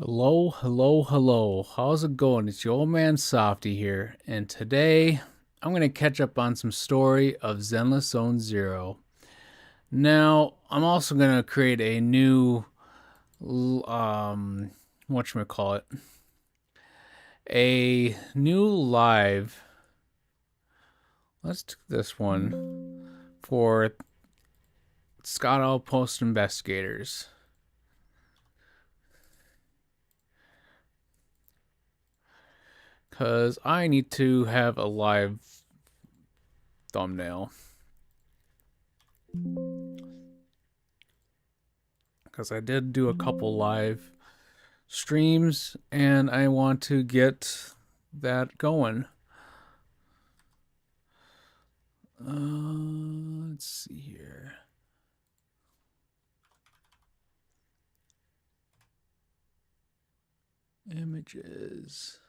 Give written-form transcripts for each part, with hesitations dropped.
Hello, hello, hello. How's it going? It's your old man Softy here, and today I'm going to catch up on some story of Zenless Zone Zero. Now, I'm also going to create a new, whatchamacallit, a new live. Let's do this one for Scott Outpost Investigators. Because I need to have a live thumbnail. Because I did do a couple live streams and I want to get that going. Let's see here. Images.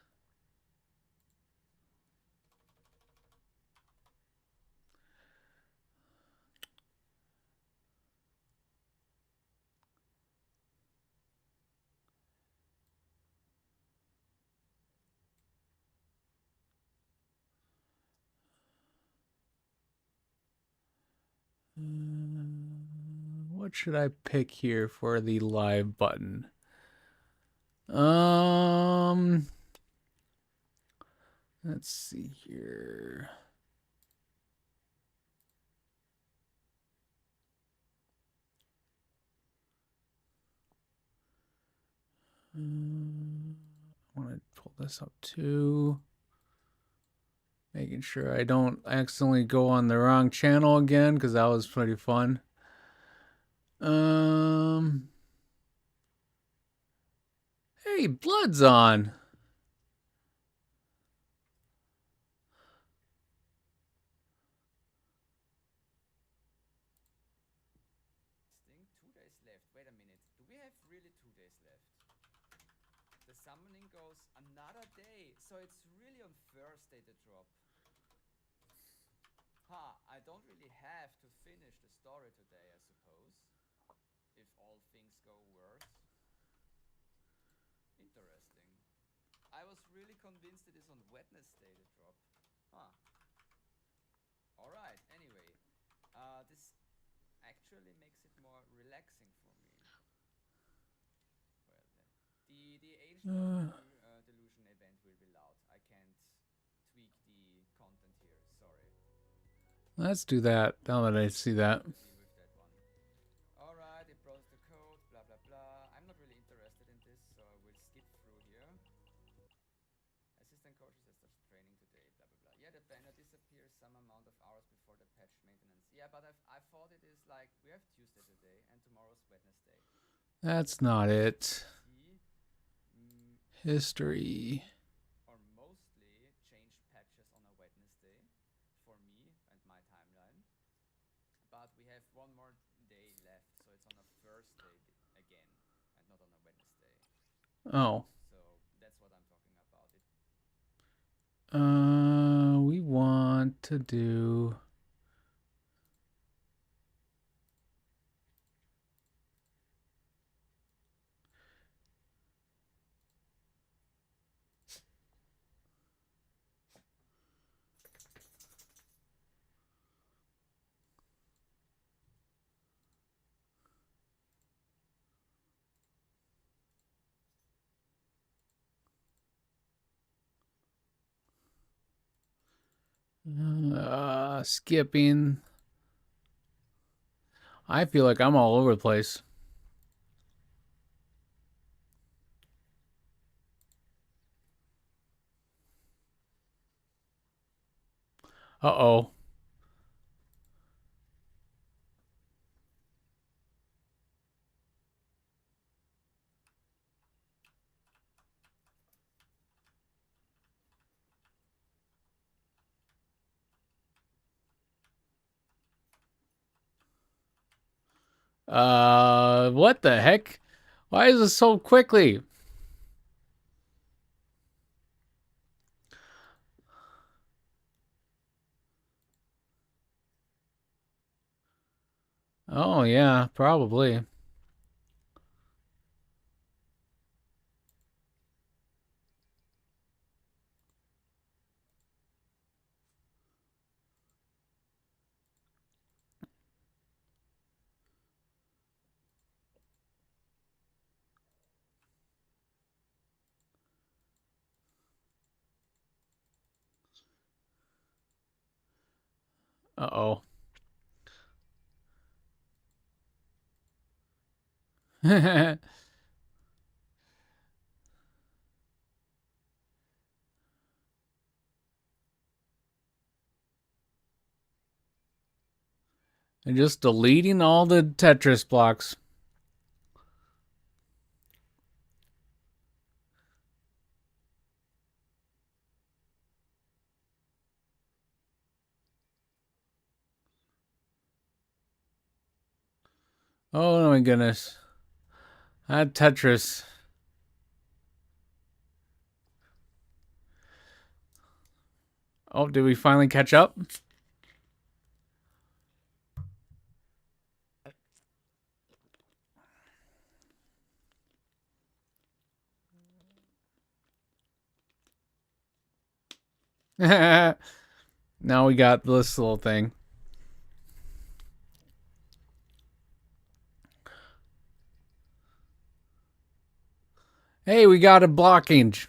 What should I pick here for the live button? Let's see here. I want to pull this up too. Making sure I don't accidentally go on the wrong channel again, because that was pretty fun. Hey, Blood's on. Left. Wait a minute. Do we have really 2 days left? The summoning goes another day, so it's really on Thursday the drop. I don't really have to finish the story today, I suppose. If all things go worse. Interesting. I was really convinced it is on Wednesday the drop. Alright, anyway. This actually makes it more relaxing for me. Well, the age delusion event will be loud. I can't tweak the content here. Sorry. Let's do that. Now that I see that. Deal with that one. Alright, it browsed the code, blah blah blah. I'm not really interested in this, so I will skip through here. Assistant coach says there's training today, blah blah blah. Yeah, the banner disappears some amount of hours before the patch maintenance. Yeah, but I thought it is like we have Tuesday today and tomorrow's Wednesday. That's not it. History. Or mostly change patches on a Wednesday for me and my timeline. But we have one more day left, so it's on a Thursday again and not on a Wednesday. Oh. So that's what I'm talking about. We want to do. Skipping. I feel like I'm all over the place. Uh-oh. What the heck? Why is this so quickly? Oh, yeah, probably. Uh-oh. And just deleting all the Tetris blocks. Oh my goodness. That Tetris. Oh, did we finally catch up? Now we got this little thing. Hey, we got a blockage.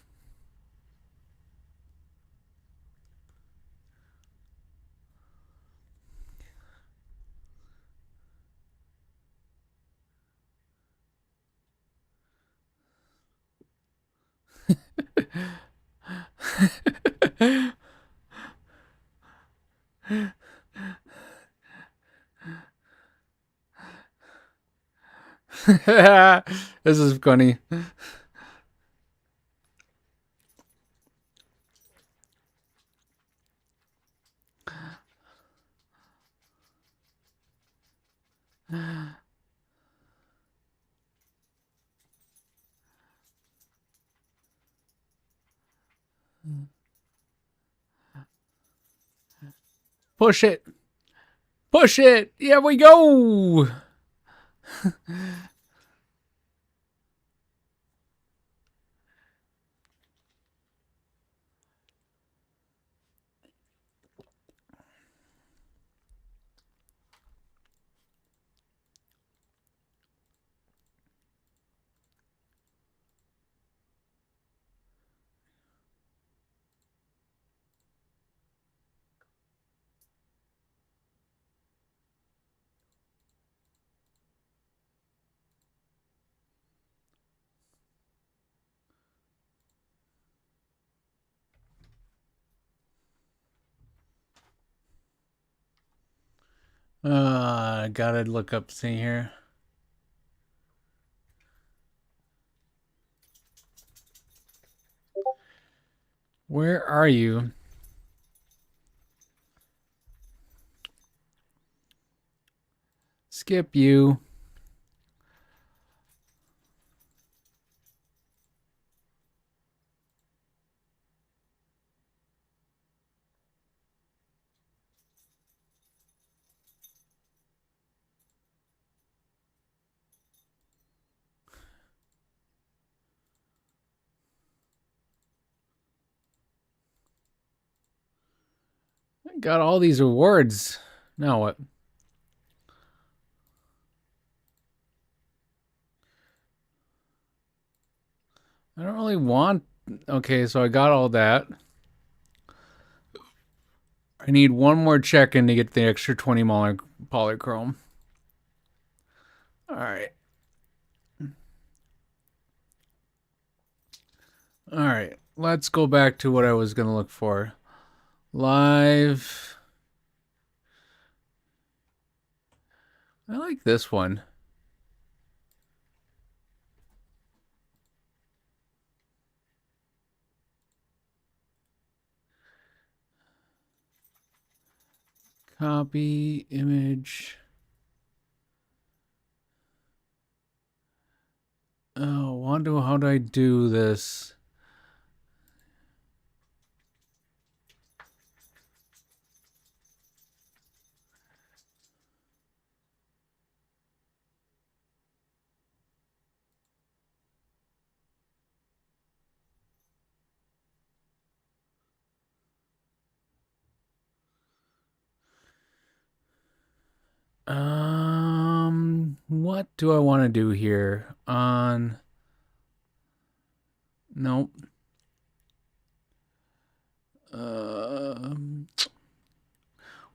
This is funny. Push it. Push it. Yeah, we go. Gotta look up see here. Where are you? Skip you. I got all these rewards. Now what? I don't really want. Okay, so I got all that. I need one more check-in to get the extra 20 polychrome. All right. All right. Let's go back to what I was going to look for. Live. I like this one. Copy image. Oh, how do I do this? What do I want to do here? Nope.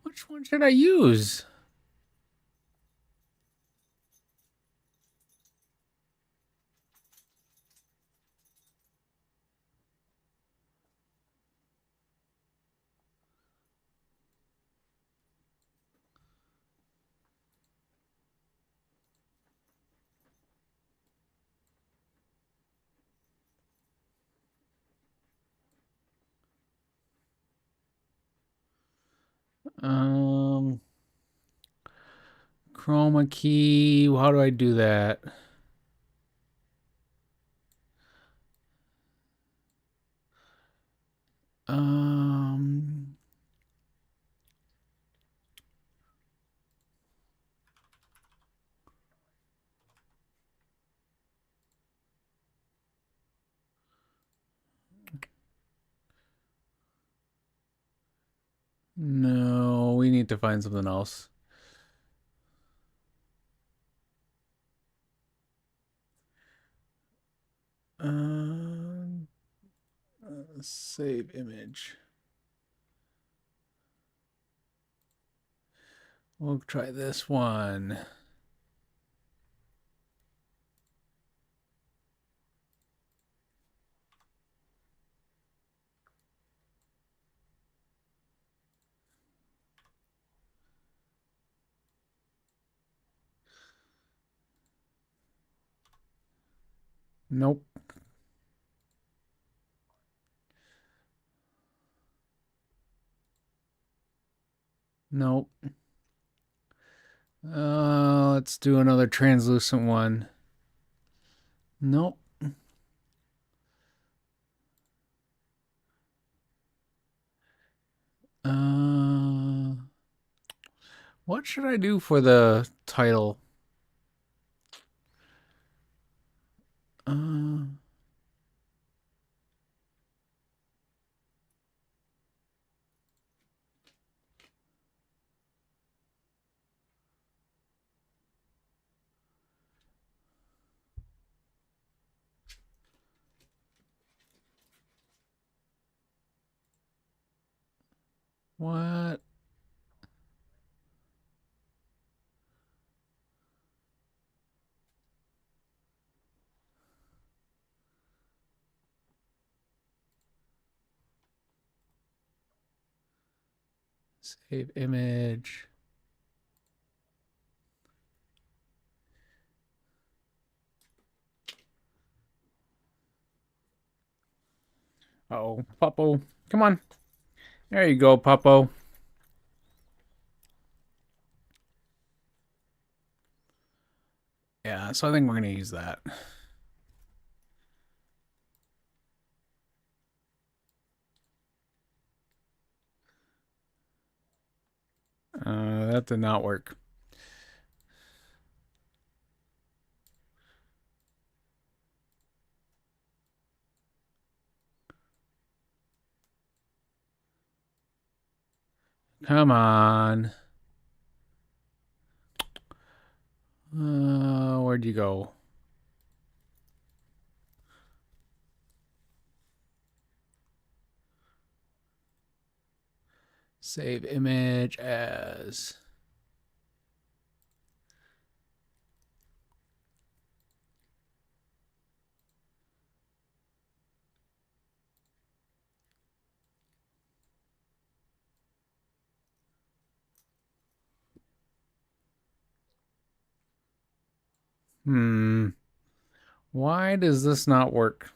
What Which one should I use? Um, Chroma key. How do I do that? Um, no, we need to find something else. Um, Save image. We'll try this one. Nope. Nope. Let's do another translucent one. Nope. Uh, what should I do for the title? Uh, what? Save image. Oh, Puppo. Come on. There you go, Puppo. Yeah, so I think we're going to use that. That did not work. Come on. Where'd you go? Save image as. Hmm. Why does this not work?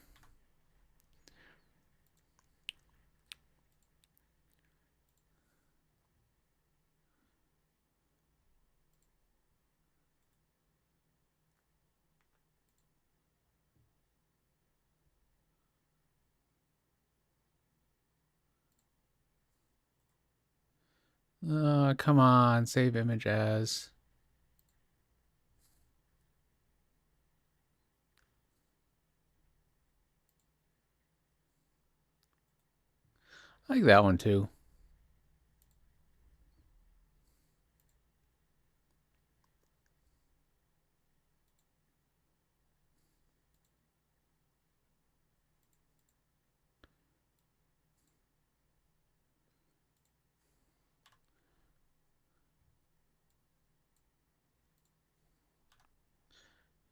Come on. Save image as. I like that one too.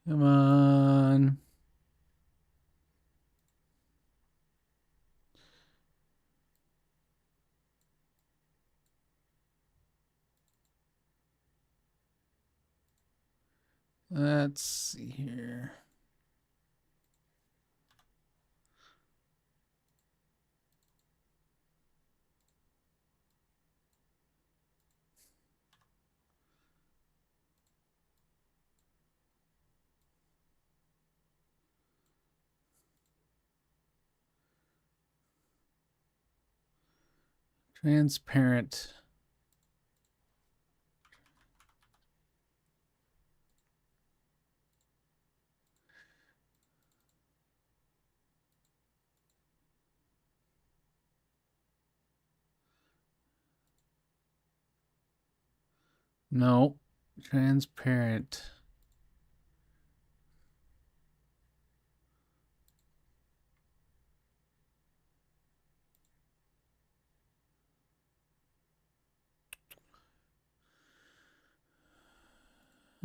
Come on. Let's see here. Transparent. No. Transparent.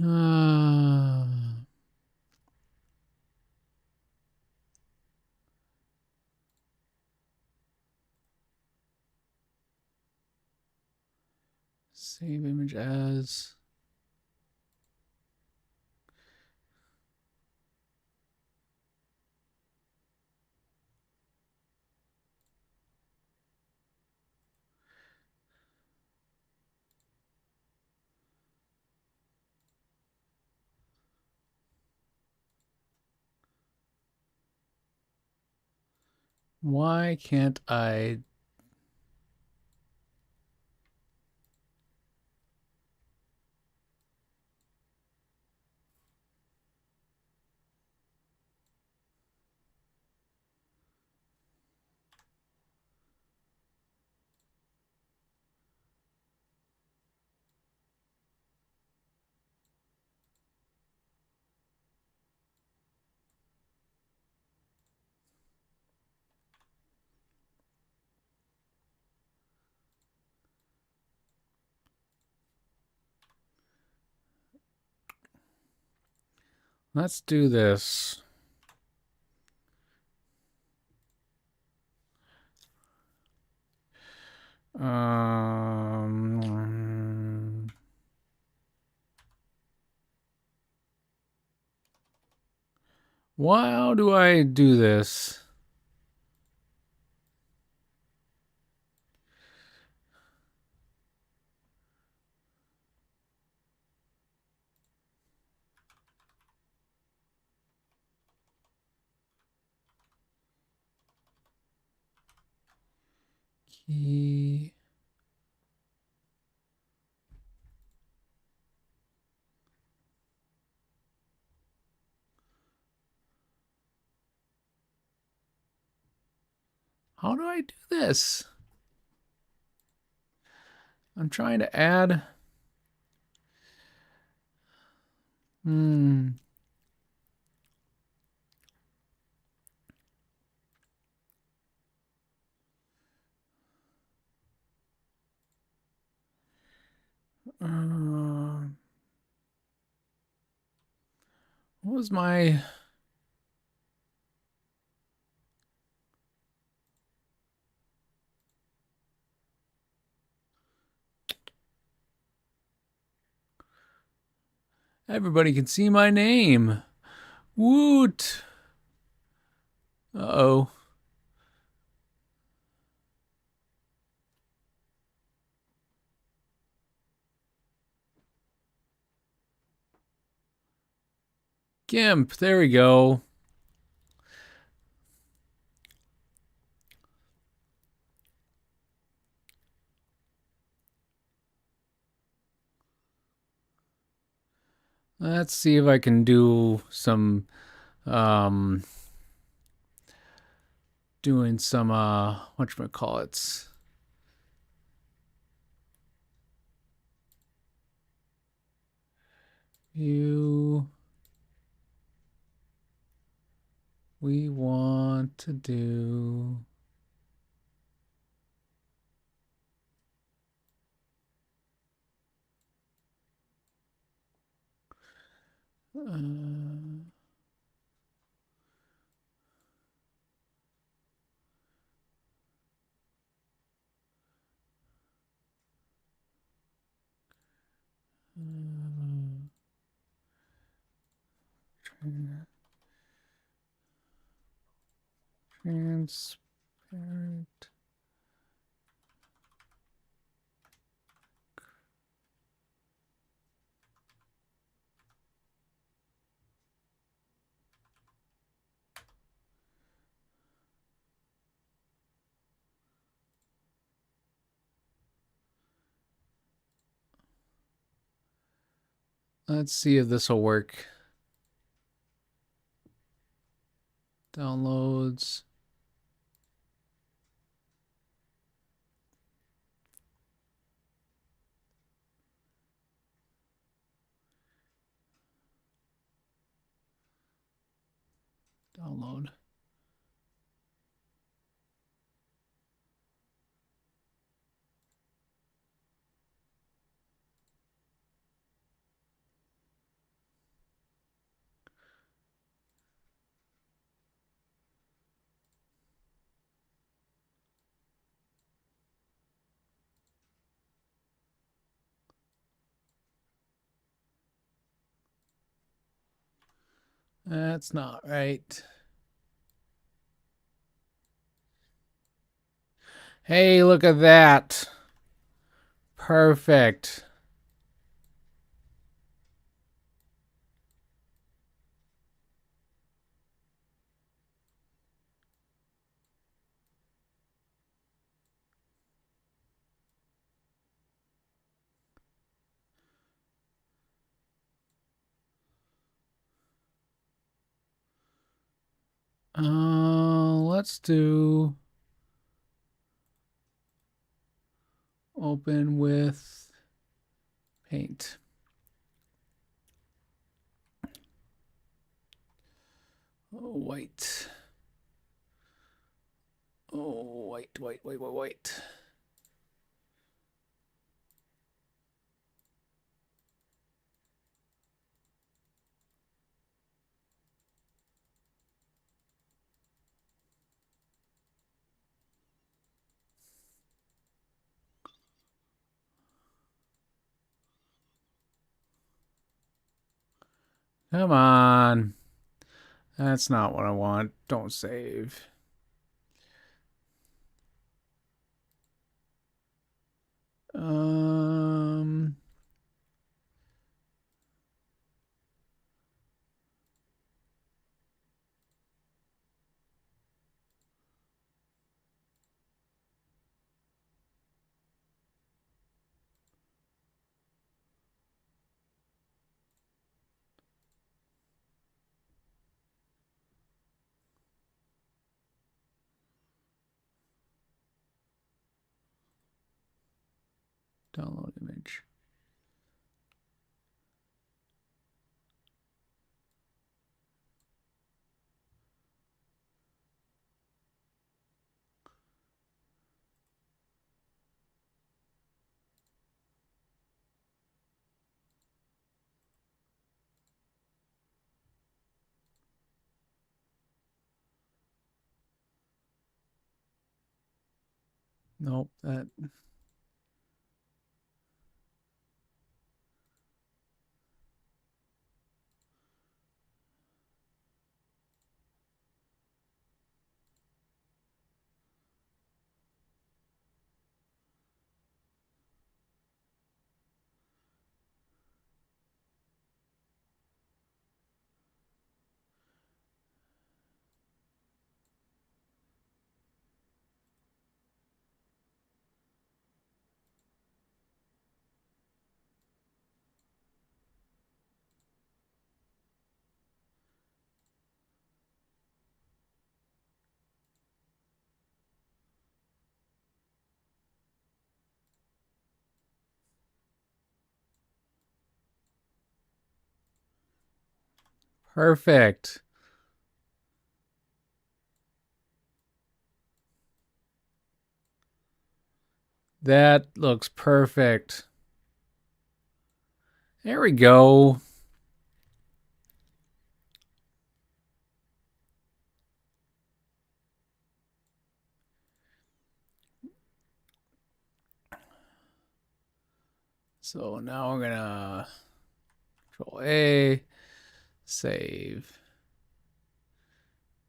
Uh, Save image as. Why can't I? Let's do this. How do I do this? Key. How do I do this? I'm trying to add. Hmm. What was my? Everybody can see my name. Woot. Uh-oh. GIMP. There we go. Let's see if I can do some doing some whatchamacallits. We want to do Transparent. Let's see if this will work. Downloads. Download. That's not right. Hey, look at that. Perfect. Let's do open with paint. Oh, white. Oh, white. Come on. That's not what I want. Don't save. Um, download image. Nope, that. Perfect. That looks perfect. There we go. So now we're gonna Control A, save.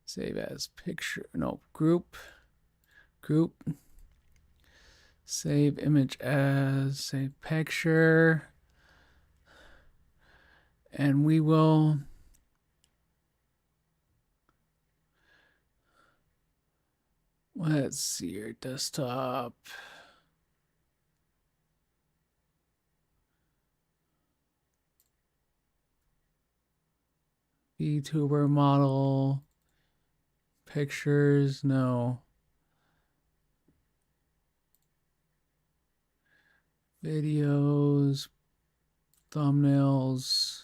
Save as picture. No, group. Group. Save image as. Save picture. And we will. Let's see your desktop. VTuber model. Pictures, no. Videos, thumbnails.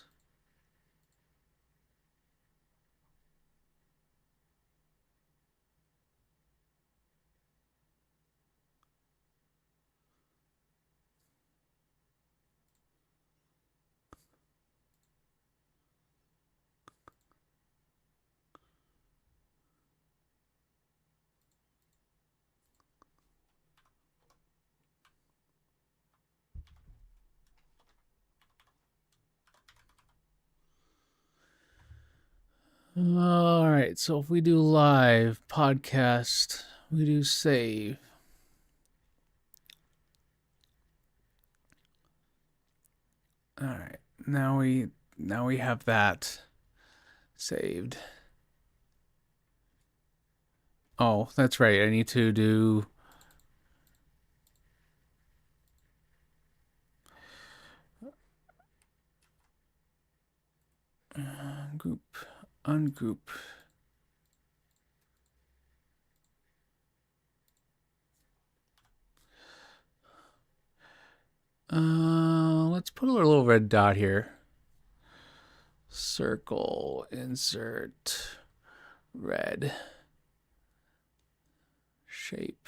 All right, so if we do live podcast, we do save. All right, now we have that saved. Oh, that's right. I need to do group, ungroup. Let's put a little red dot here. Circle, insert, red, shape.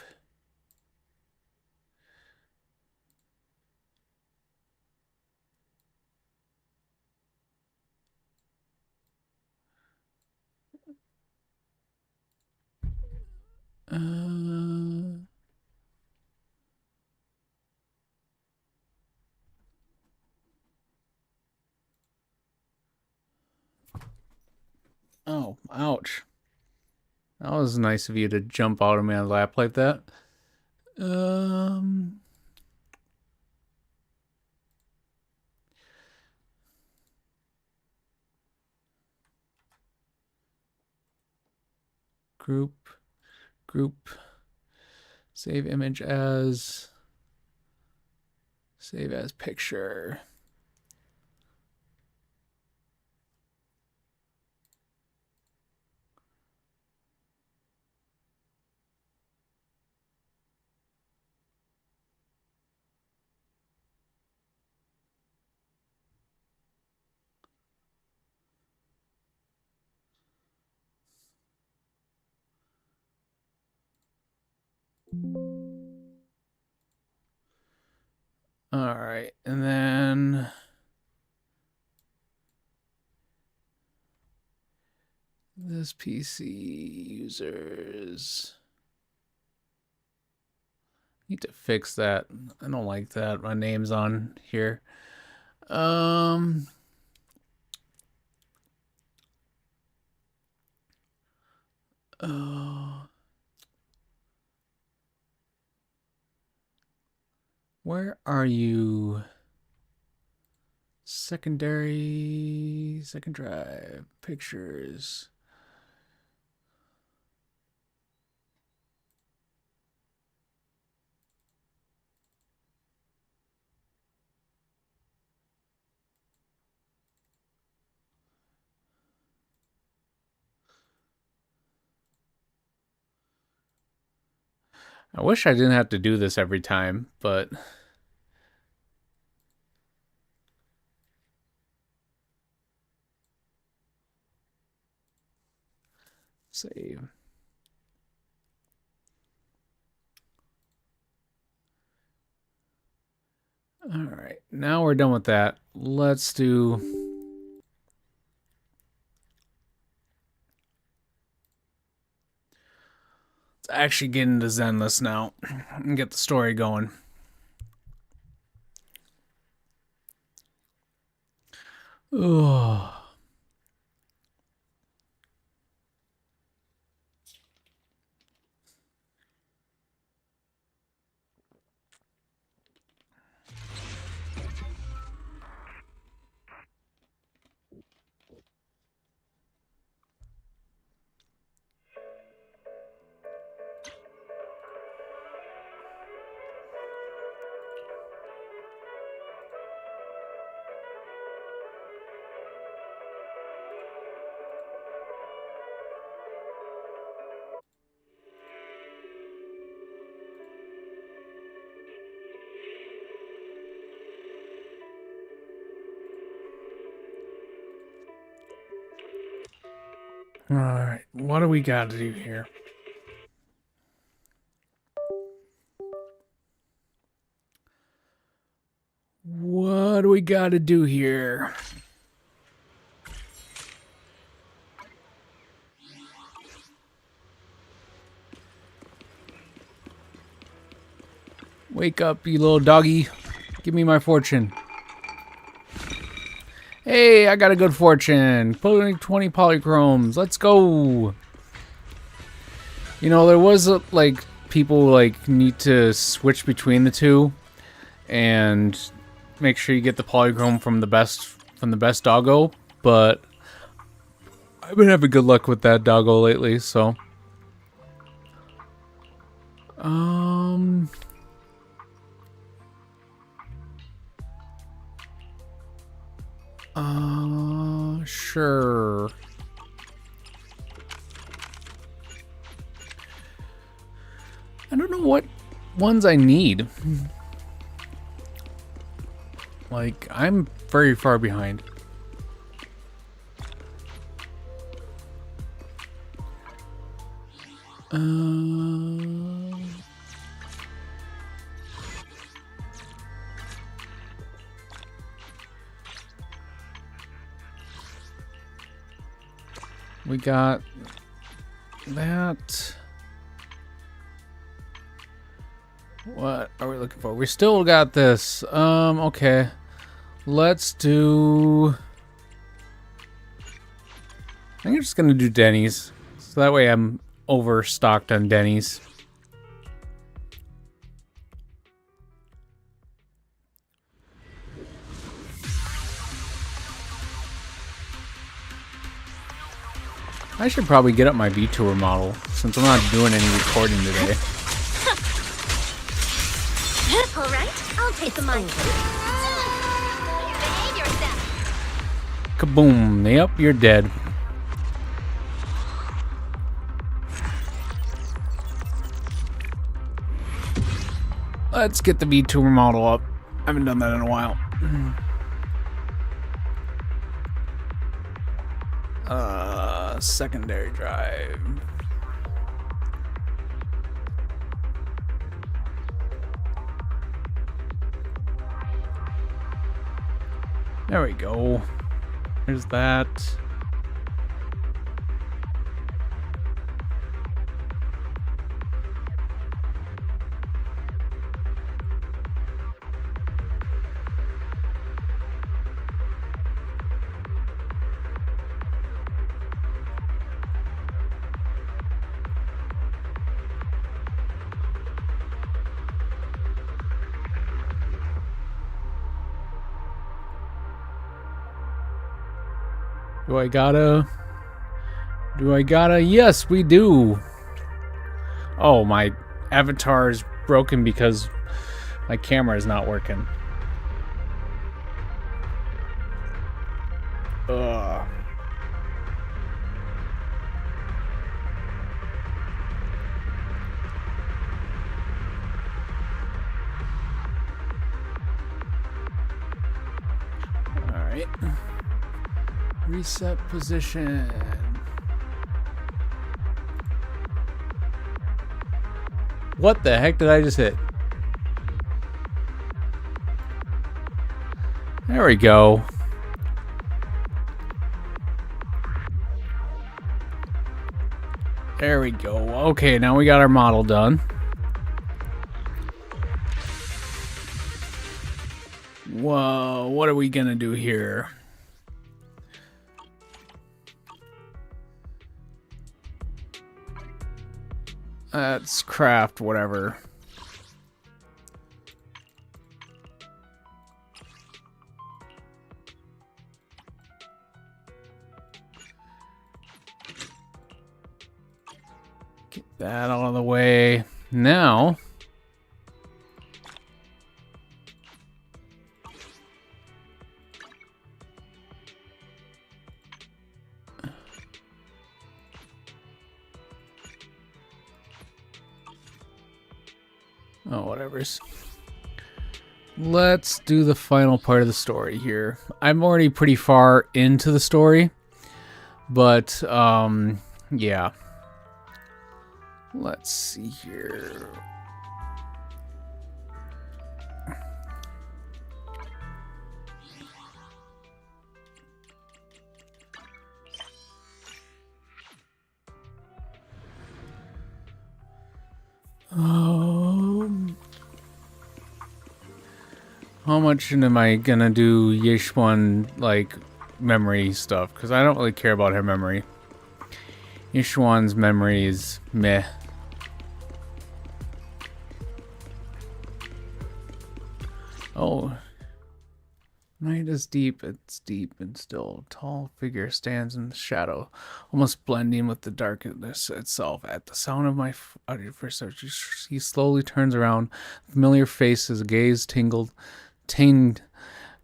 Oh, ouch. That was nice of you to jump out of my lap like that. Um, group, group, save image as, save as picture. All right, and then this PC users. Need to fix that. I don't like that. My name's on here. Um, uh, where are you? Second drive, pictures. I wish I didn't have to do this every time, but save. All right, now we're done with that. Let's actually get into Zenless now and get the story going. Oh. Alright, what do we got to do here? What do we got to do here? Wake up, you little doggy. Give me my fortune. Hey, I got a good fortune. Putting 20 polychromes. Let's go. You know, there was like people like need to switch between the two and make sure you get the polychrome from the best doggo, but I've been having good luck with that doggo lately, so sure. I don't know what ones I need. Like, I'm very far behind. We got that. What are we looking for? We still got this. Okay. Let's do... I think I'm just gonna do Denny's. So that way I'm overstocked on Denny's. I should probably get up my VTuber model since I'm not doing any recording today. All right, I'll take the mic. Behave yourself. Kaboom! Yep, you're dead. Let's get the VTuber model up. I haven't done that in a while. Secondary drive. There we go. There's that. Do I gotta? Yes, we do. Oh, my avatar is broken because my camera is not working. Ugh. All right. Reset position. What the heck did I just hit? There we go. There we go. Okay, now we got our model done. Whoa, what are we gonna do here? Let's craft whatever. Get that out of the way. Now, oh, whatever's. Let's do the final part of the story here. I'm already pretty far into the story, But yeah. Let's see here. How much am I gonna do Yishuan like memory stuff? Because I don't really care about her memory. Yishuan's memory is meh. Oh. Night is deep, it's deep and still. A tall figure stands in the shadow, almost blending with the darkness itself. At the sound of my audio first, he slowly turns around. Familiar face, his gaze tamed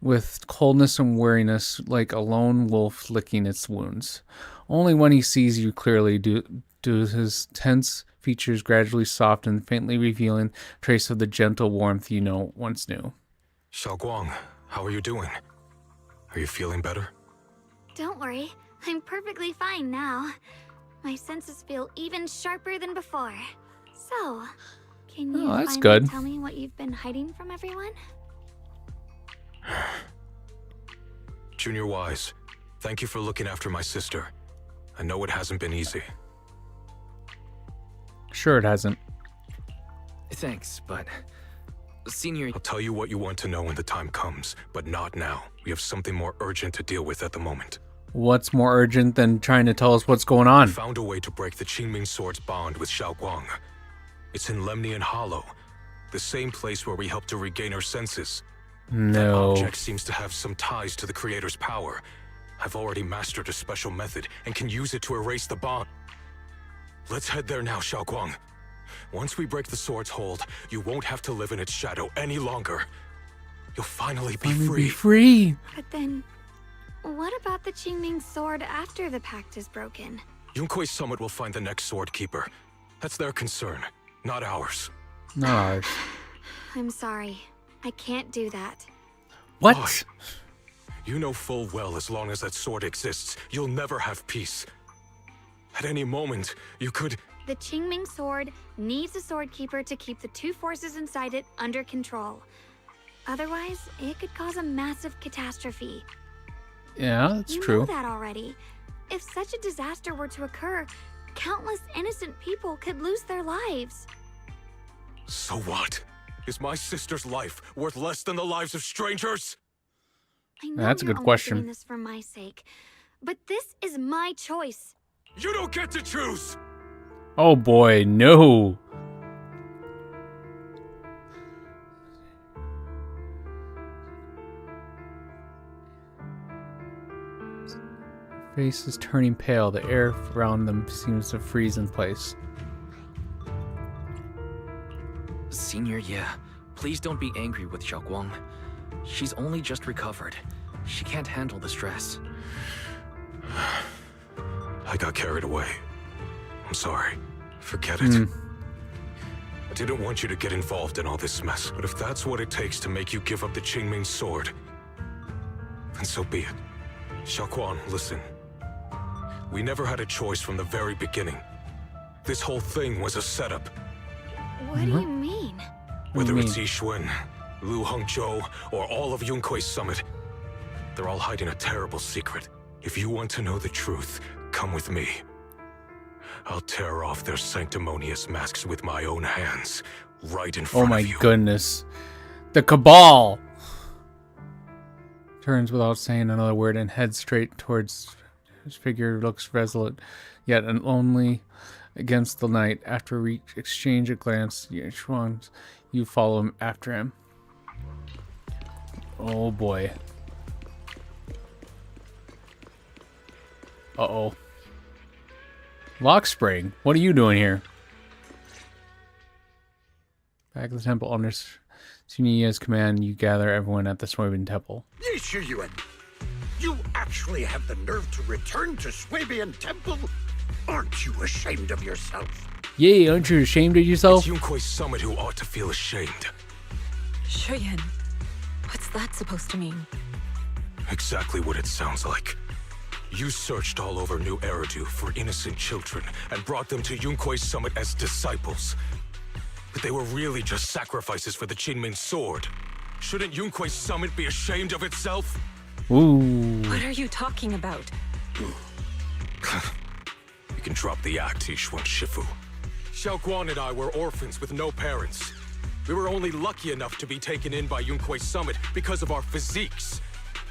with coldness and weariness, like a lone wolf licking its wounds. Only when he sees you clearly do his tense features gradually soften, faintly revealing a trace of the gentle warmth you once knew. Xiaoguang, how are you doing? Are you feeling better? Don't worry, I'm perfectly fine now. My senses feel even sharper than before. So, can you that's finally good. tell me what you've been hiding from everyone? Junior Wise, thank you for looking after my sister. I know it hasn't been easy. Sure, it hasn't. Thanks, but... Senior... I'll tell you what you want to know when the time comes, but not now. We have something more urgent to deal with at the moment. What's more urgent than trying to tell us what's going I on? found a way to break the Qingming Sword's bond with Xiaoguang. It's in Lemnian Hollow, the same place where we helped to regain our senses. That No. object seems to have some ties to the Creator's power. I've already mastered a special method and can use it to erase the bond. Let's head there now, Xiaoguang. Once we break the sword's hold, you won't have to live in its shadow any longer. You'll finally be free. Be free. But then, what about the Qingming sword after the pact is broken? Yunkui's summit will find the next sword keeper. That's their concern, not ours. Not ours. I'm sorry. I can't do that. What? Why? You know full well as long as that sword exists, you'll never have peace. At any moment, you could... The Qingming sword needs a sword keeper to keep the two forces inside it under control. Otherwise, it could cause a massive catastrophe. Yeah, that's You true. know that already. If such a disaster were to occur, countless innocent people could lose their lives. So what? Is my sister's life worth less than the lives of strangers? I know That's a you're good only question. doing this for my sake, but this is my choice. You don't get to choose! Oh boy, no. Face is turning pale. The air around them seems to freeze in place. Senior, yeah. Please don't be angry with Xiaoguang. She's only just recovered. She can't handle the stress. I got carried away. I'm sorry. Forget it. I didn't want you to get involved in all this mess, but if that's what it takes to make you give up the Qingming sword, then so be it. Xiaoguang, listen. We never had a choice from the very beginning. This whole thing was a setup. What do you mean? Whether mean? it's Yixuan, Lu Hengzhou, or all of Yunkui's summit, they're all hiding a terrible secret. If you want to know the truth, come with me. I'll tear off their sanctimonious masks with my own hands, right in Oh front my of you. goodness. The Cabal! Turns without saying another word and heads straight towards his figure. Looks resolute, yet and only against the night. After we exchange a glance, you follow him after him. Oh boy. Uh-oh. Lock spring, what are you doing here? Back at the temple under Sunyi's command, you gather everyone at the Swabian temple. Yishuan, you actually have the nerve to return to Swabian Temple? Aren't you ashamed of yourself? Yay, aren't you ashamed of yourself? It's Yunkui's summit who ought to feel ashamed. Shuyan, what's that supposed to mean? Exactly what it sounds like. You searched all over New Eridu for innocent children and brought them to Yunkui's summit as disciples. But they were really just sacrifices for the Qingming sword. Shouldn't Yunkui's summit be ashamed of itself? Ooh. What are you talking about? You can drop the act, Yishuan Shifu. Xiaoguang and I were orphans with no parents. We were only lucky enough to be taken in by Yunkui's summit because of our physiques.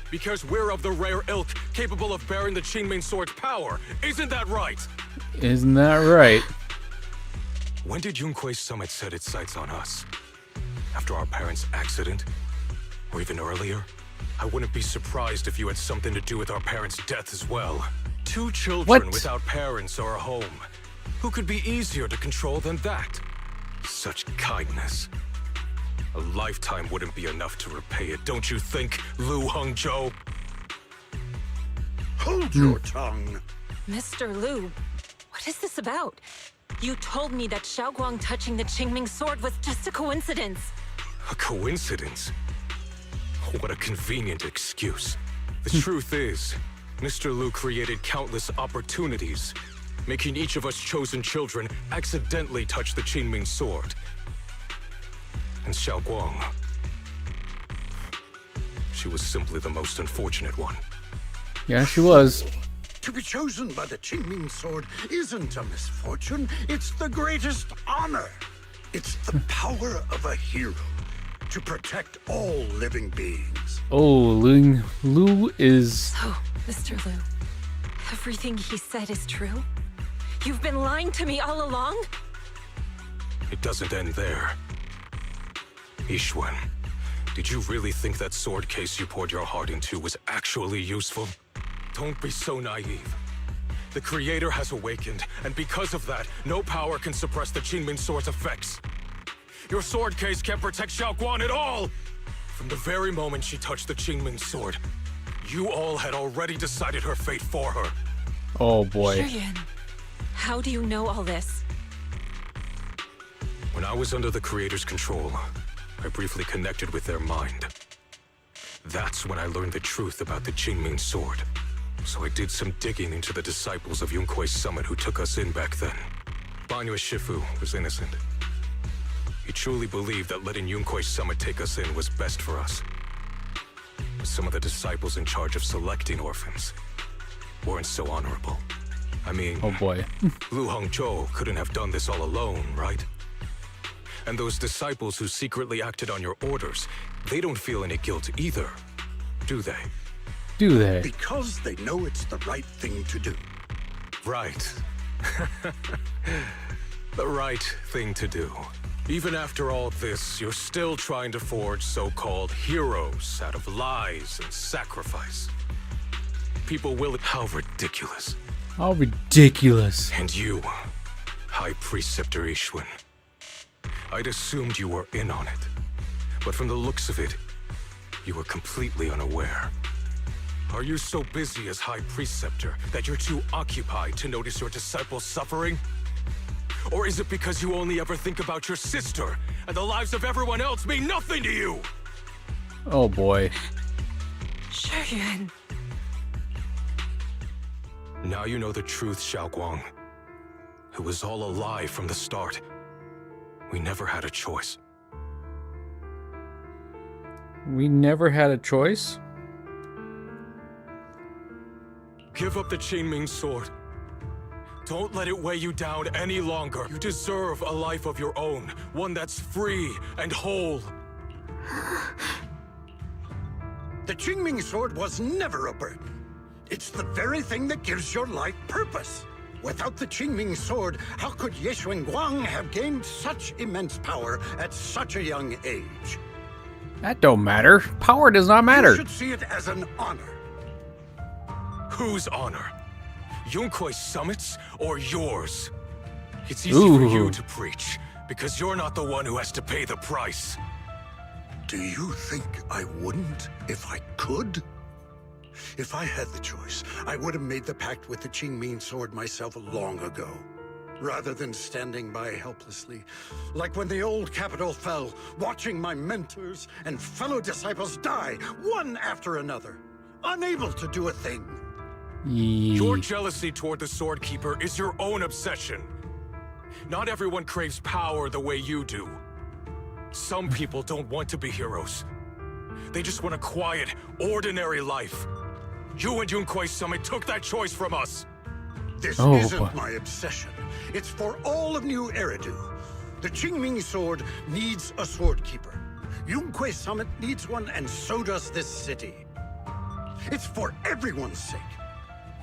Because we're of the rare ilk capable of bearing the Qingming sword's power. Isn't that right? Isn't that right? When did Yunkui's summit set its sights on us? After our parents' accident? Or even earlier? I wouldn't be surprised if you had something to do with our parents' death as well. 2 children What? without parents or a home. Who could be easier to control than that? Such kindness. A lifetime wouldn't be enough to repay it, don't you think, Lu Hongzhou? Hold your tongue. Mr. Liu, what is this about? You told me that Xiaoguang touching the Qingming sword was just a coincidence. A coincidence? What a convenient excuse. The truth is, Mr. Liu created countless opportunities, making each of us chosen children accidentally touch the Qingming sword. And Xiaoguang, she was simply the most unfortunate one. Yeah, she was. To be chosen by the Qingming sword isn't a misfortune, it's the greatest honor. It's the power of a hero to protect all living beings. Oh, Lu is... So, Mr. Liu, everything he said is true? You've been lying to me all along? It doesn't end there. Yishuan, did you really think that sword case you poured your heart into was actually useful? Don't be so naive. The Creator has awakened, and because of that, no power can suppress the Qingming sword's effects. Your sword case can't protect Xiaoguang at all! From the very moment she touched the Qingming sword, you all had already decided her fate for her. Oh boy. Shuyan, how do you know all this? When I was under the Creator's control, I briefly connected with their mind. That's when I learned the truth about the Qingming sword. So I did some digging into the disciples of Yunkui's summit who took us in back then. Banyu Shifu was innocent. He truly believed that letting Yunkui's summit take us in was best for us. But some of the disciples in charge of selecting orphans weren't so honorable. I mean, Oh boy. Lu Hongzhou couldn't have done this all alone, right? And those disciples who secretly acted on your orders, they don't feel any guilt either, do they? Do they? Because they know it's the right thing to do. Right. The right thing to do. Even after all this, you're still trying to forge so-called heroes out of lies and sacrifice. People will... How ridiculous. How ridiculous. And you, High Preceptor Yishuan. I'd assumed you were in on it. But from the looks of it, you were completely unaware. Are you so busy as High Preceptor that you're too occupied to notice your disciples suffering? Or is it because you only ever think about your sister, and the lives of everyone else mean nothing to you? Oh boy. Shuyan. Now you know the truth, Xiaoguang. It was all a lie from the start. We never had a choice. We never had a choice? Give up the Qingming sword. Don't let it weigh you down any longer. You deserve a life of your own, one that's free and whole. The Qingming sword was never a burden. It's the very thing that gives your life purpose. Without the Qingming sword, how could Yishuan Guang have gained such immense power at such a young age? That don't matter. Power does not matter. You should see it as an honor. Whose honor? Yunkui's summit's or yours? It's easy for you Ooh. to preach, because you're not the one who has to pay the price. Do you think I wouldn't if I could? If I had the choice, I would have made the pact with the Qingming sword myself long ago. Rather than standing by helplessly, like when the old capital fell, watching my mentors and fellow disciples die, one after another, unable to do a thing. Your Yee. jealousy toward the Sword Keeper is your own obsession. Not everyone craves power the way you do. Some people don't want to be heroes. They just want a quiet, ordinary life. You and Yunquei Summit took that choice from us. This Oh, isn't boy. my obsession. It's for all of New Eridu. The Qingming sword needs a sword keeper. Yunquei Summit needs one, and so does this city. It's for everyone's sake.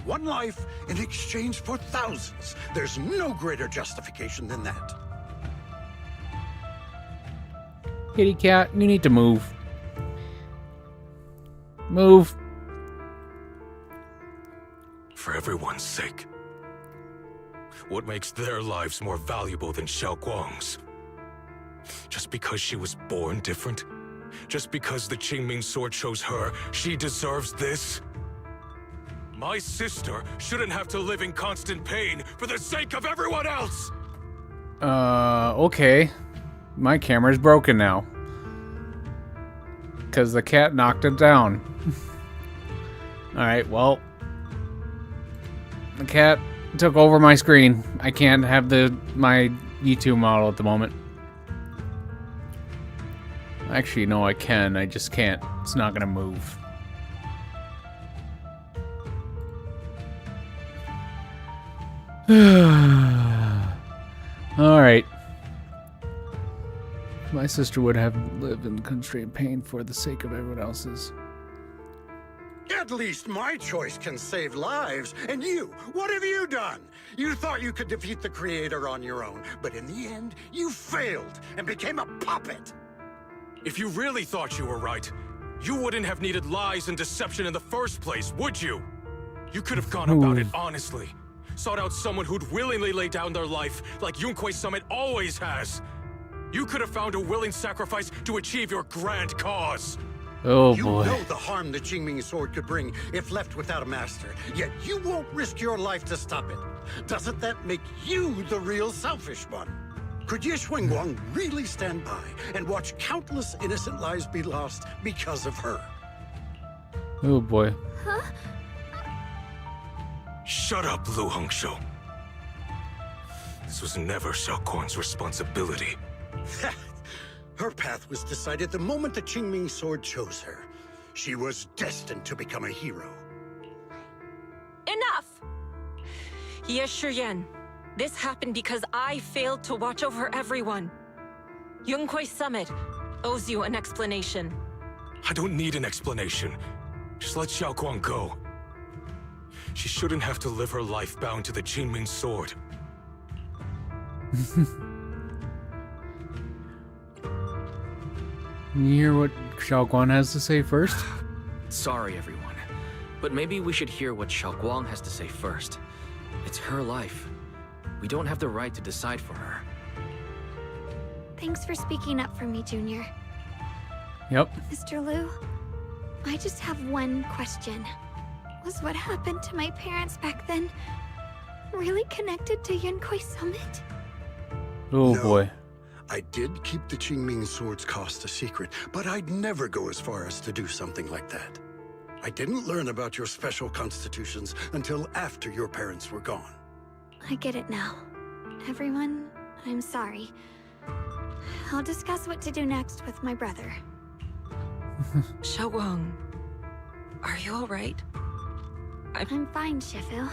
One life in exchange for thousands. There's no greater justification than that. Kitty cat, you need to move. Move. For everyone's sake. What makes their lives more valuable than Xiaoguang's? Just because she was born different? Just because the Qingming sword chose her, she deserves this? My sister shouldn't have to live in constant pain for the sake of everyone else! Okay. My camera's broken now. Because the cat knocked it down. Alright, well. The cat took over my screen. I can't have my YouTube model at the moment. Actually, no, I can. I just can't. It's not gonna move. Alright. My sister would have lived in constrained pain for the sake of everyone else's. At least my choice can save lives. And you, what have you done? You thought you could defeat the Creator on your own, but in the end, you failed and became a puppet. If you really thought you were right, you wouldn't have needed lies and deception in the first place, would you? You could have gone about it honestly. Sought out someone who'd willingly lay down their life like Yunquei Summit always has. You could have found a willing sacrifice to achieve your grand cause. Oh You boy. know the harm the Qingming sword could bring if left without a master, yet you won't risk your life to stop it. Doesn't that make you the real selfish one? Could Ye Guang really stand by and watch countless innocent lives be lost because of her? Oh boy. Shut up, Lu Hongshou. This was never Xiaoguang's responsibility. Her path was decided the moment the Qingming sword chose her. She was destined to become a hero. Enough! Ye Shiyan, this happened because I failed to watch over everyone. Yunquei Summit owes you an explanation. I don't need an explanation. Just let Xiaoguang go. She shouldn't have to live her life bound to the Qingming sword. You hear what Xiaoguang has to say first? Sorry, everyone. But maybe we should hear what Xiaoguang has to say first. It's her life. We don't have the right to decide for her. Thanks for speaking up for me, Junior. Yep. Mr. Liu, I just have one question. Was what happened to my parents back then really connected to Yunquei Summit? Oh No. boy. I did keep the Qingming sword's cost a secret, but I'd never go as far as to do something like that. I didn't learn about your special constitutions until after your parents were gone. I get it now. Everyone, I'm sorry. I'll discuss what to do next with my brother. Xiaoguang, are you alright? I'm fine, Shifu.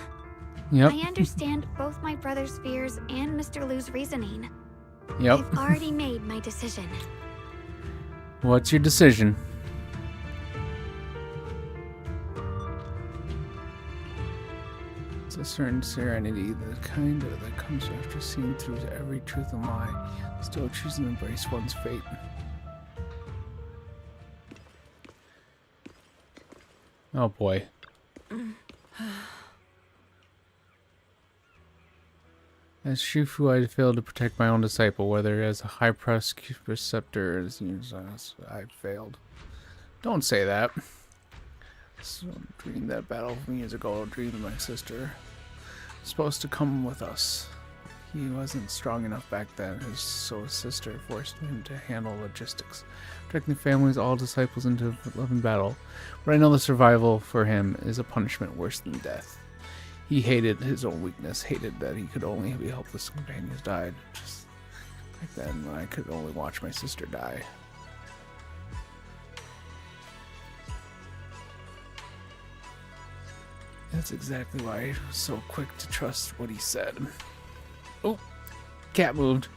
Yep. I understand both my brother's fears and Mr. Liu's reasoning. Yep. I've already made my decision. What's your decision? It's a certain serenity, the kind that comes after seeing through every truth and lie, still choosing to embrace one's fate. Oh boy. As Shifu, I failed to protect my own disciple, whether as a high preceptor or as I failed. Don't say that. So dreamed that battle from years ago, a dream of my sister. Supposed to come with us. He wasn't strong enough back then, so his sister forced him to handle logistics, protecting families, all disciples into love and battle. But I know the survival for him is a punishment worse than death. He hated his own weakness, hated that he could only be helpless companions died. Just like then, when I could only watch my sister die. That's exactly why I was so quick to trust what he said. Oh, cat moved.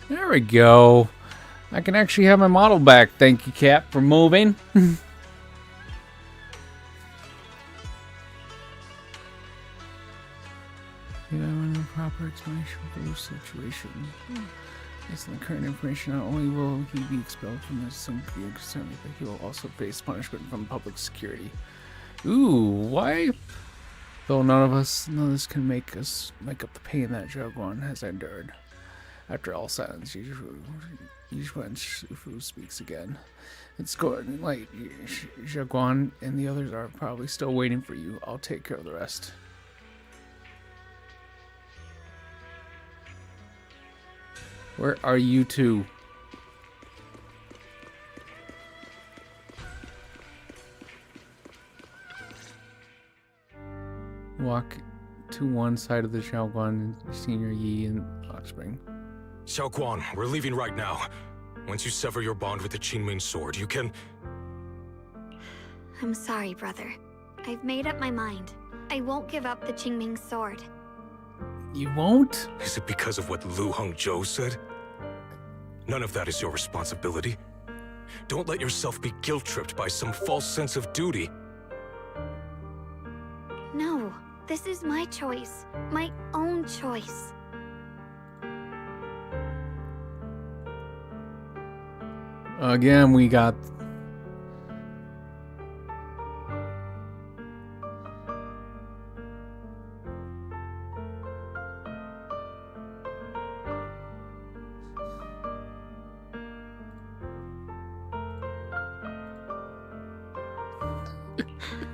There we go. I can actually have my model back. Thank you, Cap, for moving. You have a proper explanation for the situation. Based on the current information, not only will he be expelled from the Sunkyu concern, but he will also face punishment from public security. Ooh, why? Though none of this can make up the pain that Zhao has endured. After all silence, Yizhuan Shufu speaks again. It's going like Zhao and the others are probably still waiting for you. I'll take care of the rest. Where are you two? Walk to one side of the Xiaoguan, Senior Yi, and Oxspring. Xiaoguan, we're leaving right now. Once you sever your bond with the Qingming sword, you can... I'm sorry, brother. I've made up my mind. I won't give up the Qingming sword. You won't? Is it because of what Lu Hongzhou said? None of that is your responsibility. Don't let yourself be guilt-tripped by some false sense of duty. No, this is my choice. My own choice. Again, we got...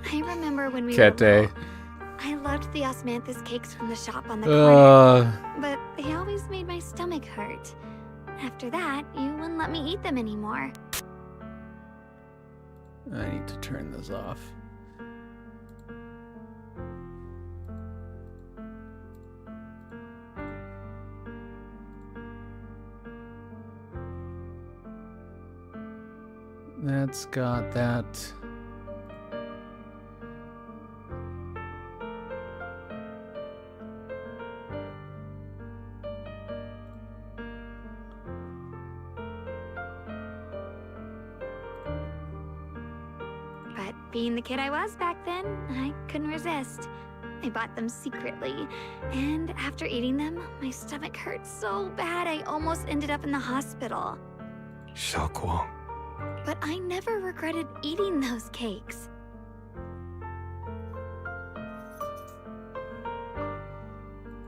I remember when we Cat were day. little. I loved the osmanthus cakes from the shop on the corner, but they always made my stomach hurt. After that, you wouldn't let me eat them anymore. I need to turn this off. That's got that. But being the kid I was back then, I couldn't resist. I bought them secretly, and after eating them, my stomach hurt so bad I almost ended up in the hospital. Xiaoguang. But I never regretted eating those cakes.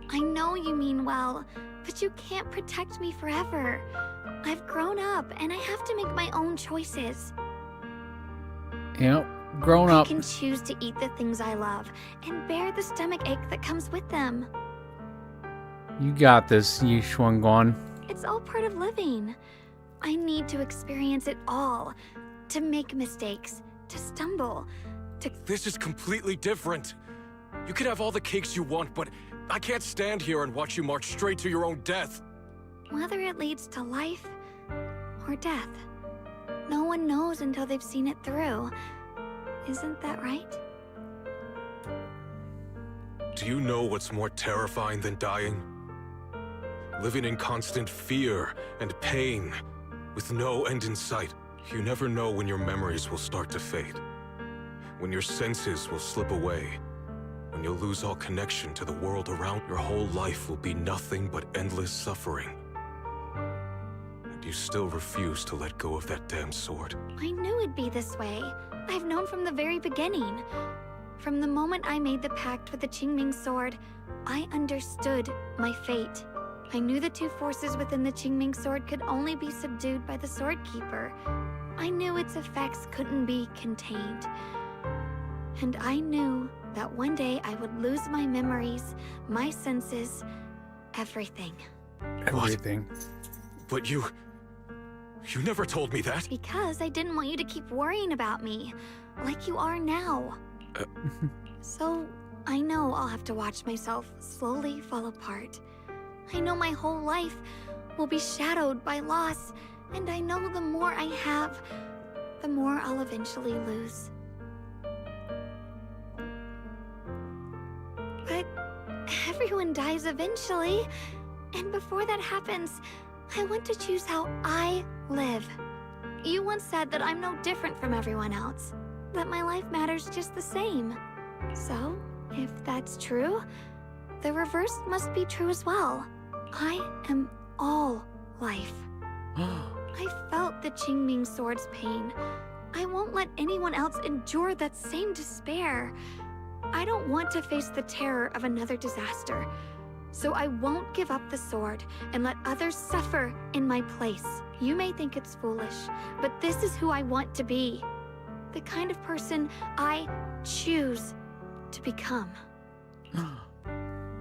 I know you mean well, but you can't protect me forever. I've grown up, and I have to make my own choices. Yep, grown up. I can choose to eat the things I love, and bear the stomach ache that comes with them. You got this, Yi Shuangguan. It's all part of living. I need to experience it all. To make mistakes, to stumble, to... This is completely different. You can have all the cakes you want, but I can't stand here and watch you march straight to your own death. Whether it leads to life or death, no one knows until they've seen it through. Isn't that right? Do you know what's more terrifying than dying? Living in constant fear and pain, with no end in sight. You never know when your memories will start to fade, when your senses will slip away, when you'll lose all connection to the world around. Your whole life will be nothing but endless suffering. you still refuse to let go of that damn sword. I knew it'd be this way. I've known from the very beginning. From the moment I made the pact with the Qingming sword, I understood my fate. I knew the two forces within the Qingming sword could only be subdued by the Sword Keeper. I knew its effects couldn't be contained. And I knew that one day I would lose my memories, my senses, everything. Everything. But you never told me that. Because I didn't want you to keep worrying about me, like you are now. So, I know I'll have to watch myself slowly fall apart. I know my whole life will be shadowed by loss, and I know the more I have, the more I'll eventually lose. But everyone dies eventually, and before that happens, I want to choose how I live. You once said that I'm no different from everyone else, that my life matters just the same. So, if that's true, the reverse must be true as well. I am all life. I felt the Qingming sword's pain. I won't let anyone else endure that same despair. I don't want to face the terror of another disaster. So I won't give up the sword and let others suffer in my place. You may think it's foolish, but this is who I want to be. The kind of person I choose to become.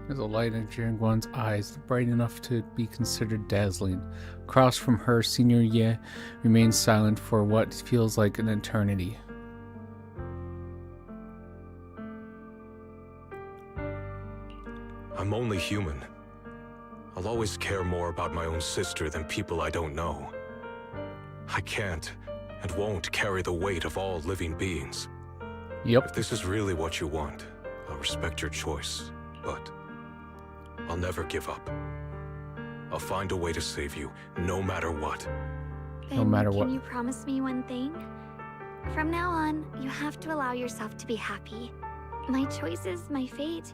There's a light in Jiangguan's eyes, bright enough to be considered dazzling. Across from her, Senior Ye remains silent for what feels like an eternity. I'm only human. I'll always care more about my own sister than people I don't know. I can't and won't carry the weight of all living beings. Yep. If this is really what you want, I'll respect your choice, but I'll never give up. I'll find a way to save you, no matter what. No matter what. Can you promise me one thing? From now on, you have to allow yourself to be happy. My choices, my fate,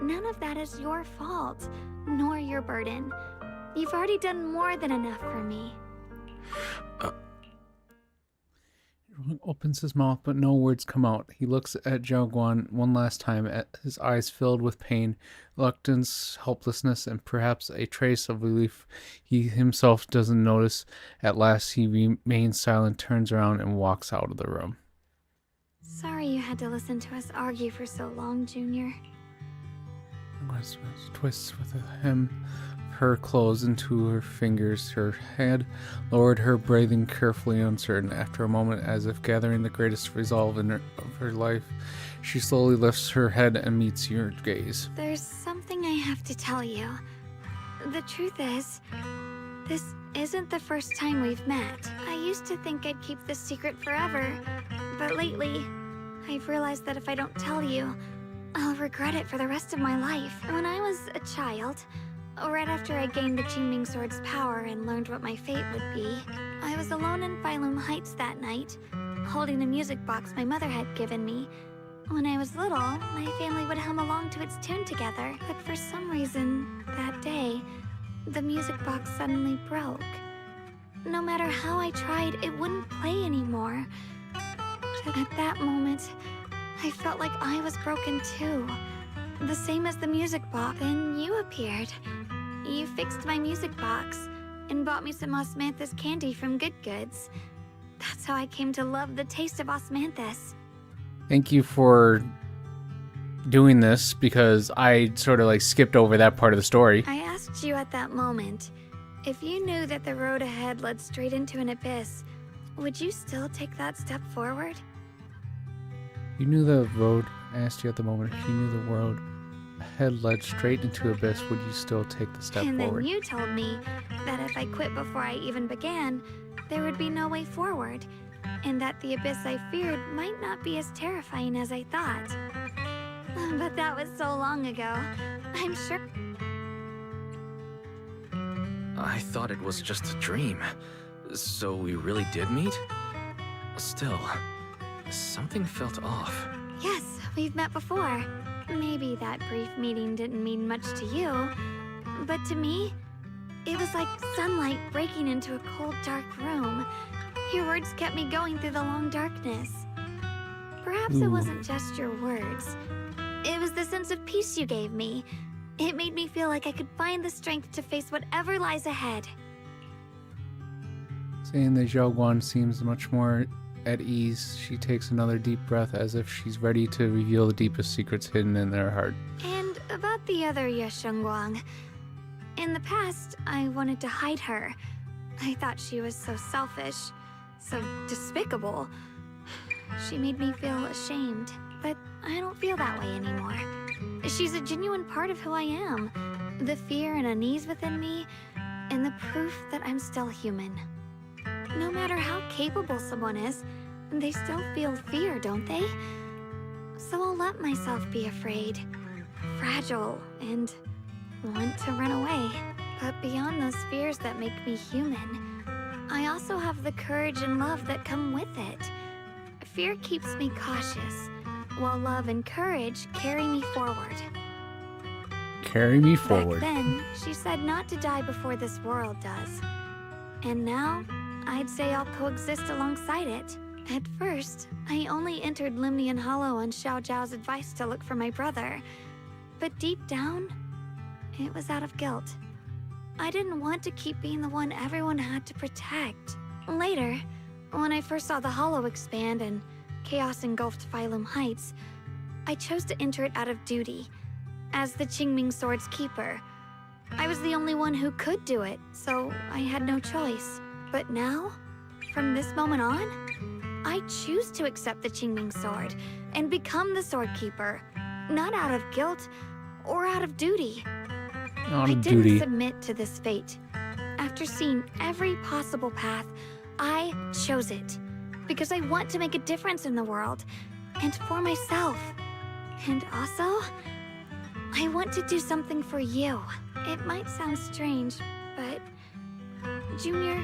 none of that is your fault, nor your burden. You've already done more than enough for me. Opens his mouth, but no words come out. He looks at Zhao Guan one last time, his eyes filled with pain, reluctance, helplessness, and perhaps a trace of relief he himself doesn't notice. At last, he remains silent, turns around, and walks out of the room. Sorry you had to listen to us argue for so long, Junior. Twists with him, her clothes into her fingers, her head lowered, her breathing carefully uncertain. After a moment, as if gathering the greatest resolve of her life, she slowly lifts her head and meets your gaze. There's something I have to tell you. The truth is, this isn't the first time we've met. I used to think I'd keep this secret forever, but lately, I've realized that if I don't tell you, I'll regret it for the rest of my life. When I was a child, right after I gained the Qingming sword's power and learned what my fate would be, I was alone in Phylum Heights that night, holding a music box my mother had given me. When I was little, my family would hum along to its tune together, but for some reason, that day, the music box suddenly broke. No matter how I tried, it wouldn't play anymore. At that moment, I felt like I was broken too. The same as the music box. Then you appeared. You fixed my music box and bought me some osmanthus candy from Good Goods. That's how I came to love the taste of osmanthus. Thank you for doing this, because I sort of like skipped over that part of the story. I asked you at that moment, if you knew that the road ahead led straight into an abyss, would you still take that step forward? You knew the road. I asked you at the moment, if you knew the road ahead led straight into abyss, would you still take the step And forward? then you told me that if I quit before I even began, there would be no way forward, and that the abyss I feared might not be as terrifying as I thought. But that was so long ago. I'm sure. I thought it was just a dream. So we really did meet? Still, something felt off. Yes, we've met before. Maybe that brief meeting didn't mean much to you, but to me, It was like sunlight breaking into a cold, dark room. Your words kept me going through the long darkness. Perhaps it wasn't just your words. It was the sense of peace you gave me. It made me feel like I could find the strength to face whatever lies ahead. Saying that Xiao Guan seems much more at ease, she takes another deep breath as if she's ready to reveal the deepest secrets hidden in their heart. And about the other Yeshengguang. In the past, I wanted to hide her. I thought she was so selfish, so despicable. She made me feel ashamed, but I don't feel that way anymore. She's a genuine part of who I am. The fear and unease within me, and the proof that I'm still human. No matter how capable someone is, they still feel fear, don't they? So I'll let myself be afraid, fragile, and want to run away. But beyond those fears that make me human, I also have the courage and love that come with it. Fear keeps me cautious, while love and courage carry me forward. Carry me forward. Back then, she said not to die before this world does. And now, I'd say I'll coexist alongside it. At first, I only entered Limnian Hollow on Xiao Zhao's advice to look for my brother. But deep down, it was out of guilt. I didn't want to keep being the one everyone had to protect. Later, when I first saw the Hollow expand and chaos engulfed Phylum Heights, I chose to enter it out of duty. As the Qingming Sword's keeper, I was the only one who could do it, so I had no choice. But now, from this moment on, I choose to accept the Qingming Sword and become the Sword Keeper, not out of guilt or out of duty. On I duty. didn't submit to this fate. After seeing every possible path, I chose it. Because I want to make a difference in the world. And for myself. And also, I want to do something for you. It might sound strange, but... Junior,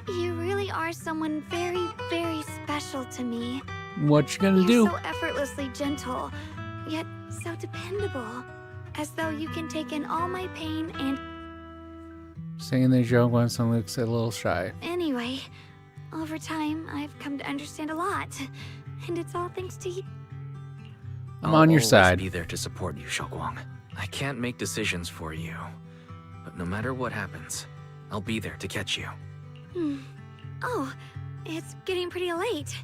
you really are someone very, very special to me. What you gonna do? You're so effortlessly gentle, yet so dependable. As though you can take in all my pain and... Saying that Xiao Guan looks a little shy. Anyway, over time, I've come to understand a lot. And it's all thanks to you. I'm on your I'll always side. be there to support you, Xiaoguang. I can't make decisions for you, but no matter what happens, I'll be there to catch you. Oh, it's getting pretty late.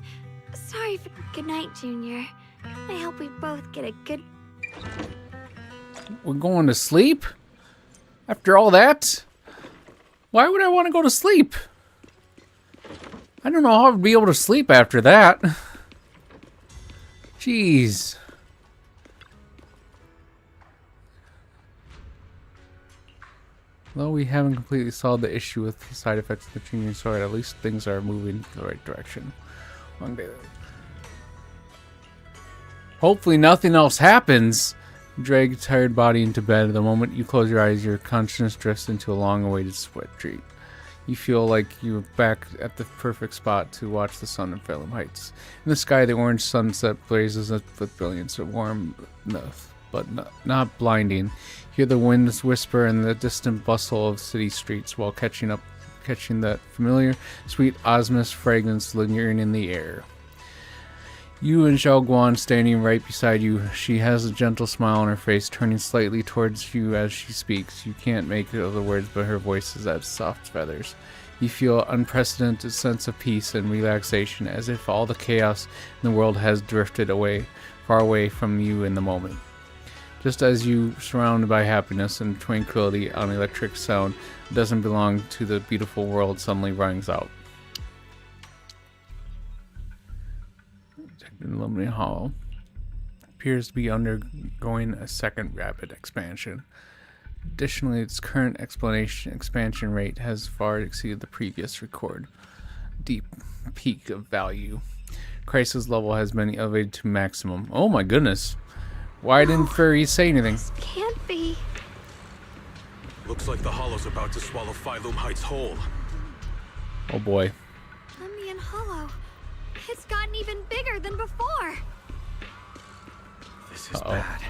Sorry for... Good night, Junior. I hope we both get a good... We're going to sleep? After all that? Why would I want to go to sleep? I don't know how I'd be able to sleep after that. Jeez. Though we haven't completely solved the issue with the side effects of the Qingming Sword, at least things are moving in the right direction. One day. Hopefully nothing else happens. Drag your tired body into bed. The moment you close your eyes, your consciousness drifts into a long-awaited sweat treat. You feel like you're back at the perfect spot to watch the sun in Phylum Heights. In the sky, the orange sunset blazes up with brilliance, warm enough, but not blinding. You hear the winds whisper and the distant bustle of city streets while catching that familiar, sweet osmos fragrance lingering in the air. You and Xiao Guan standing right beside you. She has a gentle smile on her face, turning slightly towards you as she speaks. You can't make out the words, but her voice is as soft feathers. You feel an unprecedented sense of peace and relaxation, as if all the chaos in the world has drifted away, far away from you in the moment. Just as you, surrounded by happiness and tranquility, an electric sound that doesn't belong to the beautiful world suddenly rings out. Limnian Hollow appears to be undergoing a second rapid expansion. Additionally, its current expansion rate has far exceeded the previous record. Deep peak of value. Crisis level has been elevated to maximum. Oh my goodness. Why didn't Furry say anything? This can't be. Looks like the Hollow's about to swallow Phylum Heights whole. Oh boy. Limnian Hollow. It's gotten even bigger than before. This is bad.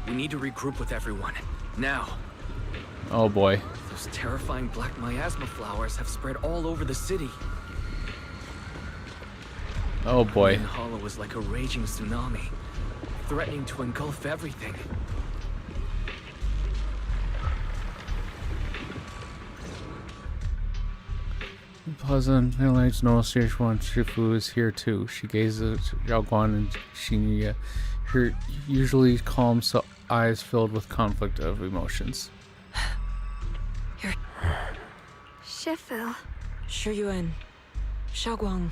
We need to regroup with everyone. Now. Oh boy. Those terrifying black miasma flowers have spread all over the city. Oh boy. Lemnian Hollow is like a raging tsunami, threatening to engulf everything. Pleasant village, no serious one. Shifu is here too. She gazes at Xiaoguan and Xingye, her usually calm eyes filled with conflict of emotions. Shifu. Shiyuan, Xiaoguang,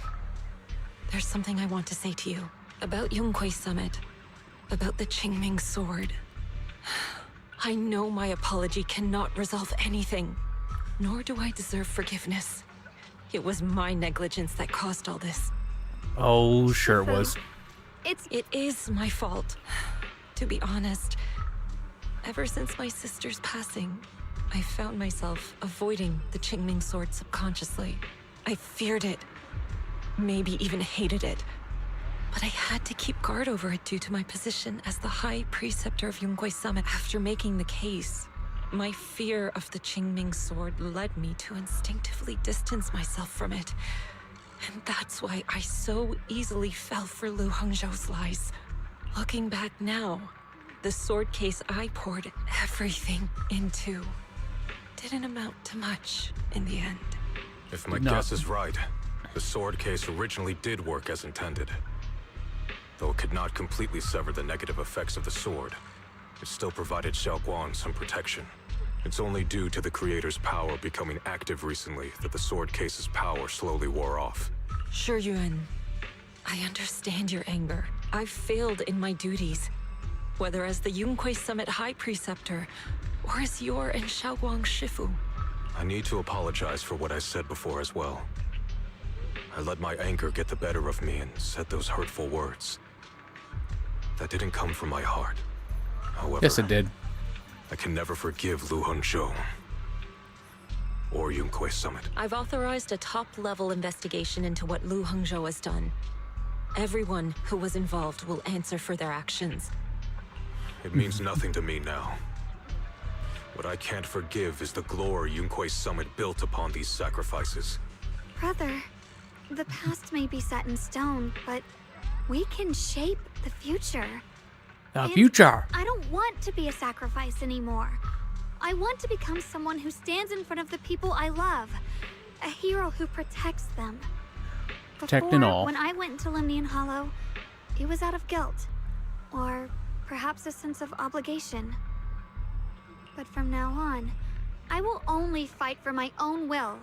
there's something I want to say to you. About Yonghui Summit. About the Qingming sword. I know my apology cannot resolve anything. Nor do I deserve forgiveness. It was my negligence that caused all this. Oh, sure it was. It is my fault. To be honest, ever since my sister's passing, I found myself avoiding the Qingming sword subconsciously. I feared it. Maybe even hated it. But I had to keep guard over it due to my position as the High Preceptor of Yonghui Summit. After making the case, my fear of the Qingming sword led me to instinctively distance myself from it. And that's why I so easily fell for Lu Hongzhou's lies. Looking back now, the sword case I poured everything into didn't amount to much in the end. If my guess is right, the sword case originally did work as intended. Though it could not completely sever the negative effects of the sword, it still provided Xiaoguang some protection. It's only due to the creator's power becoming active recently that the sword case's power slowly wore off. Shiyuan, I understand your anger. I've failed in my duties, whether as the Yonghui Summit High Preceptor or as your and Xiaoguang's Shifu. I need to apologize for what I said before as well. I let my anger get the better of me and said those hurtful words. That didn't come from my heart. However, Yes, it did. I can never forgive Lu Hongzhou or Yonghui Summit. I've authorized a top-level investigation into what Lu Hongzhou has done. Everyone who was involved will answer for their actions. It means nothing to me now. What I can't forgive is the glory Yonghui Summit built upon these sacrifices. Brother, the past may be set in stone, but we can shape the future. The And future. I don't want to be a sacrifice anymore. I want to become someone who stands in front of the people I love. A hero who protects them. Protecting Before, all. when I went into Lemnian Hollow, it was out of guilt. Or perhaps a sense of obligation. But from now on, I will only fight for my own will.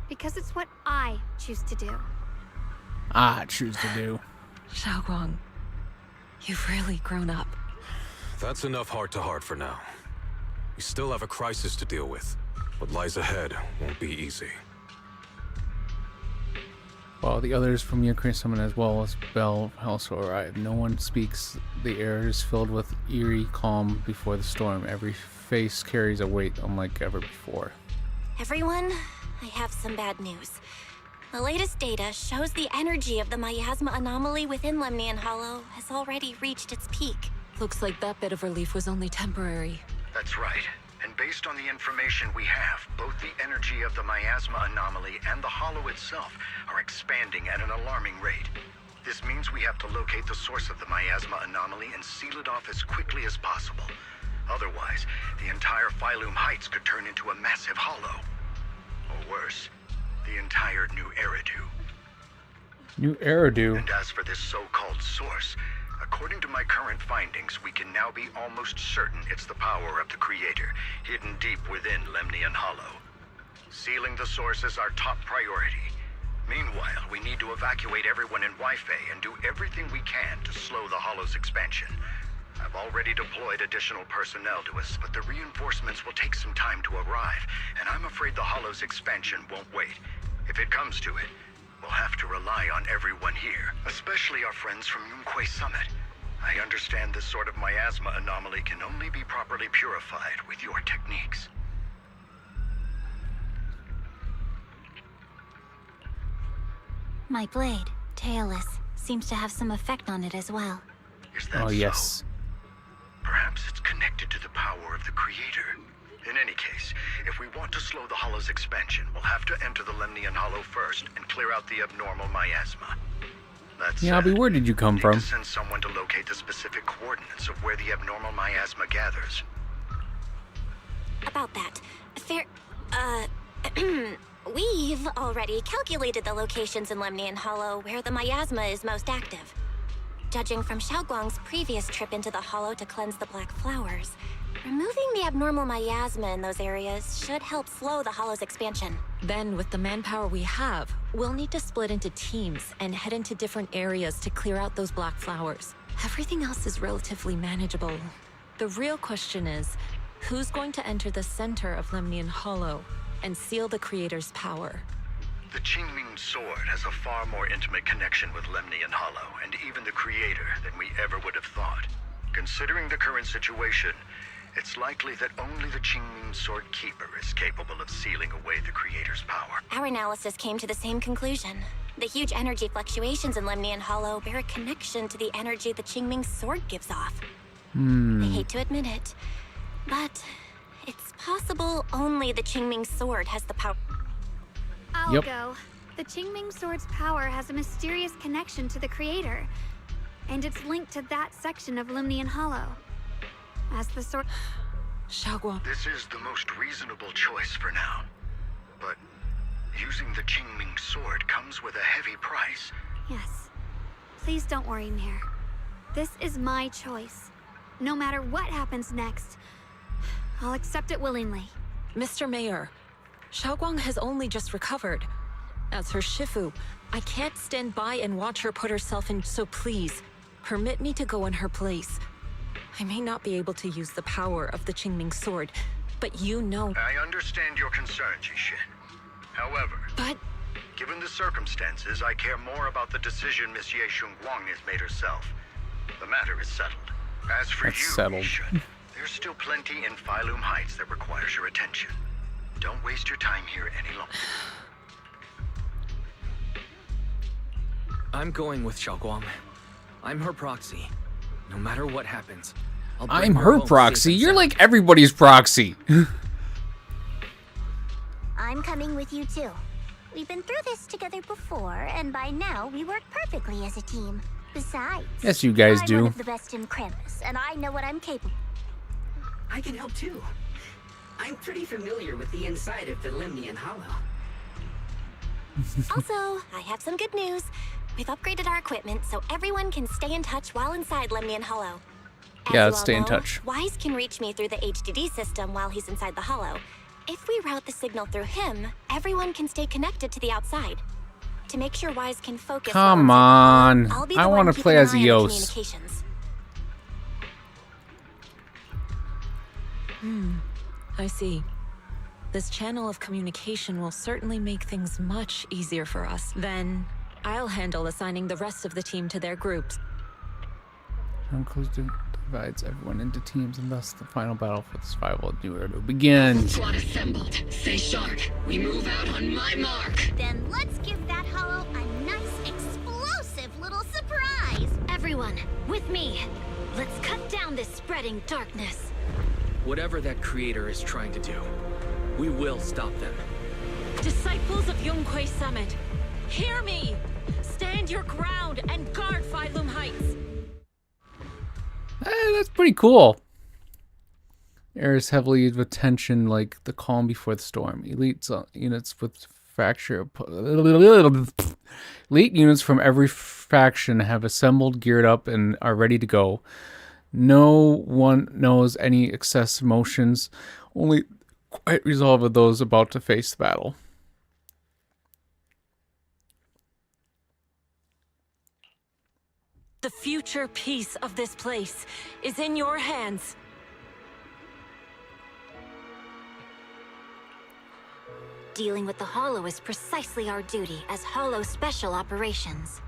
Because it's what I choose to do. I choose to do. Xiaoguang, you've really grown up. That's enough heart-to-heart for now. We still have a crisis to deal with. What lies ahead won't be easy. While the others from Ukraine Summit as well as Bell also arrive. No one speaks. The air is filled with eerie calm before the storm. Every face carries a weight unlike ever before. Everyone, I have some bad news. The latest data shows the energy of the miasma anomaly within Lemnian Hollow has already reached its peak. Looks like that bit of relief was only temporary. That's right. And based on the information we have, both the energy of the miasma anomaly and the hollow itself are expanding at an alarming rate. This means we have to locate the source of the miasma anomaly and seal it off as quickly as possible. Otherwise, the entire Phylum Heights could turn into a massive hollow. Or worse, the entire New Eridu. New Eridu. And as for this so-called source, according to my current findings, we can now be almost certain it's the power of the Creator, hidden deep within Lemnian Hollow. Sealing the source is our top priority. Meanwhile, we need to evacuate everyone in Wi-Fi and do everything we can to slow the Hollow's expansion. I've already deployed additional personnel to us, but the reinforcements will take some time to arrive, and I'm afraid the Hollow's expansion won't wait. If it comes to it, we'll have to rely on everyone here, especially our friends from Yonghui Summit. I understand this sort of miasma anomaly can only be properly purified with your techniques. My blade, Tailless, seems to have some effect on it as well. Is that Oh, so? yes. Perhaps it's connected to the power of the Creator. In any case, if we want to slow the Hollow's expansion, we'll have to enter the Lemnian Hollow first and clear out the abnormal miasma. That's Yabby, where did you come from? Need to send someone to locate the specific coordinates of where the abnormal miasma gathers. About that, we've already calculated the locations in Lemnian Hollow where the miasma is most active. Judging from Xiaoguang's previous trip into the Hollow to cleanse the black flowers, removing the abnormal miasma in those areas should help slow the Hollow's expansion. Then, with the manpower we have, we'll need to split into teams and head into different areas to clear out those black flowers. Everything else is relatively manageable. The real question is, who's going to enter the center of Lemnian Hollow and seal the Creator's power? The Qingming Sword has a far more intimate connection with Lemnian Hollow and even the Creator than we ever would have thought. Considering the current situation, it's likely that only the Qingming Sword Keeper is capable of sealing away the Creator's power. Our analysis came to the same conclusion. The huge energy fluctuations in Lemnian Hollow bear a connection to the energy the Qingming Sword gives off. I hate to admit it, but it's possible only the Qingming Sword has the power. I'll go. The Qingming Sword's power has a mysterious connection to the Creator, and it's linked to that section of Lemnian Hollow. As the sword... Xiaoguang. This is the most reasonable choice for now. But using the Qingming Sword comes with a heavy price. Yes. Please don't worry, Nair. This is my choice. No matter what happens next, I'll accept it willingly. Mr. Mayor, Xiaoguang has only just recovered. As her Shifu, I can't stand by and watch her put herself in, so please, permit me to go in her place. I may not be able to use the power of the Qingming Sword, but you know... I understand your concern, Jixin. However... But... Given the circumstances, I care more about the decision Miss Ye Shunguang has made herself. The matter is settled. As for That's you, settled. Misha, there's still plenty in Phylum Heights that requires your attention. Don't waste your time here any longer. I'm going with Xiaoguang. I'm her proxy. No matter what happens, I'll bring I'm her her home safe proxy. and You're sound. like everybody's proxy. I'm coming with you too. We've been through this together before, and by now we work perfectly as a team. Besides, Yes, you guys I'm do. one of the best in Krampus, and I know what I'm capable. I can help too. I'm pretty familiar with the inside of the Lemnian Hollow. Also, I have some good news. We've upgraded our equipment so everyone can stay in touch while inside Lemnian Hollow. As Yeah, you let's all stay in know, touch. Wise can reach me through the HDD system while he's inside the Hollow. If we route the signal through him, everyone can stay connected to the outside. To make sure Wise can focus Come while inside the on. Hollow, I'll be I the wanna one play keeping as an eye on the Eos. communications. I see. This channel of communication will certainly make things much easier for us. Then, I'll handle assigning the rest of the team to their groups. Inclusive divides everyone into teams, and thus the final battle for the survival of New Era begins. Squad assembled. Stay sharp. We move out on my mark. Then let's give that hollow a nice, explosive little surprise. Everyone, with me. Let's cut down this spreading darkness. Whatever that creator is trying to do, we will stop them. Disciples of Yonghui Summit, hear me! Stand your ground and guard Phylum Heights! That's pretty cool. Air is heavily used with tension like the calm before the storm. Elite units with fracture. Elite units from every faction have assembled, geared up, and are ready to go. No one knows any excess emotions, only quiet resolve of those about to face the battle. The future peace of this place is in your hands. Dealing with the Hollow is precisely our duty as Hollow Special Operations.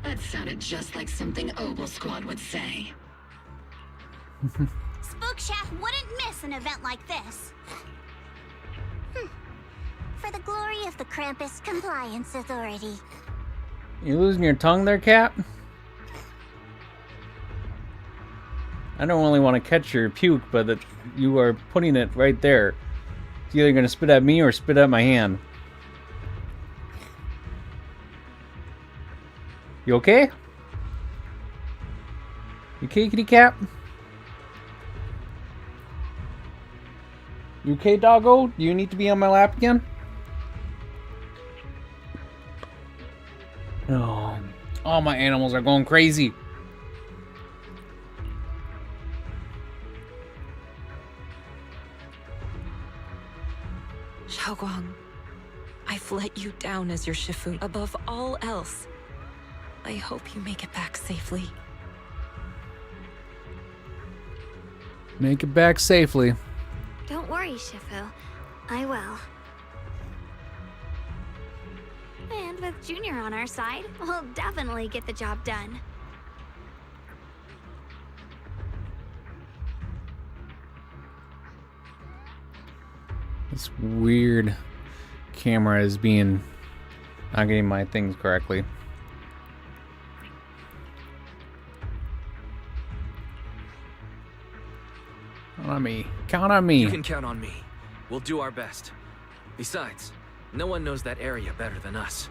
That sounded just like something Obel Squad would say. Spookshaft wouldn't miss an event like this. For the glory of the Krampus Compliance Authority. You losing your tongue there, Cap? I don't really want to catch your puke, but you are putting it right there. It's either going to spit at me or spit at my hand. You okay? You okay, kitty cat? You okay, doggo? Do you need to be on my lap again? Oh, all my animals are going crazy. Xiaoguang, I've let you down as your Shifu. Above all else, I hope you make it back safely. Make it back safely. Don't worry, Shifu. I will. And with Junior on our side, we'll definitely get the job done. This weird camera is being not getting my things correctly. Count on me. Count on me. You can count on me. We'll do our best. Besides, no one knows that area better than us.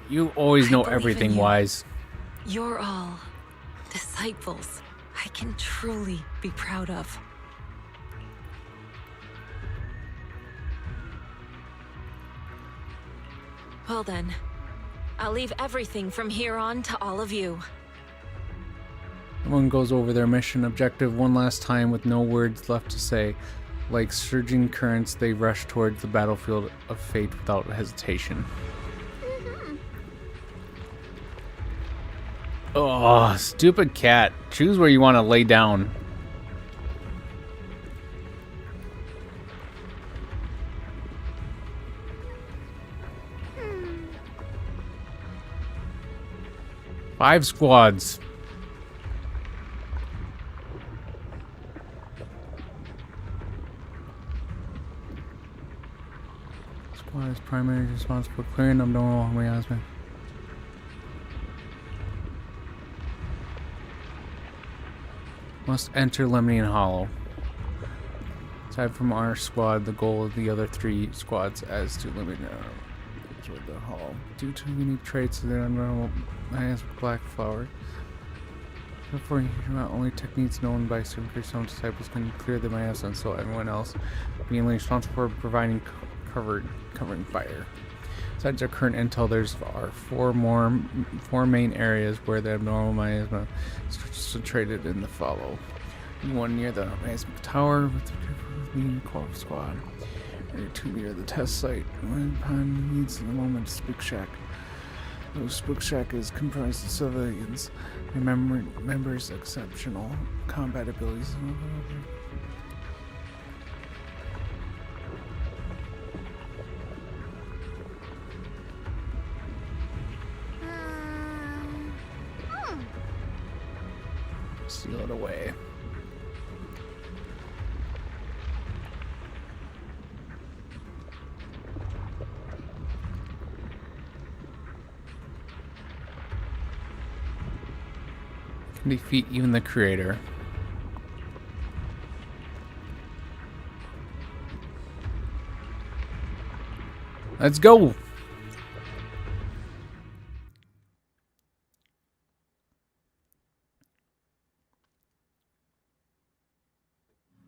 You always know I believe in everything, you. Wise. You're all disciples I can truly be proud of. Well then, I'll leave everything from here on to all of you. Everyone goes over their mission objective one last time with no words left to say. Like surging currents, they rush towards the battlefield of fate without hesitation. Oh, stupid cat. Choose where you want to lay down. Five squads. Squad is primarily responsible for clearing abnormal miasma. Must enter Lemnian Hollow. Aside from our squad, the goal of the other three squads as to limit the Hollow. Due to unique traits of the abnormal miasma black flower. Therefore, not only techniques known by some disciples can clear the miasma, and so everyone else being responsible for providing covering fire. Besides our current intel, there's four main areas where the abnormal miasma is concentrated in the follow. One near the miasma tower with the leading squad. Area 2 near the test site. When upon needs in the moment, Spook Shack. Though Spook Shack is comprised of civilians, members exceptional combat abilities. Seal it away. Can defeat even the creator. Let's go.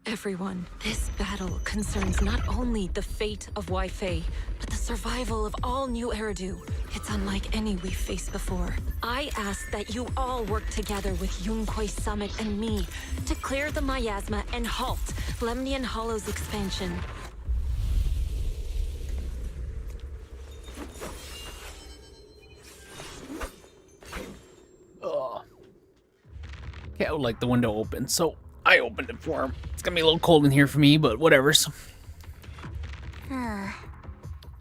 Everyone, this battle concerns not only the fate of Wai Fei, but the survival of all New Eridu. It's unlike any we've faced before. I ask that you all work together with Yunquei Summit and me to clear the miasma and halt Lemnian Hollow's expansion. Cat would like the window open, so I opened it for him. It's gonna be a little cold in here for me, but whatever. So.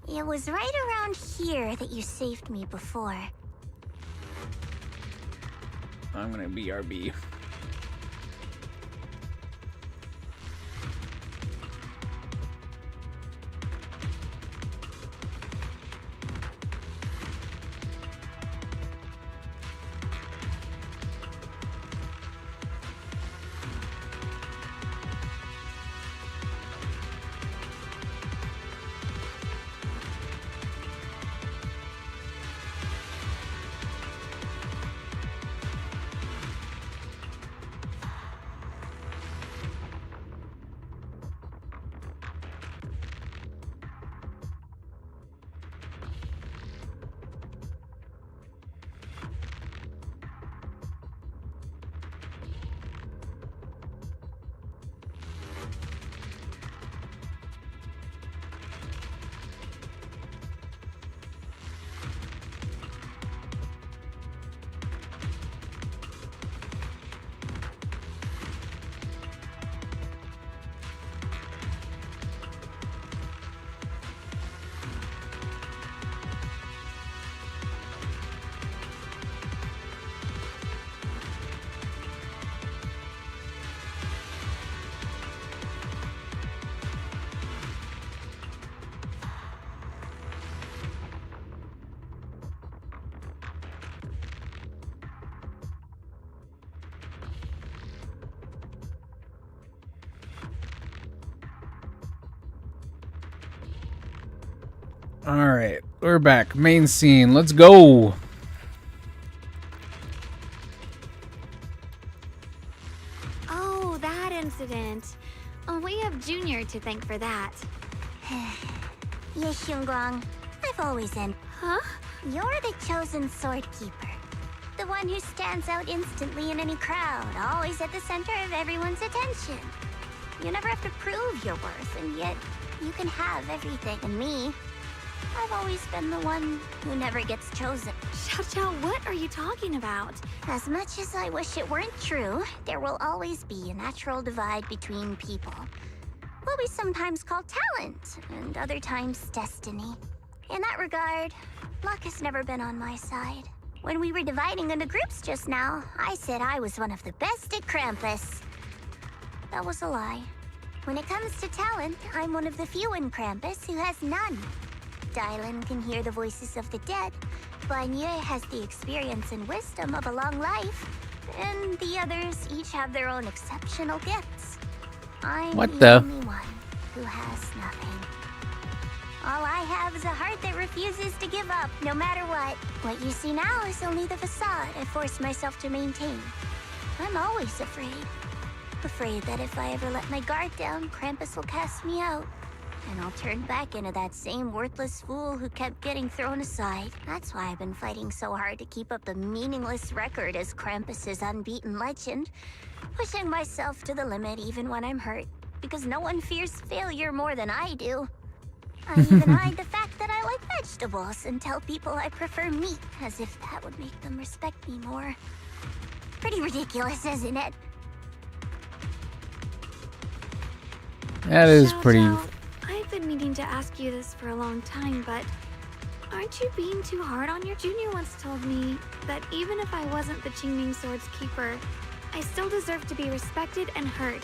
It was right around here that you saved me before. I'm gonna BRB. Alright, we're back. Main scene. Let's go. Oh, that incident. Oh, we have Junior to thank for that. Yes, Xiongguang. I've always been. Huh? You're the chosen sword keeper. The one who stands out instantly in any crowd, always at the center of everyone's attention. You never have to prove your worth, and yet you can have everything. And me, I've always been the one who never gets chosen. Xiao Xiao, what are you talking about? As much as I wish it weren't true, there will always be a natural divide between people. What we sometimes call talent, and other times destiny. In that regard, luck has never been on my side. When we were dividing into groups just now, I said I was one of the best at Krampus. That was a lie. When it comes to talent, I'm one of the few in Krampus who has none. Dylan can hear the voices of the dead, Blanye has the experience and wisdom of a long life, and the others each have their own exceptional gifts. I'm What the the? only one who has nothing. All I have is a heart that refuses to give up, no matter what. What you see now is only the facade I forced myself to maintain. I'm always afraid. Afraid that if I ever let my guard down, Krampus will cast me out. And I'll turn back into that same worthless fool who kept getting thrown aside. That's why I've been fighting so hard to keep up a meaningless record as Krampus's unbeaten legend. Pushing myself to the limit even when I'm hurt. Because no one fears failure more than I do. I even hide the fact that I like vegetables and tell people I prefer meat, as if that would make them respect me more. Pretty ridiculous, isn't it? That is Xiao pretty. Xiao, I've been meaning to ask you this for a long time, but aren't you being too hard on your Junior? Once told me that even if I wasn't the Qingming Sword's keeper, I still deserve to be respected and heard.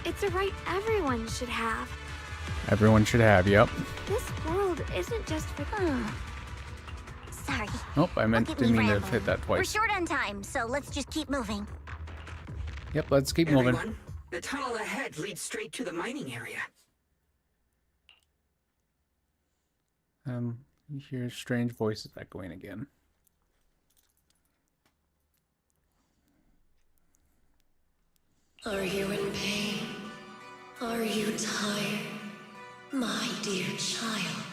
It's a right everyone should have. Everyone should have, yep. This world isn't just for... Sorry. Oh, I meant Look at didn't me mean to rambling. hit that We're twice. short on time, so let's just keep moving. Yep, let's keep moving. Everyone, the tunnel ahead leads straight to the mining area. You hear strange voices echoing again. Are you in pain? Are you tired? My dear child,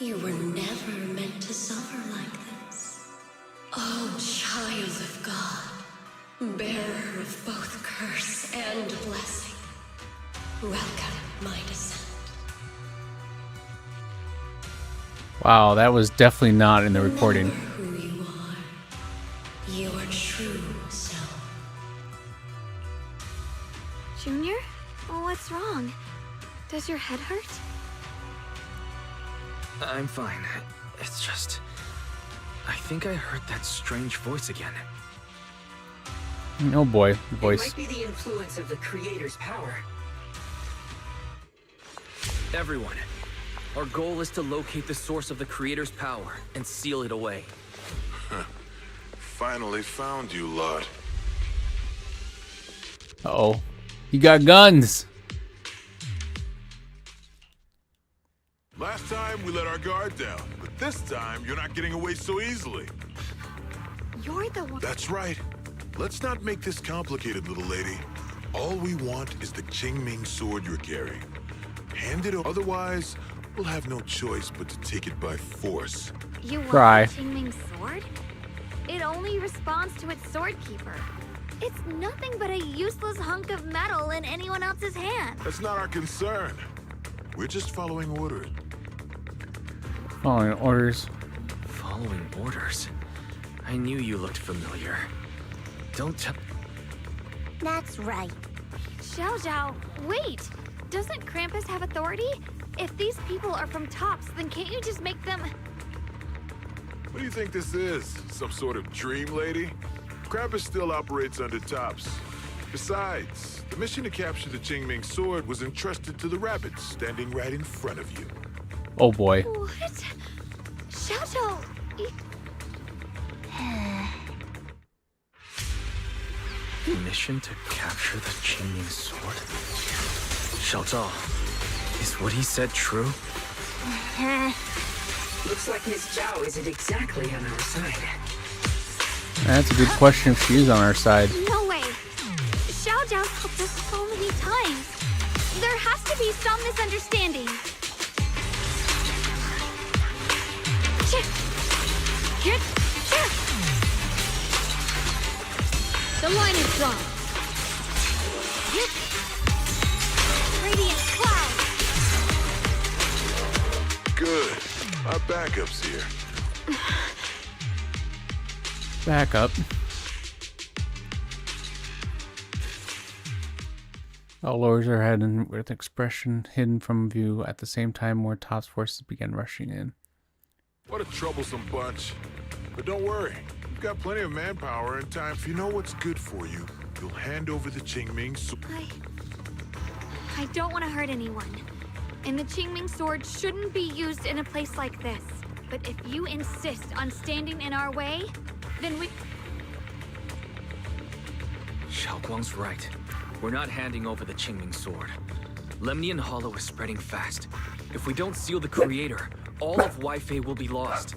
you were never meant to suffer like this. Oh, child of God, bearer of both curse and blessing, welcome my descent. Wow, that was definitely not in the recording. Remember who you are, your true self. Junior? What's wrong? Does your head hurt? I'm fine. It's just... I think I heard that strange voice again. Oh boy, It voice. might be the influence of the creator's power. Everyone, our goal is to locate the source of the creator's power and seal it away. Finally found you lot. Uh-oh. You got guns! Last time we let our guard down, but this time you're not getting away so easily. You're the one... That's right. Let's not make this complicated, little lady. All we want is the Qingming sword you're carrying. Hand it over. Otherwise, we'll have no choice but to take it by force. You want Cry. the Qingming Sword? It only responds to its sword keeper. It's nothing but a useless hunk of metal in anyone else's hand. That's not our concern. We're just following orders. Following orders. Following orders? I knew you looked familiar. Don't tell... That's right. Xiao Xiao, wait! Doesn't Krampus have authority? If these people are from Tops, then can't you just make them... What do you think this is? Some sort of dream lady? Krampus still operates under Tops. Besides, the mission to capture the Qingming sword was entrusted to the rabbits standing right in front of you. Oh boy. What? Xiao Xiao... Mission to capture the Qingming sword? Xiao Zhao, is what he said true? Looks like Miss Zhao isn't exactly on our side. That's a good question if she is on our side. No way. Xiao Zhao's helped us so many times. There has to be some misunderstanding. The line is drawn. Radiant cloud. Good. Our backup's here. Back up. All lords are hidden with expression hidden from view. At the same time, more Top's forces began rushing in. What a troublesome bunch. But don't worry. We've got plenty of manpower and time. If you know what's good for you, you'll hand over the Qingming sword. I don't want to hurt anyone. And the Qingming sword shouldn't be used in a place like this. But if you insist on standing in our way, then we... Xiaoguang's right. We're not handing over the Qingming sword. Lemnian Hollow is spreading fast. If we don't seal the creator, all of Weifei will be lost.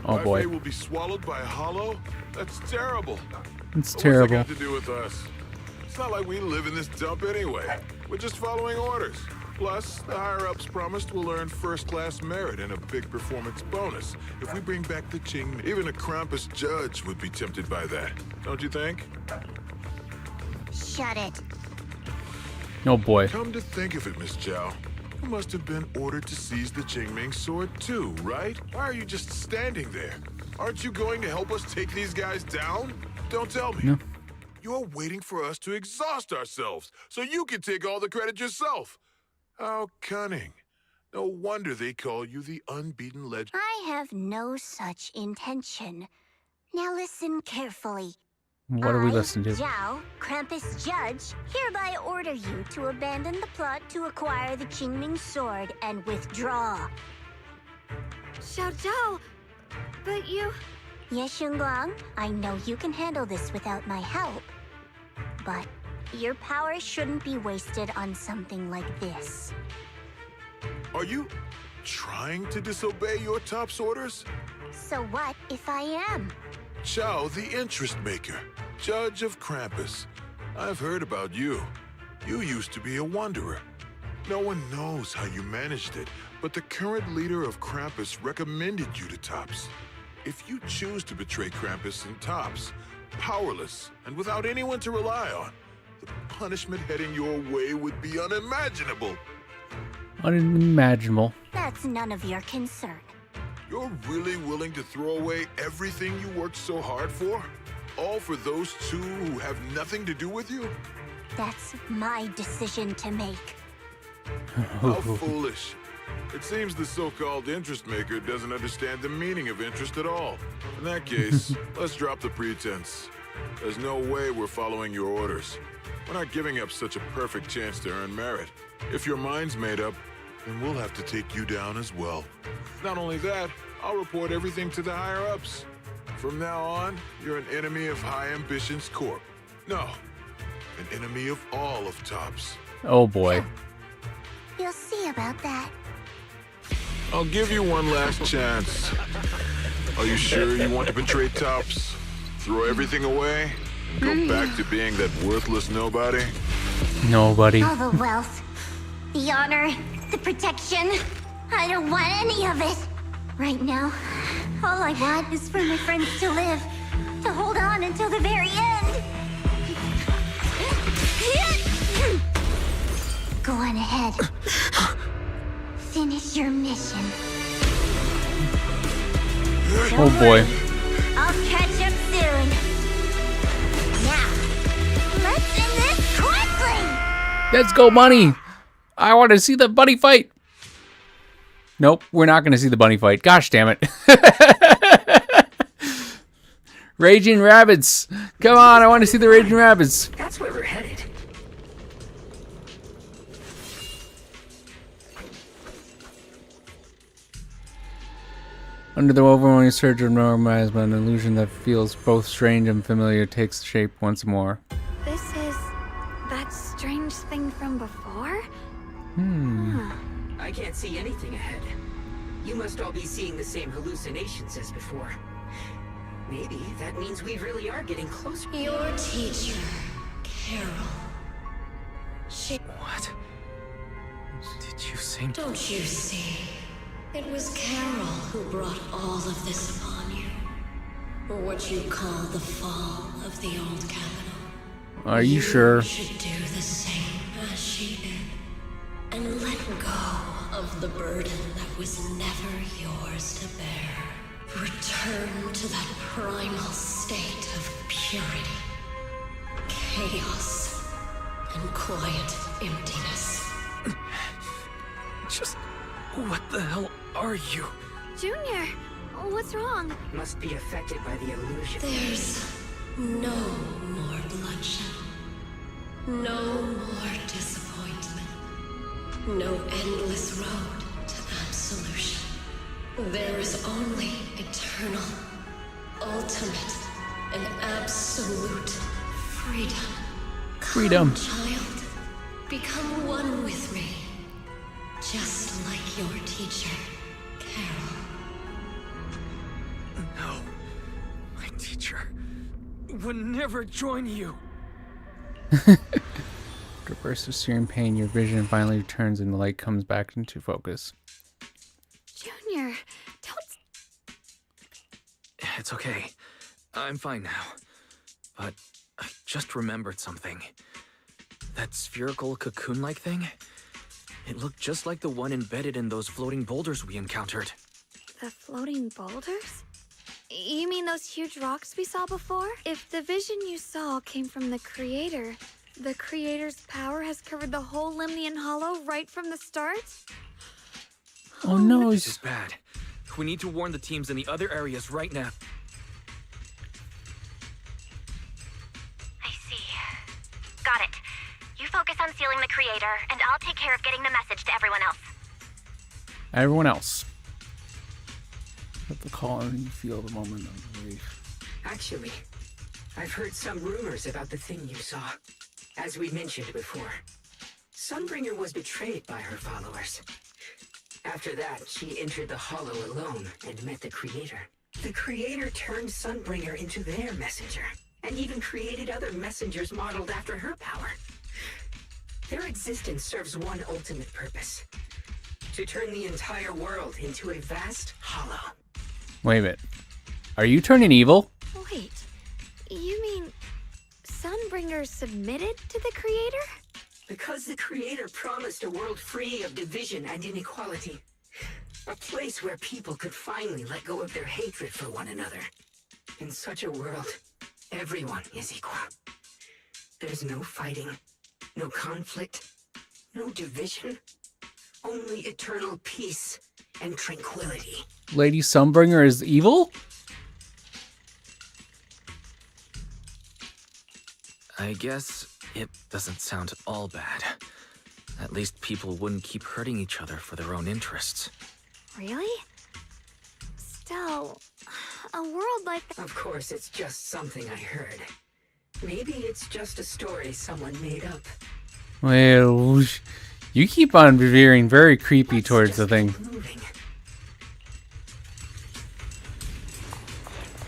Oh boy. Weifei will be swallowed by a hollow? That's terrible. It's What's terrible. that got to do with us? It's not like we live in this dump anyway. We're just following orders. Plus, the higher-ups promised we'll earn first-class merit and a big performance bonus if we bring back the Qingming. Even a Krampus judge would be tempted by that, don't you think? Shut it. Oh boy. Come to think of it, Miss Zhao, you must have been ordered to seize the Qingming sword too, right? Why are you just standing there? Aren't you going to help us take these guys down? Don't tell me. No. You're waiting for us to exhaust ourselves so you can take all the credit yourself. How cunning. No wonder they call you the unbeaten legend. I have no such intention. Now listen carefully. What are we listening to? Zhao, Krampus Judge, hereby order you to abandon the plot to acquire the Qingming sword and withdraw. Xiao Zhao, but you... Yes, Shunguang, I know you can handle this without my help. But your power shouldn't be wasted on something like this. Are you trying to disobey your top's orders? So what if I am? Zhao, the interest maker, judge of Krampus. I've heard about you. You used to be a wanderer. No one knows how you managed it, but the current leader of Krampus recommended you to Tops. If you choose to betray Krampus and Tops, powerless and without anyone to rely on, the punishment heading your way would be unimaginable. Unimaginable. That's none of your concern. You're really willing to throw away everything you worked so hard for? All for those two who have nothing to do with you? That's my decision to make. How foolish. It seems the so-called interest maker doesn't understand the meaning of interest at all. In that case, let's drop the pretense. There's no way we're following your orders. We're not giving up such a perfect chance to earn merit. If your mind's made up, then we'll have to take you down as well. Not only that, I'll report everything to the higher-ups. From now on, you're an enemy of High Ambitions Corp. No, an enemy of all of Tops. Oh boy. You'll see about that. I'll give you one last chance. Are you sure you want to betray Tops? Throw everything away? And go back to being that worthless nobody? Nobody. All the wealth, the honor, the protection. I don't want any of it. Right now, all I want is for my friends to live, to hold on until the very end. Go on ahead. Finish your mission. Oh boy. I'll catch up soon. Now, let's end this quickly. Let's go, bunny. I want to see the bunny fight. Nope, we're not going to see the bunny fight. Gosh damn it. Raging rabbits. Come on, I want to see the raging rabbits. That's where we're headed. Under the overwhelming surge of miasma, an illusion that feels both strange and familiar takes shape once more. This is that strange thing from before? I can't see anything ahead. You must all be seeing the same hallucinations as before. Maybe that means we really are getting closer. Your teacher, Carol. What? Did you say... Don't you see? It was Carol who brought all of this upon you. Or what you call the fall of the old capital. Are you sure? You should do the same as she did. And let go of the burden that was never yours to bear. Return to that primal state of purity, chaos, and quiet emptiness. Just... what the hell are you? Junior, what's wrong? Must be affected by the illusion. There's no more bloodshed. No more disappointment. No endless road to absolution. There is only eternal, ultimate, and absolute freedom. Freedom. Come, child. Become one with me. Just like your teacher, Carol. No. My teacher would never join you. After a burst of searing pain, your vision finally returns and the light comes back into focus. Junior, don't... It's okay. I'm fine now. But I just remembered something. That spherical cocoon-like thing? It looked just like the one embedded in those floating boulders we encountered. The floating boulders? You mean those huge rocks we saw before? If the vision you saw came from the Creator, the Creator's power has covered the whole Lemnian Hollow right from the start? Oh no, This is bad. We need to warn the teams in the other areas right now. I see. Got it. You focus on sealing the Creator, and I'll take care of getting the message to everyone else. everyone else. Let the call and you feel the moment of relief. Actually, I've heard some rumors about the thing you saw. As we mentioned before, Sunbringer was betrayed by her followers. After that, she entered the Hollow alone and met the Creator. The Creator turned Sunbringer into their messenger, and even created other messengers modeled after her power. Their existence serves one ultimate purpose: to turn the entire world into a vast hollow. Wait a minute. Are you turning evil? Wait, you mean Sunbringer submitted to the Creator? Because the Creator promised a world free of division and inequality. A place where people could finally let go of their hatred for one another. In such a world, everyone is equal. There's no fighting, no conflict, no division. Only eternal peace and tranquility. Lady Sunbringer is evil? I guess it doesn't sound all bad. At least people wouldn't keep hurting each other for their own interests. Really? Still, a world like that... Of course, it's just something I heard. Maybe it's just a story someone made up. Well, you keep on veering very creepy towards the thing. Moving.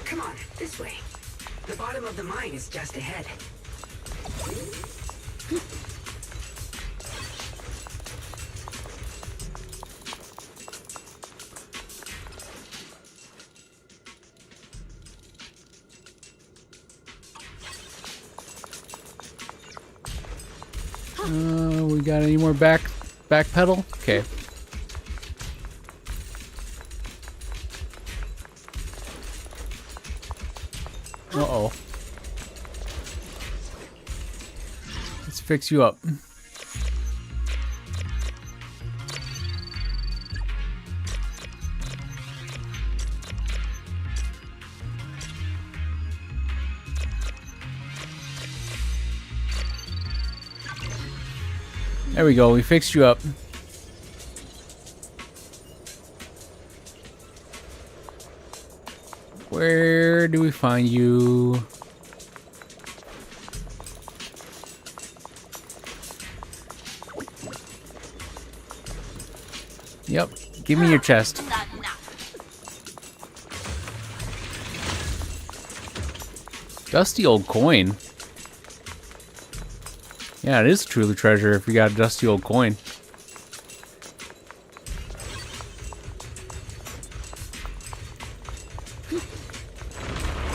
Come on, this way. The bottom of the mine is just ahead. We got any more back pedal? Okay. Uh-oh. Let's fix you up. There we go, we fixed you up. Where do we find you? Yep. Give me your chest. Dusty old coin. Yeah, it is truly treasure if you got a dusty old coin.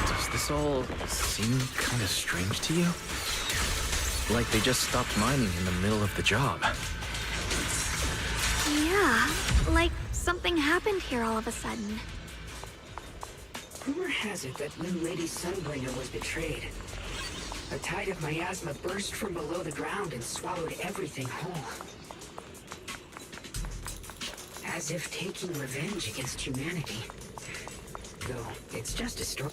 Does this all seem kind of strange to you? Like they just stopped mining in the middle of the job. Yeah, like something happened here all of a sudden. Rumor has it that New Lady Sunbringer was betrayed. A tide of miasma burst from below the ground and swallowed everything whole. As if taking revenge against humanity. Though, it's just a story.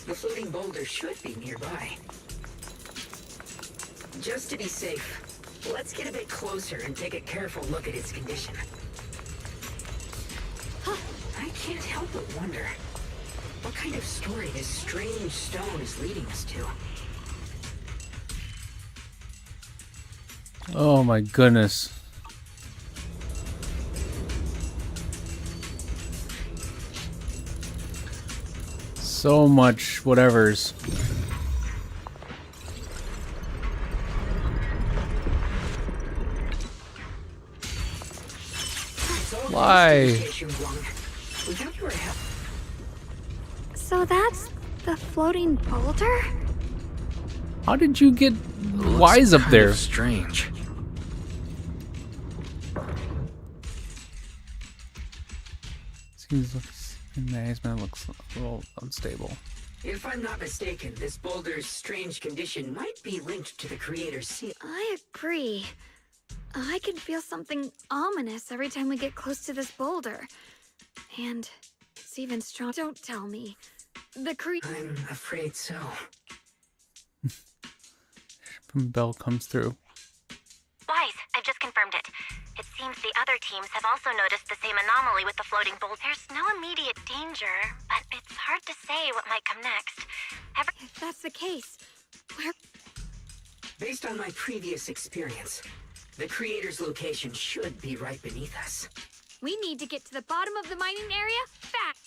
The floating boulder should be nearby. Just to be safe, let's get a bit closer and take a careful look at its condition. I can't help but wonder what kind of story this strange stone is leading us to. Oh my goodness. So much whatevers. Why? So that's the floating boulder? How did you get wise up there? Strange. Seems miasma looks a little unstable. If I'm not mistaken, this boulder's strange condition might be linked to the creator's seal. I agree. I can feel something ominous every time we get close to this boulder. And it's even strong. Don't tell me. I'm afraid so. Bell comes through. Wise, I've just confirmed it. It seems the other teams have also noticed the same anomaly with the floating boulder. There's no immediate danger, but it's hard to say what might come next. If that's the case, where... Based on my previous experience, the creator's location should be right beneath us. We need to get to the bottom of the mining area fast.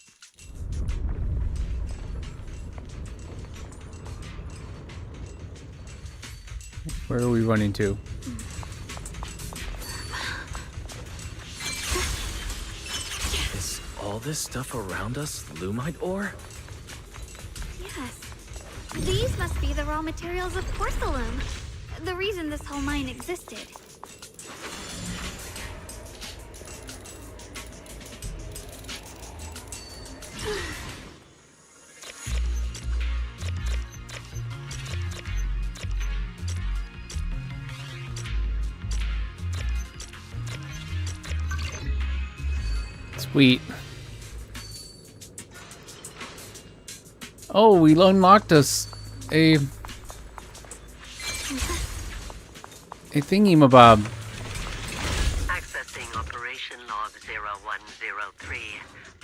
Where are we running to? Is all this stuff around us Lumite ore? Yes. These must be the raw materials of porcelain. The reason this whole mine existed. Sweet. Oh, we unlocked us a thingy-mabob. Accessing Operation Log 0103,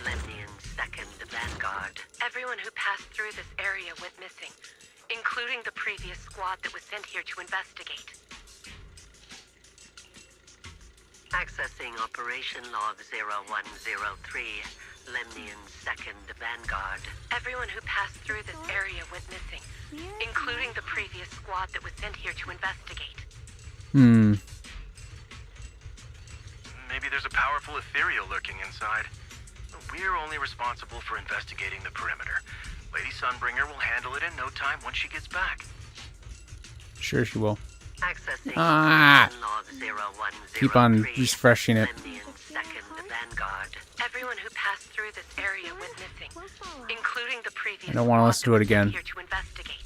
Lemnian 2nd Vanguard. Everyone who passed through this area went missing, including the previous squad that was sent here to investigate. Accessing Operation Log 0103, Lemnian 2nd Vanguard. Everyone who passed through this area went missing, including the previous squad that was sent here to investigate. Maybe there's a powerful ethereal lurking inside. We're only responsible for investigating the perimeter. Lady Sunbringer will handle it in no time once she gets back. Sure she will. Accessing Log 0103, keep on refreshing it. Lemnian 2nd Vanguard. Everyone who passed through this area went missing, including the previous I don't want to listen to it again. here to investigate.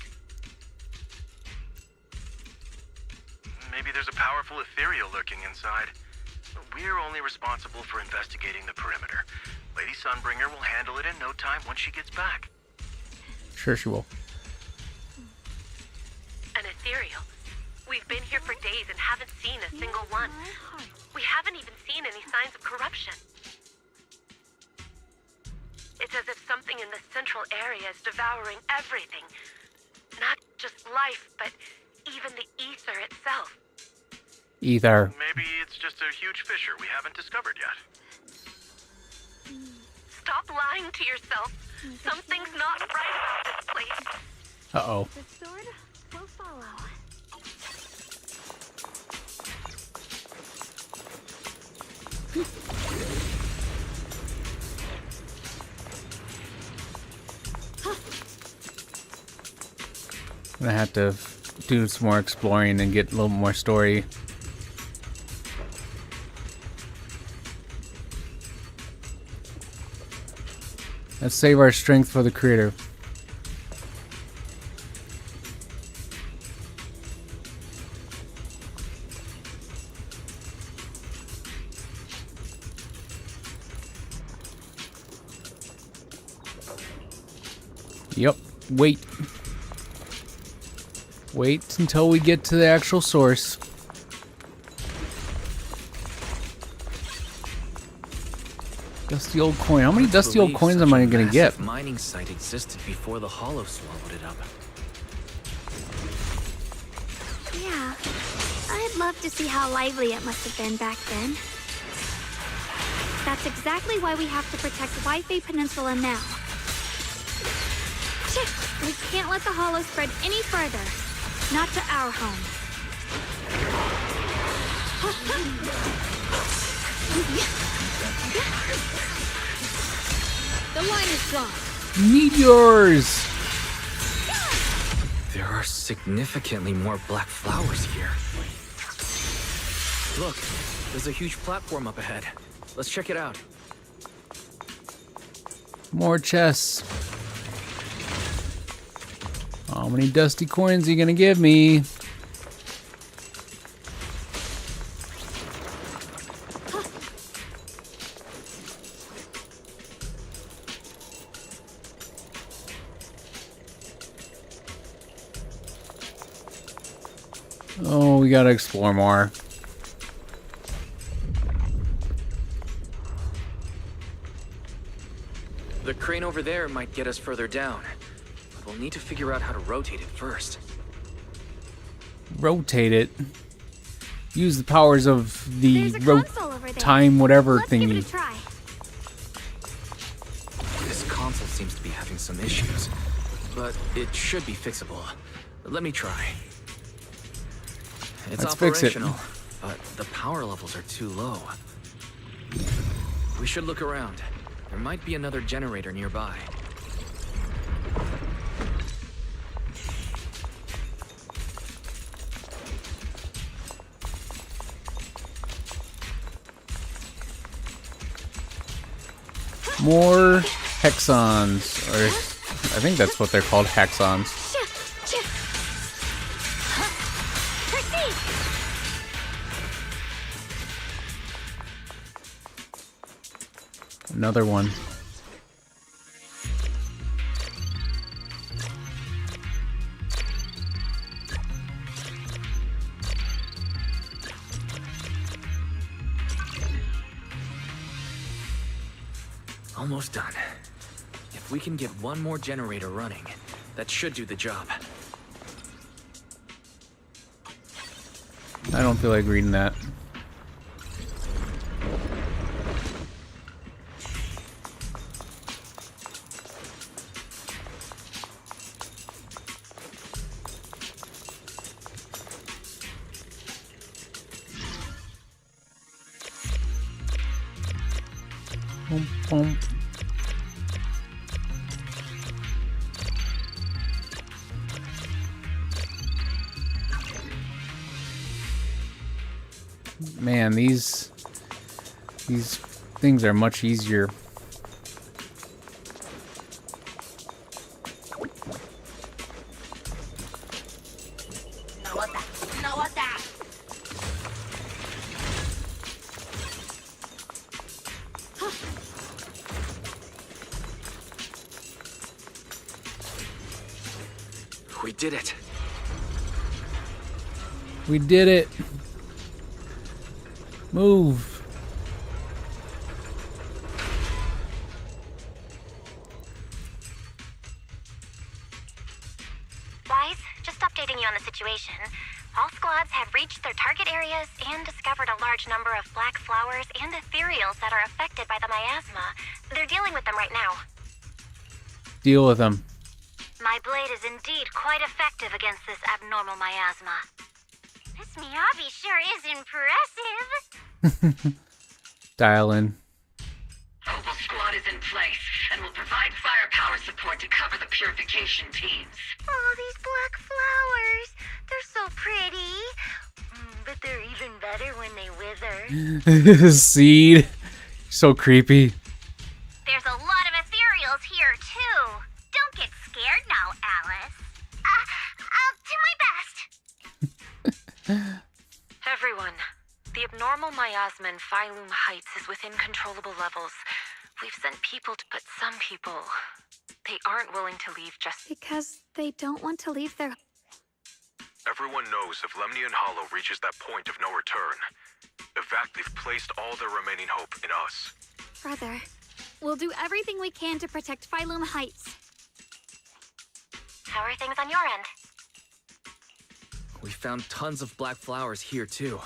Maybe there's a powerful ethereal lurking inside. We're only responsible for investigating the perimeter. Lady Sunbringer will handle it in no time once she gets back. Sure she will. An ethereal. We've been here for days and haven't seen a single one. We haven't even seen any signs of corruption. It's as if something in the central area is devouring everything. Not just life, but even the ether itself. Ether. Maybe it's just a huge fissure we haven't discovered yet. Stop lying to yourself. Something's not right about this place. Uh-oh. The sword will follow. I'm gonna have to do some more exploring and get a little more story. Let's save our strength for the creator. Yep, wait. Wait until we get to the actual source. Dusty old coin. How many dusty old coins am I gonna get? Mining site existed before the Hollow swallowed it up. Yeah, I'd love to see how lively it must have been back then. That's exactly why we have to protect Wi-Fi Peninsula now. Shit! We can't let the Hollow spread any further. Not to our home. The line is gone. Meteors! There are significantly more black flowers here. Look, there's a huge platform up ahead. Let's check it out. More chests. How many dusty coins are you gonna give me? Oh, we gotta explore more. The crane over there might get us further down. We'll need to figure out how to rotate it first. Rotate it. Use the powers of the There's a console over there. time whatever Let's give it thingy. a try. This console seems to be having some issues, but it should be fixable. Let me try. It's Let's fix it. operational, but the power levels are too low. We should look around. There might be another generator nearby. More hexons, or I think that's what they're called, hexons. Another one. Almost done. If we can get one more generator running, that should do the job. I don't feel like reading that. Boom, boom. Man, these things are much easier. We did it. We did it. Move. Why updating you on the situation. All squads have reached their target areas and discovered a large number of black flowers and ethereals that are affected by the miasma. They're dealing with them right now. Deal with them. My blade is indeed quite effective against this abnormal miasma. This Miyabi sure is impressive. Dial in. Opal Squad is in place and will provide firepower support to cover the purification teams. Oh, these black flowers. They're so pretty. But they're even better when they wither. Seed. So creepy. There's a lot of ethereals here, too. Don't get scared now, Alice. I'll do my best. Everyone, the abnormal miasma in Phylum Heights is within controllable levels. We've sent people but some people, they aren't willing to leave just Because they don't want to leave their... Everyone knows if Lemnian Hollow reaches that point of no return, the fact they've placed all their remaining hope in us. Brother, we'll do everything we can to protect Phylum Heights. How are things on your end? We found tons of black flowers here too.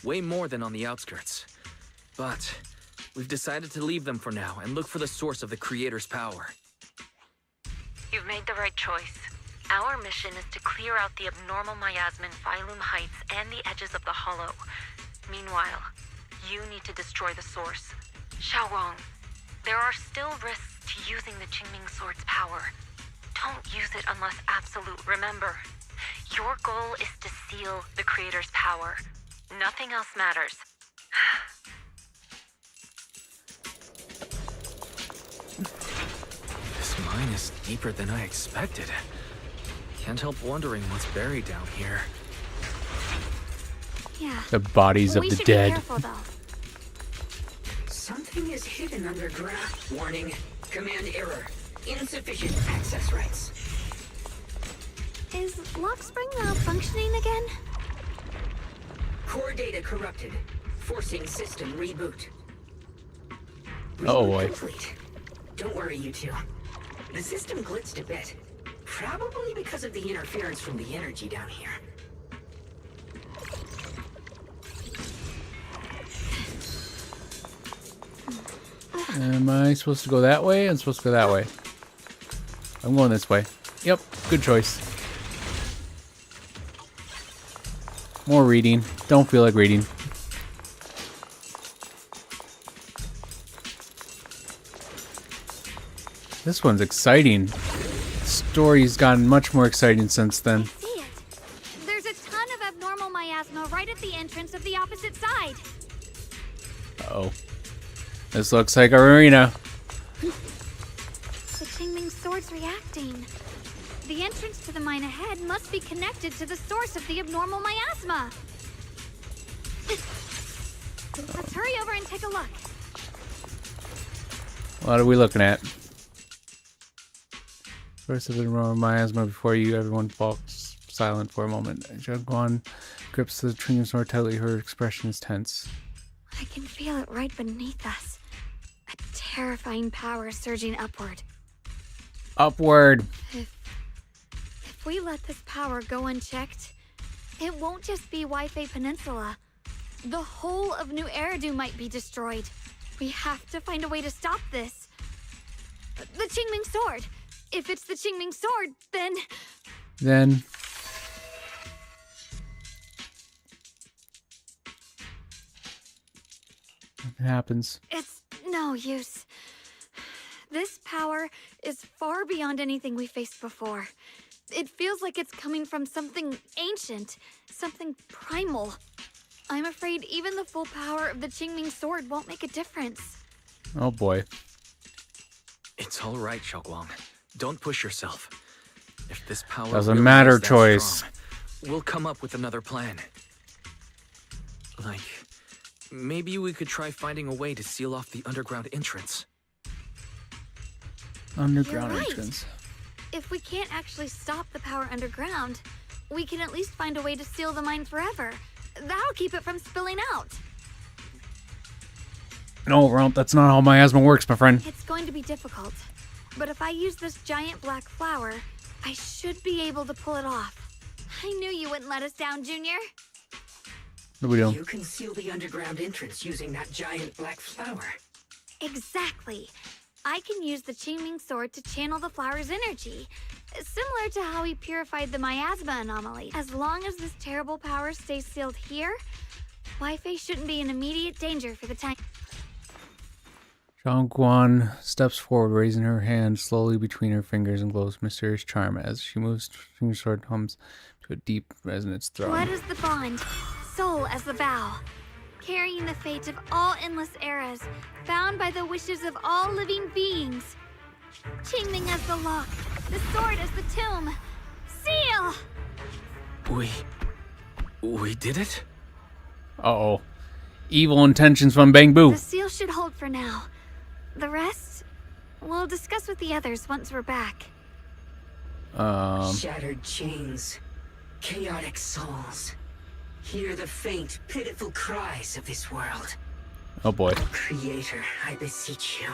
Way more than on the outskirts. But we've decided to leave them for now and look for the source of the Creator's power. You've made the right choice. Our mission is to clear out the abnormal miasma in Phylum Heights and the edges of the Hollow. Meanwhile, you need to destroy the source. Xiaowang, there are still risks to using the Qingming Sword's power. Don't use it unless absolute. Remember, your goal is to seal the Creator's power. Nothing else matters. This mine is deeper than I expected. Can't help wondering what's buried down here. Yeah. The bodies of we the should dead. Be careful, though. Something is hidden underground. Warning. Command error. Insufficient access rights. Is Lockspring malfunctioning again? Core data corrupted. Forcing system reboot. Oh Reboot boy. complete. Don't worry, you two. The system blitzed a bit. Probably because of the interference from the energy down here. Am I supposed to go that way? I'm supposed to go that way. I'm going this way. Yep, good choice. More reading. Don't feel like reading. This one's exciting. The story's gotten much more exciting since then. See it. There's a ton of abnormal miasma right at the entrance of the opposite side. Uh-oh. This looks like our arena. The Qingming Sword's reacting. The entrance to the mine ahead must be connected to the source of the abnormal miasma. Let's hurry over and take a look. What are we looking at? Source of the abnormal miasma before you. Everyone falls silent for a moment. Jungwon grips the Qingming Sword tightly. Her expression is tense. I can feel it right beneath us. A terrifying power surging upward. Upward. If we let this power go unchecked, it won't just be Waifei Peninsula. The whole of New Eridu might be destroyed. We have to find a way to stop this. The Qingming Sword. If it's the Qingming Sword, then... Nothing happens. It's no use. This power is far beyond anything we faced before. It feels like it's coming from something ancient, something primal. I'm afraid even the full power of the Qingming Sword won't make a difference. Oh boy. It's all right, Xiaoguang. Don't push yourself. If this power Doesn't really matter, is that choice. strong, we'll come up with another plan. Like, maybe we could try finding a way to seal off the underground entrance. Underground You're right. entrance. If we can't actually stop the power underground, we can at least find a way to seal the mine forever. That'll keep it from spilling out. No, Rump, that's not how miasma works, my friend. It's going to be difficult, but if I use this giant black flower, I should be able to pull it off. I knew you wouldn't let us down, Junior. What are we doing? You can seal the underground entrance using that giant black flower. Exactly. I can use the Qingming sword to channel the flower's energy, similar to how he purified the miasma anomaly. As long as this terrible power stays sealed here, Wi-Fi shouldn't be in immediate danger for the time. Zhang Guan steps forward, raising her hand slowly between her fingers and glows mysterious charm. As she moves, her sword hums to a deep resonance thrum. Blood is the bond, soul as the vow, carrying the fate of all endless eras, bound by the wishes of all living beings. Qingming as the lock, the sword as the tomb. Seal! We did it? Uh-oh. Evil intentions from Bang Boo. The seal should hold for now. The rest, we'll discuss with the others once we're back. Shattered chains, chaotic souls. Hear the faint, pitiful cries of this world. Oh boy. Creator, I beseech you.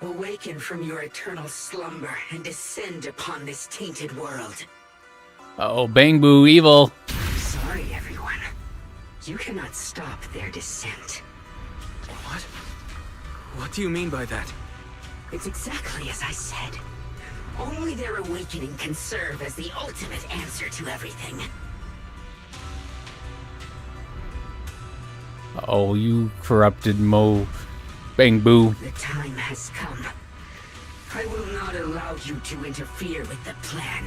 Awaken from your eternal slumber and descend upon this tainted world. Uh-oh, Bang Boo, evil. Sorry, everyone. You cannot stop their descent. What? What do you mean by that? It's exactly as I said. Only their awakening can serve as the ultimate answer to everything. Uh-oh, you corrupted Bang Boo. The time has come. I will not allow you to interfere with the plan.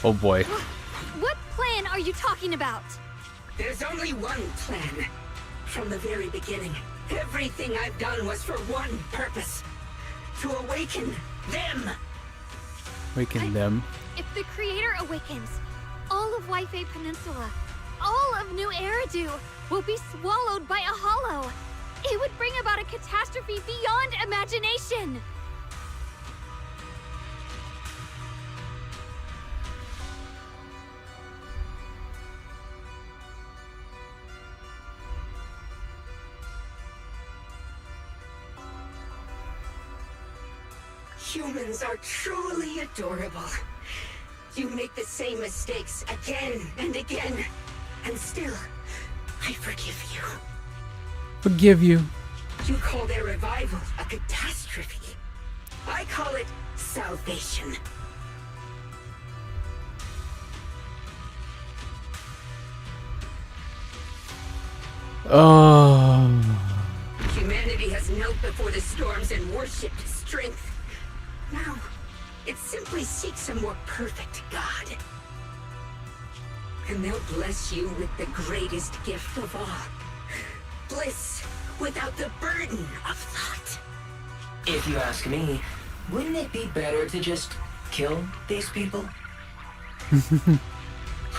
Oh boy. What plan are you talking about? There's only one plan. From the very beginning, everything I've done was for one purpose. To awaken them. Awaken them. If the creator awakens, all of Wi-Fi Peninsula, all of New Eridu will be swallowed by a hollow. It would bring about a catastrophe beyond imagination. Humans are truly adorable. You make the same mistakes again and again, and still, I forgive you. Forgive you. You call their revival a catastrophe. I call it salvation. Oh. Humanity has knelt before the storms and worshipped strength. Now, it simply seeks a more perfect God. And they'll bless you with the greatest gift of all. Bliss without the burden of thought. If you ask me, wouldn't it be better to just kill these people?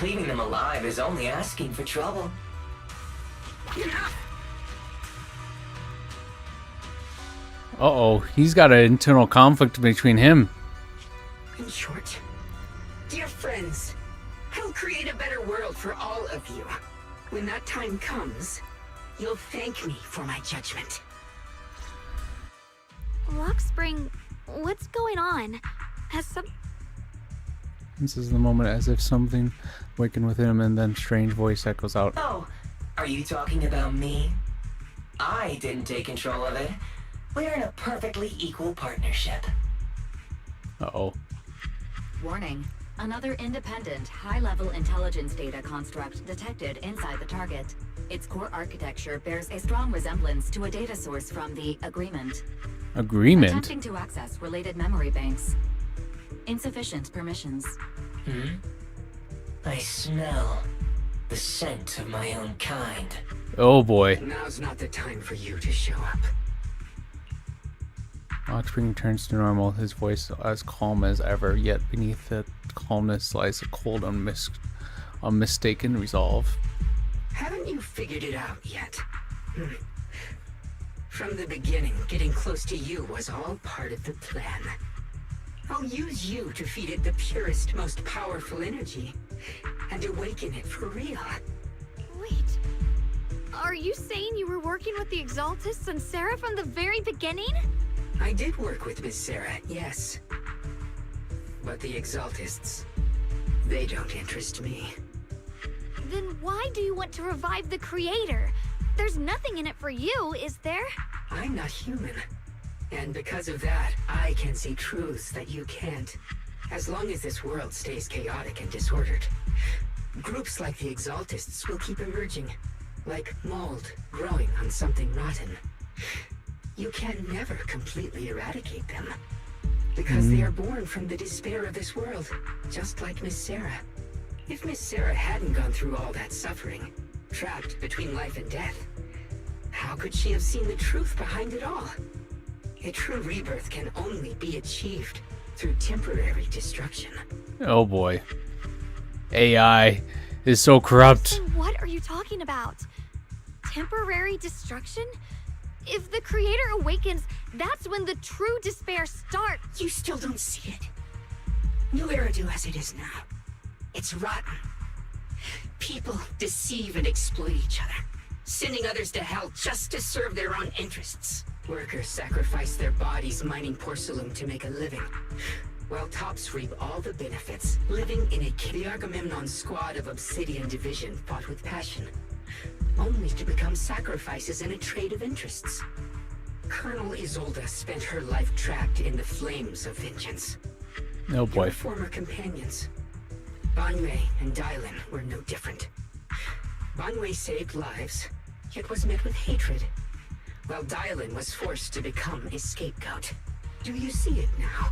Leaving them alive is only asking for trouble. Uh-oh, he's got an internal conflict between him. In short, dear friends, I'll create a better world for all of you. When that time comes, you'll thank me for my judgment. Lockspring, what's going on? Has some... This is the moment as if something awakened within him, and then strange voice echoes out. Oh, are you talking about me? I didn't take control of it. We're in a perfectly equal partnership. Uh-oh. Warning. Another independent, high-level intelligence data construct detected inside the target. Its core architecture bears a strong resemblance to a data source from the Agreement. Agreement? Attempting to access related memory banks. Insufficient permissions. I smell the scent of my own kind. Oh boy. Now's not the time for you to show up. Lockspring turns to normal, his voice as calm as ever, yet beneath that calmness lies a cold, unmistaken resolve. Haven't you figured it out yet? From the beginning, getting close to you was all part of the plan. I'll use you to feed it the purest, most powerful energy, and awaken it for real. Wait, are you saying you were working with the Exaltists and Sarah from the very beginning? I did work with Miss Sarah, yes. But the Exaltists, They don't interest me. Then why do you want to revive the creator? There's nothing in it for you, is there? I'm not human. And because of that, I can see truths that you can't. As long as this world stays chaotic and disordered, groups like the Exaltists will keep emerging, like mold growing on something rotten. You can never completely eradicate them, because they are born from the despair of this world, just like Miss Sarah. If Miss Sarah hadn't gone through all that suffering, trapped between life and death, how could she have seen the truth behind it all? A true rebirth can only be achieved through temporary destruction. Oh boy. AI is so corrupt. So what are you talking about? Temporary destruction? If the creator awakens, that's when the true despair starts. You still don't see it. New Eridu as it is now. It's rotten. People deceive and exploit each other, sending others to hell just to serve their own interests. Workers sacrifice their bodies mining porcelain to make a living, while tops reap all the benefits, living in a the Agamemnon squad of Obsidian Division fought with passion, only to become sacrifices in a trade of interests. Colonel Isolde spent her life trapped in the flames of vengeance. Oh boy. Your former companions, Banwei and Dylan, were no different. Banwei saved lives, yet was met with hatred, while Dylan was forced to become a scapegoat. Do you see it now?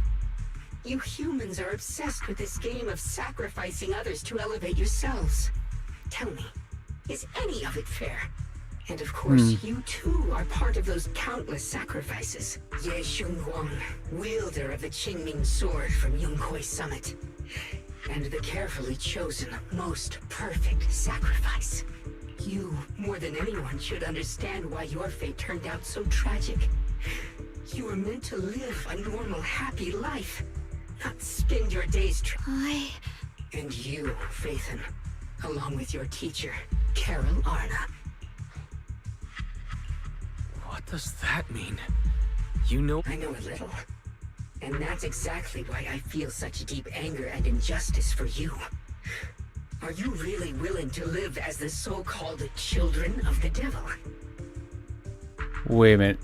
You humans are obsessed with this game of sacrificing others to elevate yourselves. Tell me, is any of it fair? And of course, you too are part of those countless sacrifices. Ye Shunguang, wielder of the Qingming sword from Yonghui Summit, and the carefully chosen, most perfect sacrifice. You, more than anyone, should understand why your fate turned out so tragic. You were meant to live a normal, happy life, not spend your days And you, Phaethon, along with your teacher, Carol Arna. What does that mean? You know— I know a little. And that's exactly why I feel such deep anger and injustice for you. Are you really willing to live as the so-called children of the devil? Wait a minute.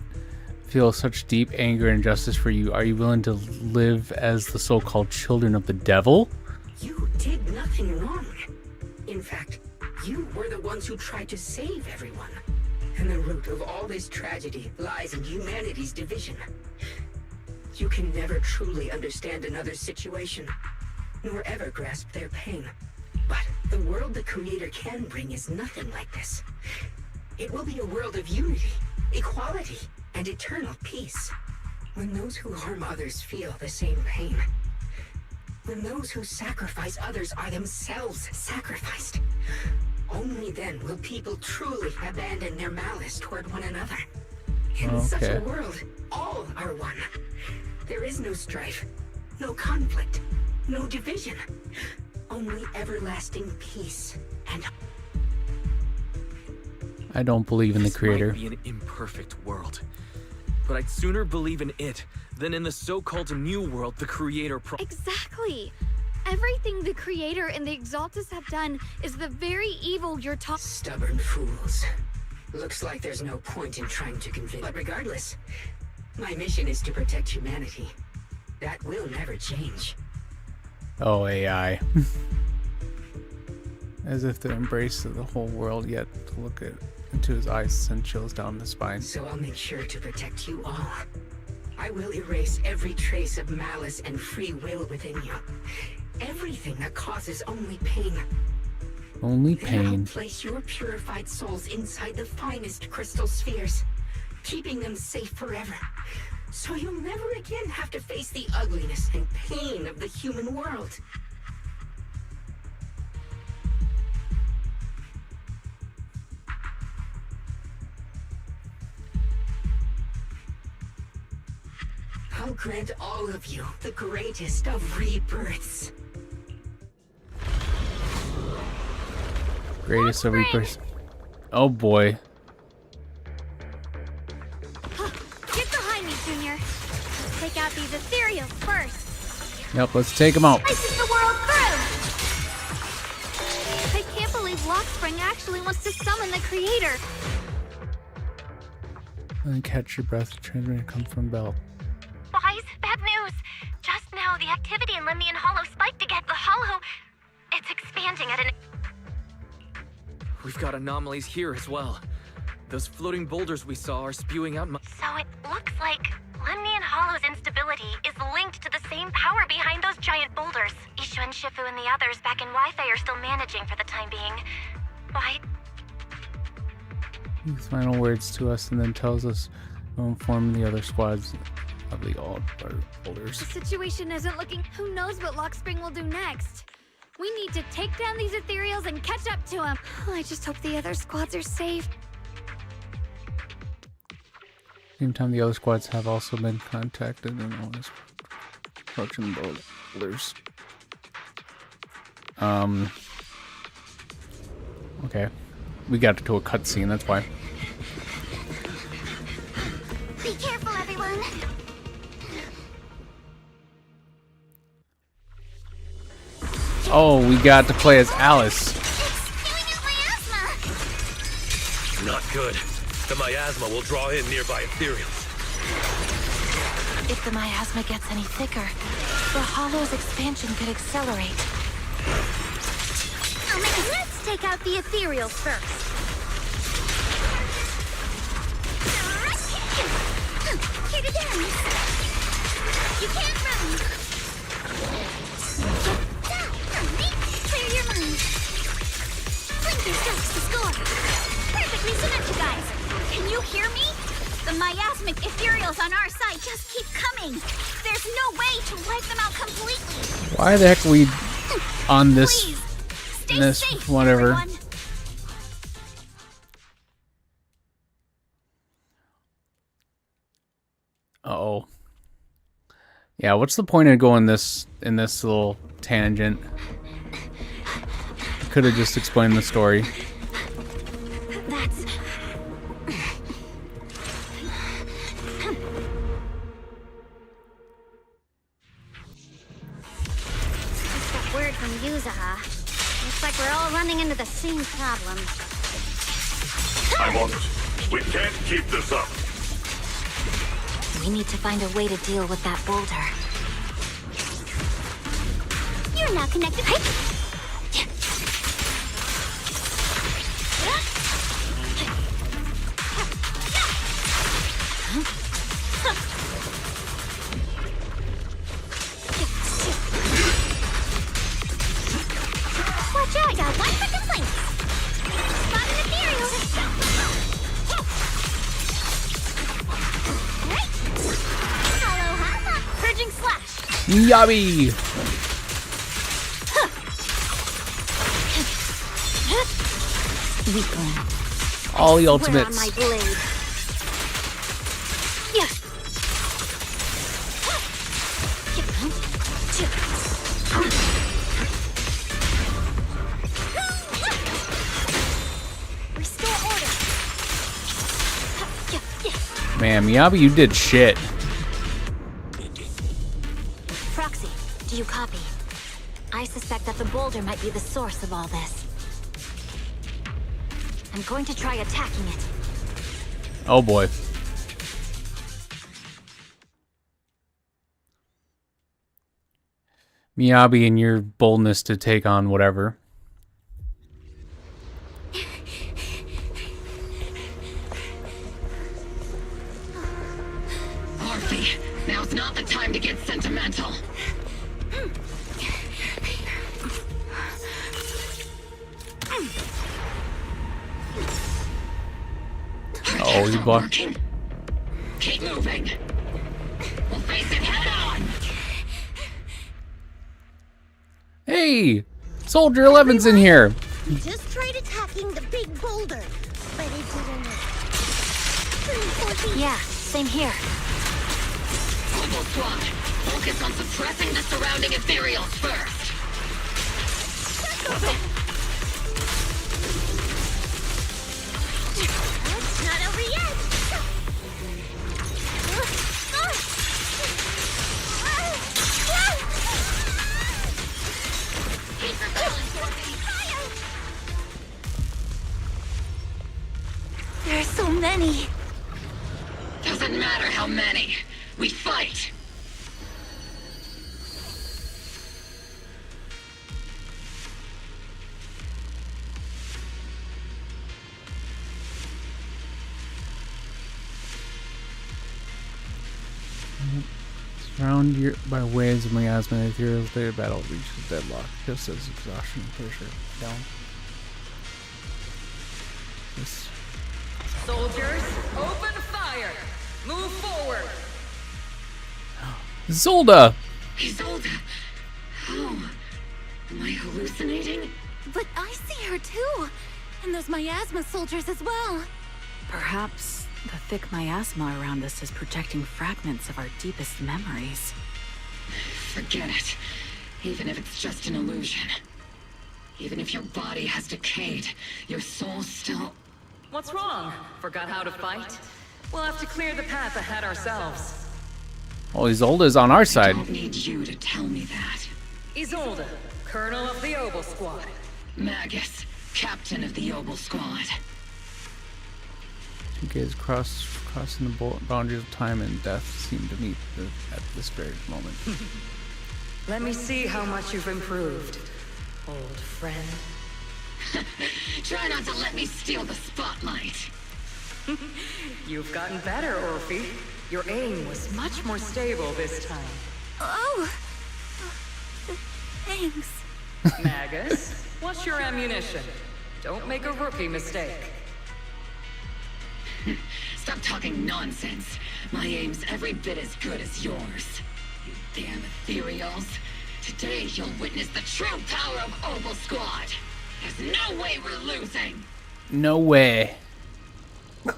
Feel such deep anger and injustice for you. Are you willing to live as the so-called children of the devil? You did nothing wrong. In fact, you were the ones who tried to save everyone. And the root of all this tragedy lies in humanity's division. You can never truly understand another's situation, nor ever grasp their pain. But the world the Creator can bring is nothing like this. It will be a world of unity, equality, and eternal peace. When those who harm others feel the same pain. When those who sacrifice others are themselves sacrificed. Only then will people truly abandon their malice toward one another. In such a world, all are one. There is no strife, no conflict, no division. Only everlasting peace and... I don't believe in the Creator. This might be an imperfect world, but I'd sooner believe in it than in the so-called new world the Creator Exactly. Everything the Creator and the Exaltists have done is the very evil you're talking. Stubborn fools. Looks like there's no point in trying to convince. But regardless, my mission is to protect humanity. That will never change. Oh, AI. As if to embrace the whole world, yet to look into his eyes send chills down the spine. So I'll make sure to protect you all. I will erase every trace of malice and free will within you. Everything that causes only pain. Only Then I'll pain. place your purified souls inside the finest crystal spheres, keeping them safe forever. So you'll never again have to face the ugliness and pain of the human world. I'll grant all of you the greatest of rebirths. Greatest of rebirths. Oh boy. Get behind me, Junior. Let's take out these ethereals first. Yep, let's take him out. Slices the world through. wants to summon the creator. And catch your breath. Transmitter comes from Bell. Boys, bad news. Just now, the activity in Lemnian Hollow spiked again. The Hollow, it's expanding at an... We've got anomalies here as well. Those floating boulders we saw are spewing out So it looks like Lemnian Hollow's instability is linked to the same power behind those giant boulders. Ishu and Shifu and the others back in Wi-Fi are still managing for the time being. Why? His final words to us and then tells us to inform the other squads of the old boulders. The situation isn't looking... Who knows what Lockspring will do next? We need to take down these ethereals and catch up to him. I just hope the other squads are safe. Same time, the other squads have also been contacted and always approaching boulders. Okay. We got to a cutscene, that's why. Be careful, everyone. Oh, we got to play as Alice. Not good. The miasma will draw in nearby ethereals. If the miasma gets any thicker, the Hollow's expansion could accelerate. Let's take out the ethereals first. Here to dance. You can't run. Clear your mind. Blinker strikes the score. Perfectly symmetricized. Can you hear me? The miasmic ethereals on our side just keep coming. There's no way to wipe them out completely. Why the heck are we on this? Please, this safe, whatever. everyone. Uh-oh. Yeah, what's the point of going this in this little tangent? Could have just explained the story. That's... Just got word from Yuzaha. Looks like we're all running into the same problem. I'm on it. We can't keep this up. We need to find a way to deal with that boulder. You're not connected. Watch out, I got one for complaints. Spot an ethereal. Hello, purging slash. Yabby! All the ultimates. On my blade. Yeah. Restore order. Man, Miyabi, you did shit. Proxy, do you copy? I suspect that the boulder might be the source of all this. I'm going to try attacking it. Oh boy. Miyabi and your boldness to take on whatever. Morphe, now's not the time to get sentimental. Oh, you blocked. Keep moving. We'll face it head on. Hey! Soldier 11's in here! Just tried attacking the big boulder, but it didn't work. Yeah, same here. Global Squad, focus on suppressing the surrounding ethereals first. It's not over yet. Keep your balance, Morphe. many. Doesn't matter how many. We fight. Surrounded by waves of miasma, the ethereal state of battle reaches deadlock. Just as exhaustion and pressure down. This. Soldiers, open fire! Move forward! Zolda! Isolde! How? Am I hallucinating? But I see her too. And those miasma soldiers as well. Perhaps the thick miasma around us is projecting fragments of our deepest memories. Forget it. Even if it's just an illusion. Even if your body has decayed, your soul still... What's wrong? Forgot how to fight? We'll have to clear the path ahead ourselves. Oh, Isolde's on our side. I don't need you to tell me that. Isolde, Colonel of the Obel Squad. Magus, Captain of the Obel Squad. Two gates crossing the boundaries of time and death seem to meet at this very moment. Let me see how much you've improved, old friend. Try not to let me steal the spotlight. You've gotten better, Orphe. Your aim was much more stable this time. Oh! Thanks. Magus, what's your ammunition? Don't make a rookie mistake. Stop talking nonsense. My aim's every bit as good as yours. You damn ethereals. Today you'll witness the true power of Obel Squad. There's no way we're losing. No way. Slow,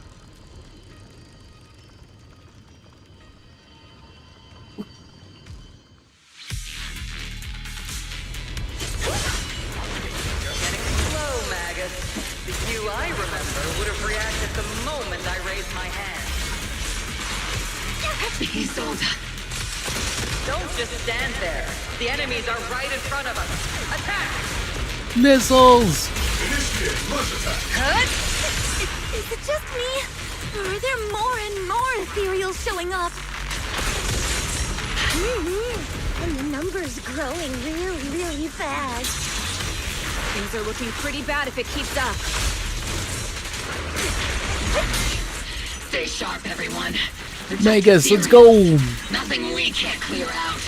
Magus. The you I remember would have reacted the moment I raised my hand. Isolde. Don't just stand there. The enemies are right in front of us. Attack! Missiles! What? Is it just me? Or are there more and more ethereals showing up? And the number's growing really fast. Things are looking pretty bad if it keeps up. Stay sharp, everyone. Magus, let's go! Nothing we can't clear out.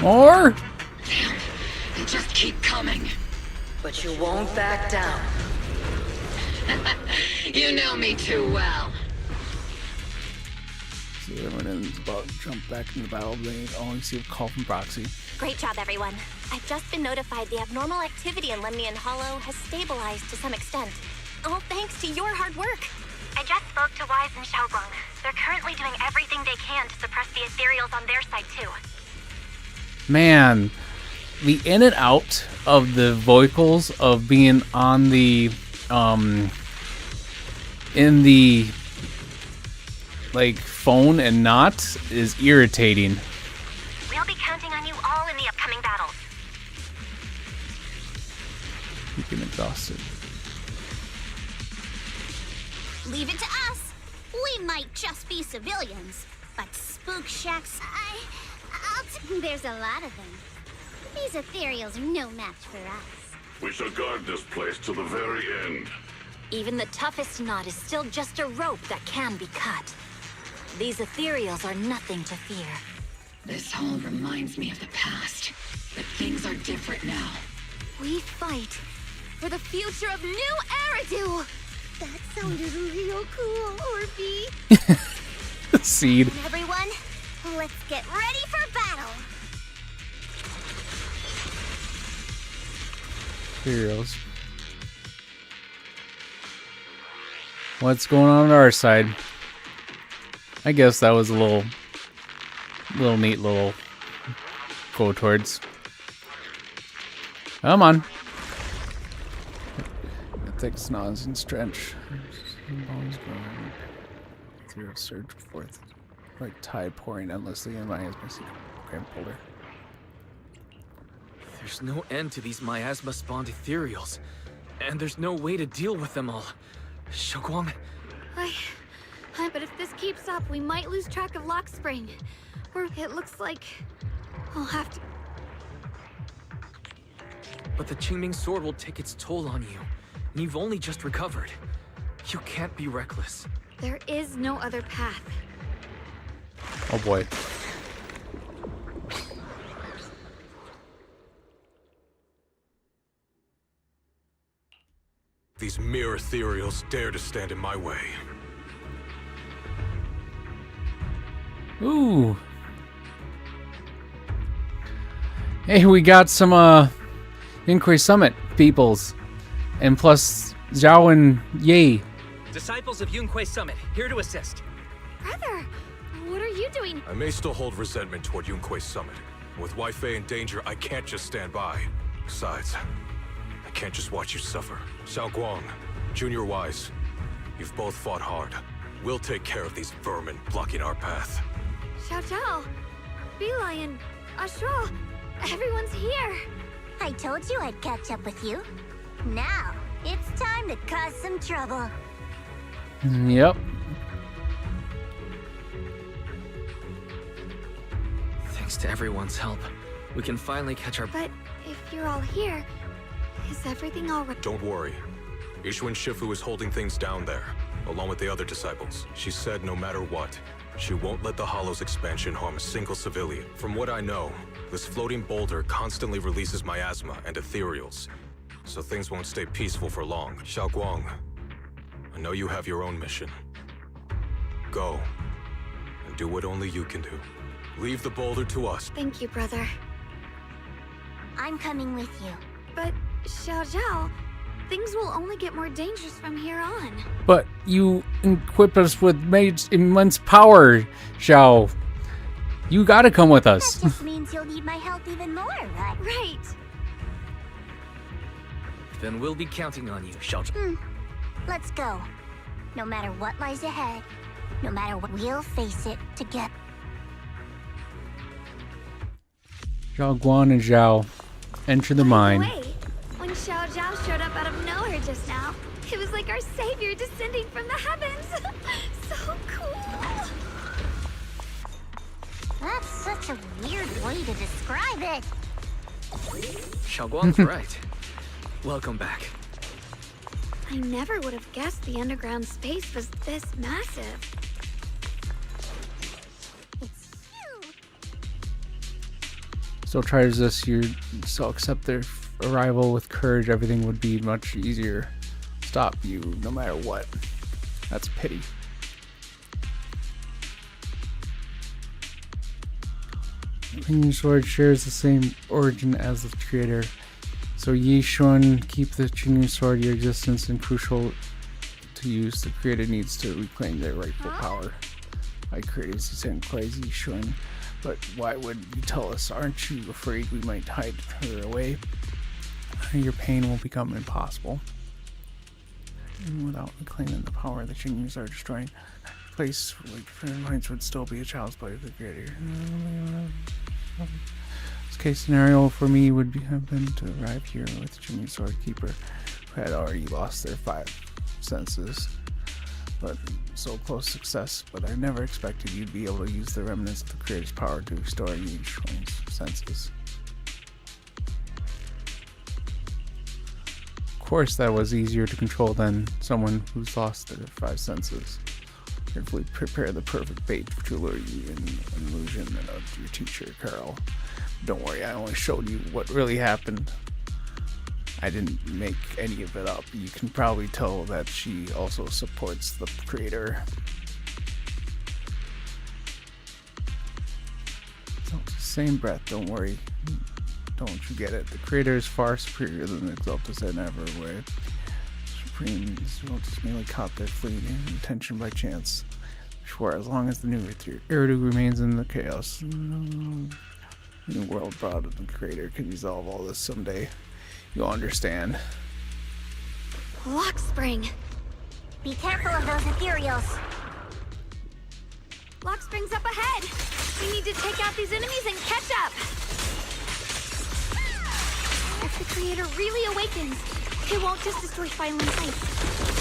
More? Damn, they just keep coming. But you won't back down. You know me too well. So everyone's about to jump back into the battle. They only see a call from Proxy. Great job, everyone. I've just been notified the abnormal activity in Lemnian Hollow has stabilized to some extent. All thanks to your hard work. I just spoke to Wise and Xiaoguang. They're currently doing everything they can to suppress the ethereals on their side, too. Man, the in and out of the vocals of being on the in the like phone and not is irritating. We'll be counting on you all in the upcoming battles. You get exhausted. Leave it to us. We might just be civilians, but Spook Shacks, there's a lot of them. These ethereals are no match for us. We shall guard this place till the very end. Even the toughest knot is still just a rope that can be cut. These ethereals are nothing to fear. This all reminds me of the past, but things are different now. We fight for the future of New Eridu. That sounded real cool, Orphe. Seed. And everyone, let's get ready for battle. Heroes. What's going on our side? I guess that was a little neat little go towards. Come on. Thick snoz and stretch. Zero surge forth. like tide pouring endlessly in my secret folder. There's no end to these miasma-spawned ethereals, and there's no way to deal with them all. Xiaoguang? But if this keeps up, we might lose track of Lock Spring. Or it looks like I'll have to... But the Qingming sword will take its toll on you, and you've only just recovered. You can't be reckless. There is no other path. Oh boy. These mere ethereals dare to stand in my way. Ooh. Hey, we got some Inquiry Summit peoples. And plus Zhao and Yi. Disciples of Yunquei Summit, here to assist. Brother, what are you doing? I may still hold resentment toward Yunquei Summit. With Wei Fei in danger, I can't just stand by. Besides, I can't just watch you suffer. Xiao Guang, Junior Wise, you've both fought hard. We'll take care of these vermin blocking our path. Xiao Zhao, Bee-Lion, Ashura, everyone's here. I told you I'd catch up with you. Now, it's time to cause some trouble. Yep. Thanks to everyone's help, we can finally catch our... But if you're all here, is everything all right? Don't worry. Ishuan Shifu is holding things down there, along with the other disciples. She said no matter what, she won't let the Hollow's expansion harm a single civilian. From what I know, this floating boulder constantly releases miasma and ethereals, so things won't stay peaceful for long. Xiao Guang, I know you have your own mission. Go, and do what only you can do. Leave the boulder to us. Thank you, brother. I'm coming with you. But, Xiao Zhao, things will only get more dangerous from here on. But you equip us with immense power, Xiao. You gotta come with us. That just means you'll need my help even more, right? Right. Then we'll be counting on you, Xiao Zhao. Let's go. No matter what lies ahead, no matter what, we'll face it together. Zhao Guan and Zhao enter the mine. Wait, when Xiao Zhao showed up out of nowhere just now, it was like our savior descending from the heavens. So cool. That's such a weird way to describe it. Xiao Guang's right. Welcome back. I never would have guessed the underground space was this massive. Still try to resist your so accept their arrival with courage, everything would be much easier. Stop you no matter what. That's a pity. Qingming sword shares the same origin as the creator. So Yi Xuan, keep the Qingming sword, your existence and crucial to use. The creator needs to reclaim their rightful power. I created Zenless Zone Zero. But why would you tell us? Aren't you afraid we might hide her away? Your pain will become impossible. And without reclaiming the power the Qingmings are destroying, place like minds would still be a child's play of the creator. This case scenario for me would have been to arrive here with Qingming Sword Keeper, who had already lost their 5 senses. But so close success, but I never expected you'd be able to use the remnants of the creator's power to restore each one's senses. Of course that was easier to control than someone who's lost their 5 senses. Carefully prepare the perfect bait to lure you in an illusion of your teacher, Carl. Don't worry, I only showed you what really happened. I didn't make any of it up. You can probably tell that she also supports the creator. So, same breath, don't worry. Don't you get it? The creator is far superior than the Exaltus and ever were. Supreme Exaltus merely caught their fleeting intention by chance. For as long as the new Eridu remains in the chaos, the new world brought of the creator can resolve all this someday. You'll understand. Lock Spring. Be careful of those ethereals. Lock Spring's up ahead. We need to take out these enemies and catch up. If the creator really awakens, it won't just destroy Final Sight.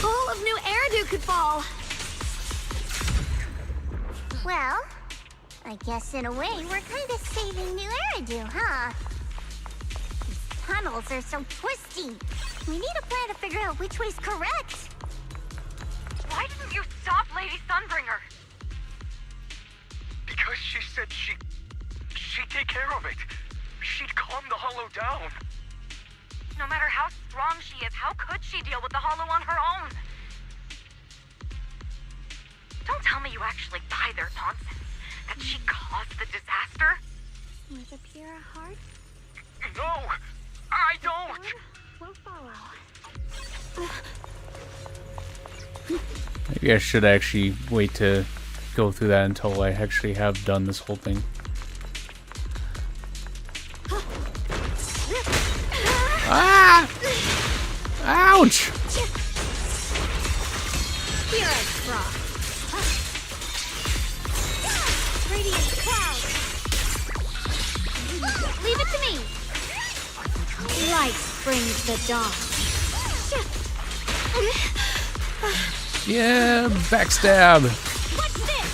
All of New Eridu could fall. Well, I guess in a way we're kind of saving New Eridu, huh? These tunnels are so twisty. We need a plan to figure out which way's correct. Why didn't you stop Lady Sunbringer? Because she said she'd take care of it. She'd calm the Hollow down. No matter how strong she is, how could she deal with the Hollow on her own? Don't tell me you actually buy their nonsense. That she caused the disaster? With a pure heart? No! I don't! We'll follow. Maybe I should actually wait to go through that until I actually have done this whole thing. Ah! Ouch! Here I drop. Radiant cloud. Leave it to me. Light brings the dawn. Yeah, backstab. What's this?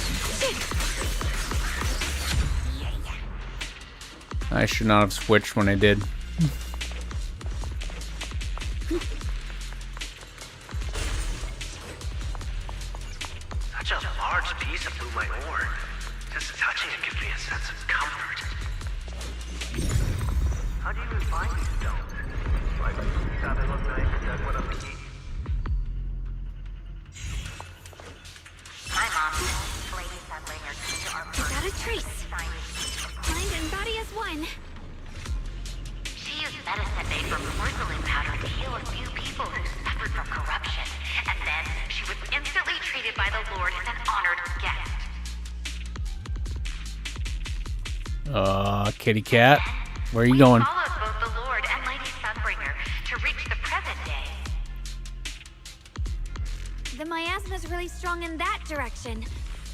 I should not have switched when I did. Such a large piece of blue white ore. Just touching it gives me a sense of comfort. How do you even find these stones? Like, thought they looked nice and dug one up and eat. Hi, Mom. Got a trace. Mind and body as one. She used medicine made from porcelain powder to heal a few people who suffered from corruption. And then she was instantly treated by the Lord as an honored guest. Kitty cat. Where are you going? Followed both the Lord and Lady Sunbringer to reach the present day. The miasma's really strong in that direction.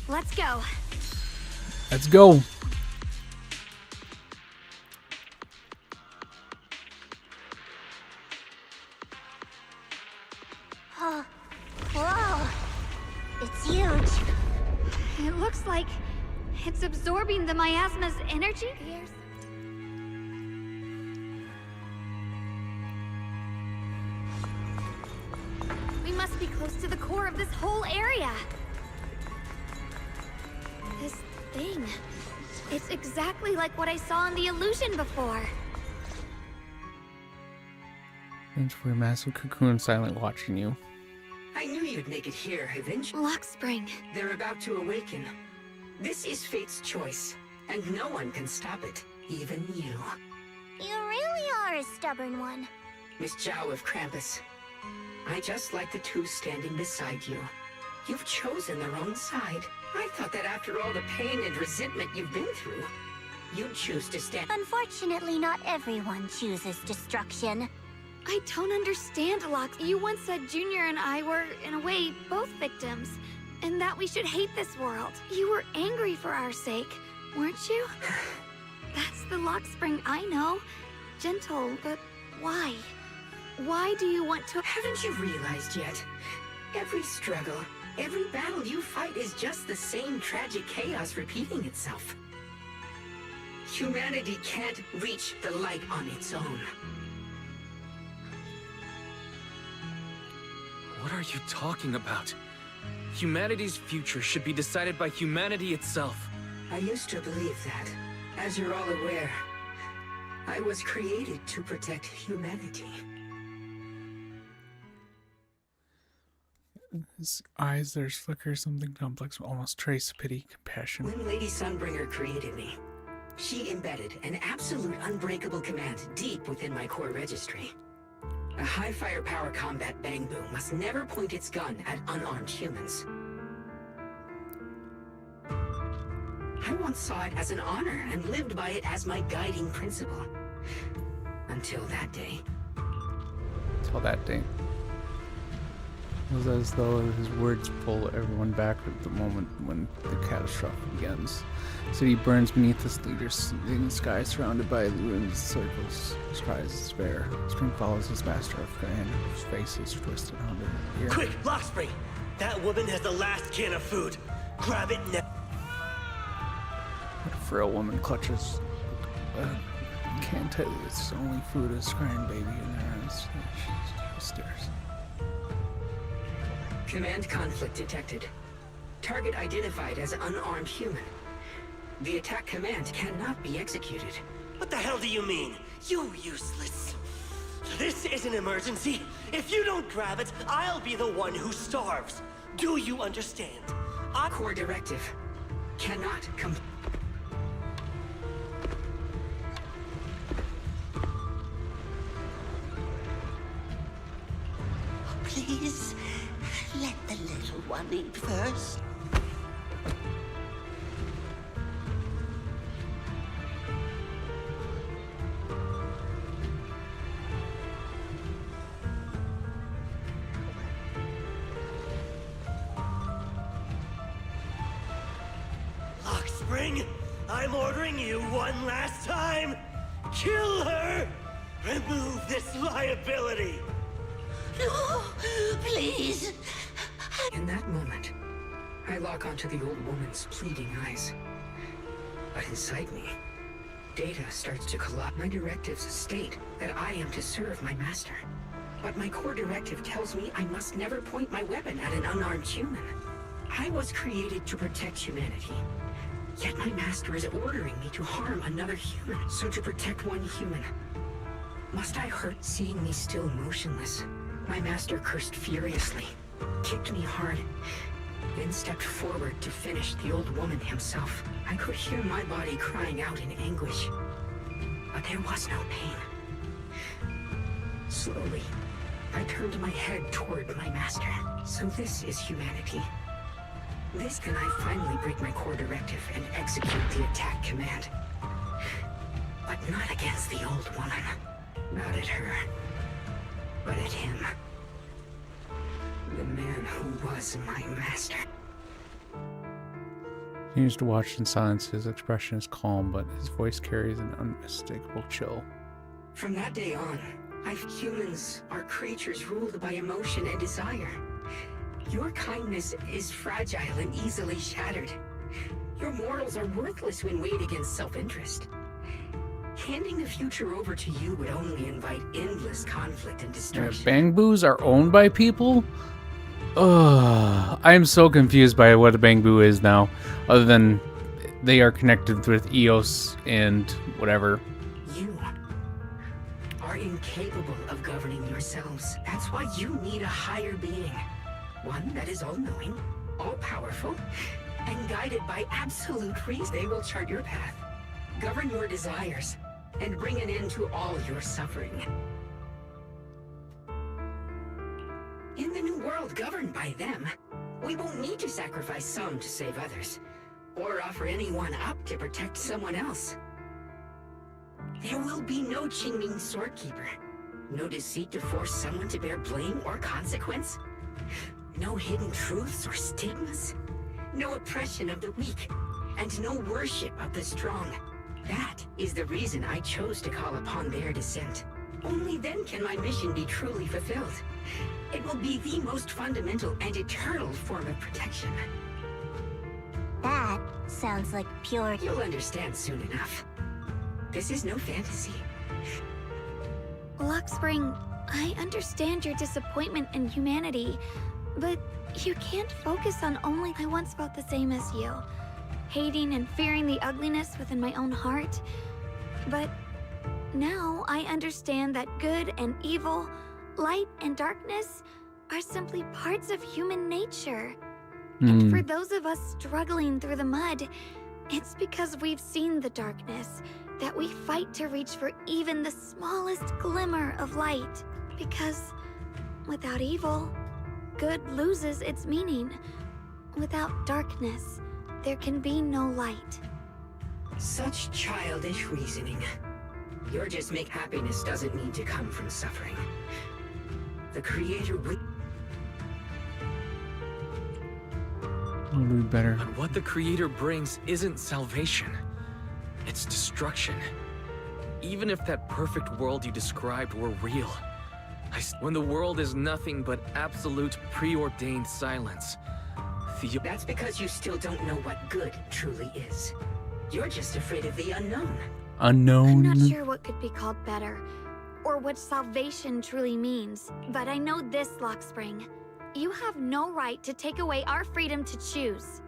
Let's go. Let's go. Oh, whoa. It's huge. It looks like it's absorbing the miasma's energy. We must be close to the core of this whole area. This thing. It's exactly like what I saw in the illusion before. Thanks for a massive cocoon silently watching you. I knew you'd make it here eventually. Lock Spring. They're about to awaken. This is fate's choice, and no one can stop it, even you. You really are a stubborn one. Miss Zhao of Krampus. I just like the two standing beside you. You've chosen the wrong side. I thought that after all the pain and resentment you've been through, you'd choose to stand. Unfortunately, not everyone chooses destruction. I don't understand, Lox. You once said Junior and I were, in a way, both victims, and that we should hate this world. You were angry for our sake, weren't you? That's the Lock Spring I know. Gentle, but why? Why do you want to— Haven't you realized yet? Every struggle, every battle you fight is just the same tragic chaos repeating itself. Humanity can't reach the light on its own. What are you talking about? Humanity's future should be decided by humanity itself. I used to believe that. As you're all aware, I was created to protect humanity. His eyes, there's flicker, something complex, almost trace, pity, compassion. When Lady Sunbringer created me, she embedded an absolute unbreakable command deep within my core registry. A high firepower combat bang boom must never point its gun at unarmed humans. I once saw it as an honor and lived by it as my guiding principle. Until that day. Until that day. It was as though his words pull everyone back at the moment when the catastrophe begins. The city burns beneath its leaders, the sky surrounded by ruins, circles, his cries despair. Spring follows his master of command, whose face is twisted under here. Quick, Lockspring! That woman has the last can of food. Grab it now. A frail woman clutches. Can't tell you it's only food, a crying baby in her hands. She stares. Command conflict detected. Target identified as unarmed human. The attack command cannot be executed. What the hell do you mean? You useless. This is an emergency. If you don't grab it, I'll be the one who starves. Do you understand? Core directive cannot come. Please, let the little one eat first. Lockspring, I'm ordering you one last time. Kill her! Remove this liability! No, please. In that moment, I lock onto the old woman's pleading eyes. But inside me, data starts to collapse. My directives state that I am to serve my master. But my core directive tells me I must never point my weapon at an unarmed human. I was created to protect humanity. Yet my master is ordering me to harm another human. So to protect one human, must I hurt? Seeing me still motionless, my master cursed furiously, kicked me hard, then stepped forward to finish the old woman himself. I could hear my body crying out in anguish, but there was no pain. Slowly, I turned my head toward my master. So this is humanity. This can I finally break my core directive and execute the attack command. But not against the old woman. Not at her. But at him. The man who was my master. He continues to watch in silence. His expression is calm, but his voice carries an unmistakable chill. From that day on, humans are creatures ruled by emotion and desire. Your kindness is fragile and easily shattered. Your morals are worthless when weighed against self-interest. Handing the future over to you would only invite endless conflict and destruction. Bangboos are owned by people? Ugh, I'm so confused by what a Bangboo is now, other than they are connected with EOS and whatever. You are incapable of governing yourselves. That's why you need a higher being. One that is all-knowing, all-powerful, and guided by absolute reason. They will chart your path, govern your desires, and bring an end to all your suffering. In the new world governed by them, we won't need to sacrifice some to save others, or offer anyone up to protect someone else. There will be no Qingming Swordkeeper, no deceit to force someone to bear blame or consequence, no hidden truths or stigmas, no oppression of the weak, and no worship of the strong. That is the reason I chose to call upon their descent. Only then can my mission be truly fulfilled. It will be the most fundamental and eternal form of protection. That sounds like pure... You'll understand soon enough. This is no fantasy. Luxspring, I understand your disappointment in humanity, but you can't focus on only... I once felt the same as you, hating and fearing the ugliness within my own heart. But now I understand that good and evil, light and darkness are simply parts of human nature. And for those of us struggling through the mud, it's because we've seen the darkness that we fight to reach for even the smallest glimmer of light. Because without evil, good loses its meaning. Without darkness, there can be no light. Such childish reasoning. You're just make happiness doesn't need to come from suffering. The Creator It'll be better. But what the Creator brings isn't salvation. It's destruction. Even if that perfect world you described were real, when the world is nothing but absolute preordained silence, That's because you still don't know what good truly is. You're just afraid of the unknown. Unknown. I'm not sure what could be called better, or what salvation truly means, but I know this, Lockspring. You have no right to take away our freedom to choose.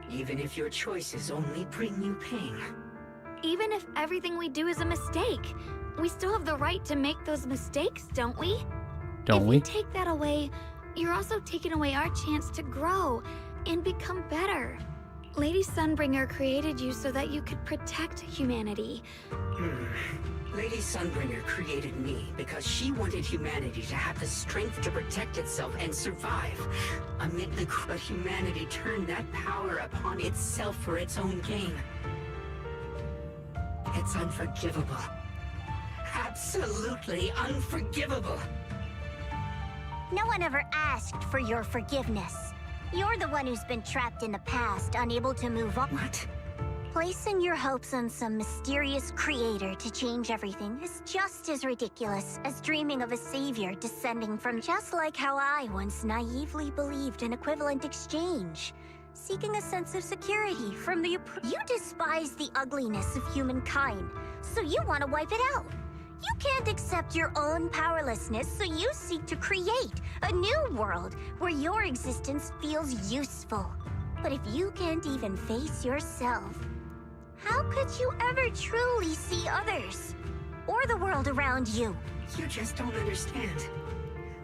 Even if your choices only bring you pain. Even if everything we do is a mistake, we still have the right to make those mistakes, don't we? Don't we? If you take that away, you're also taking away our chance to grow and become better. Lady Sunbringer created you so that you could protect humanity. Lady Sunbringer created me because she wanted humanity to have the strength to protect itself and survive. Amid the but humanity turned that power upon itself for its own gain. It's unforgivable. Absolutely unforgivable. No one ever asked for your forgiveness. You're the one who's been trapped in the past, unable to move on. What? Placing your hopes on some mysterious creator to change everything is just as ridiculous as dreaming of a savior descending from, just like how I once naively believed in equivalent exchange. Seeking a sense of security from the You despise the ugliness of humankind, so you want to wipe it out. You can't accept your own powerlessness, so you seek to create a new world where your existence feels useful. But if you can't even face yourself, how could you ever truly see others? Or the world around you? You just don't understand.